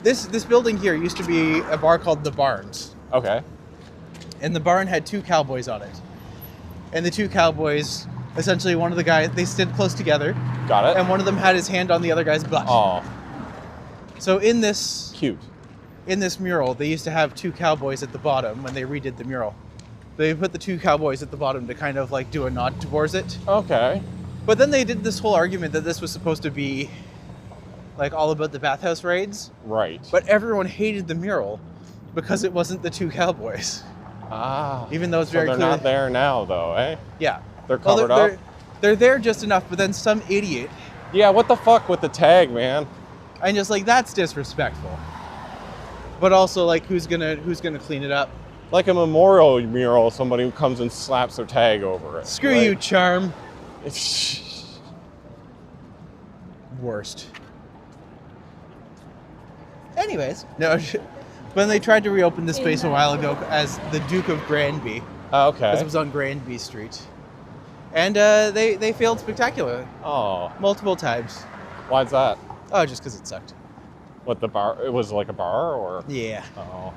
this building here used to be a bar called The Barns. okay. And the barn had two cowboys on it. And the two cowboys, essentially one of the guys, they stood close together. Got it. And one of them had his hand on the other guy's butt. Oh, So in this cute. mural, they used to have two cowboys at the bottom when they redid the mural. They put the two cowboys at the bottom to kind of like do a nod towards it. Okay. But then they did this whole argument that this was supposed to be like all about the bathhouse raids. Right. But everyone hated the mural because it wasn't the two cowboys. Ah. Even though it's So very they're clear. not there now, though, eh? Yeah. They're Well, covered up. They're there just enough, but then some idiot, Yeah, what the fuck with the tag, man? and just like, that's disrespectful. But also, like, who's gonna clean it up? Like a memorial mural, somebody who comes and slaps their tag over it. Screw you, Charm. It's Worst. Anyways, no. When they tried to reopen the space a while ago as the Duke of Granby, because okay. it was on Granby Street, and they failed spectacularly Oh, multiple times. why's that? Oh, just because it sucked. What, the bar? It was like a bar, or? Yeah. Oh.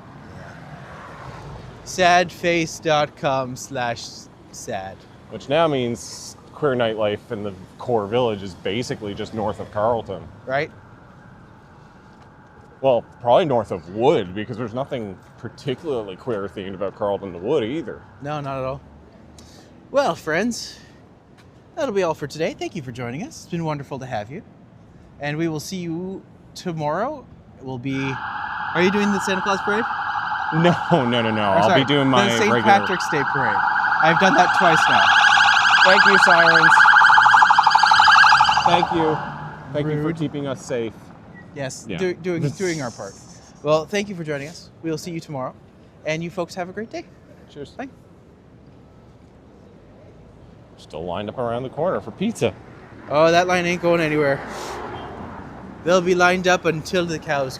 Sadface.com/sad. Which now means queer nightlife in the core village is basically just north of Carleton. Right? Well, probably north of Wood, because there's nothing particularly queer themed about Carleton to Wood either. No, not at all. Well, friends, that'll be all for today. Thank you for joining us. It's been wonderful to have you. And we will see you tomorrow. It will be... Are you doing the Santa Claus parade? No. I'll be doing my the St. regular... Patrick's Day parade. I've done that twice now. Thank you, sirens. Thank you. Thank you for Rude. keeping us safe. Yes, Yeah. doing our part. Well, thank you for joining us. We'll see you tomorrow. And you folks have a great day. Cheers. Bye. Still lined up around the corner for pizza. Oh, that line ain't going anywhere. They'll be lined up until the cows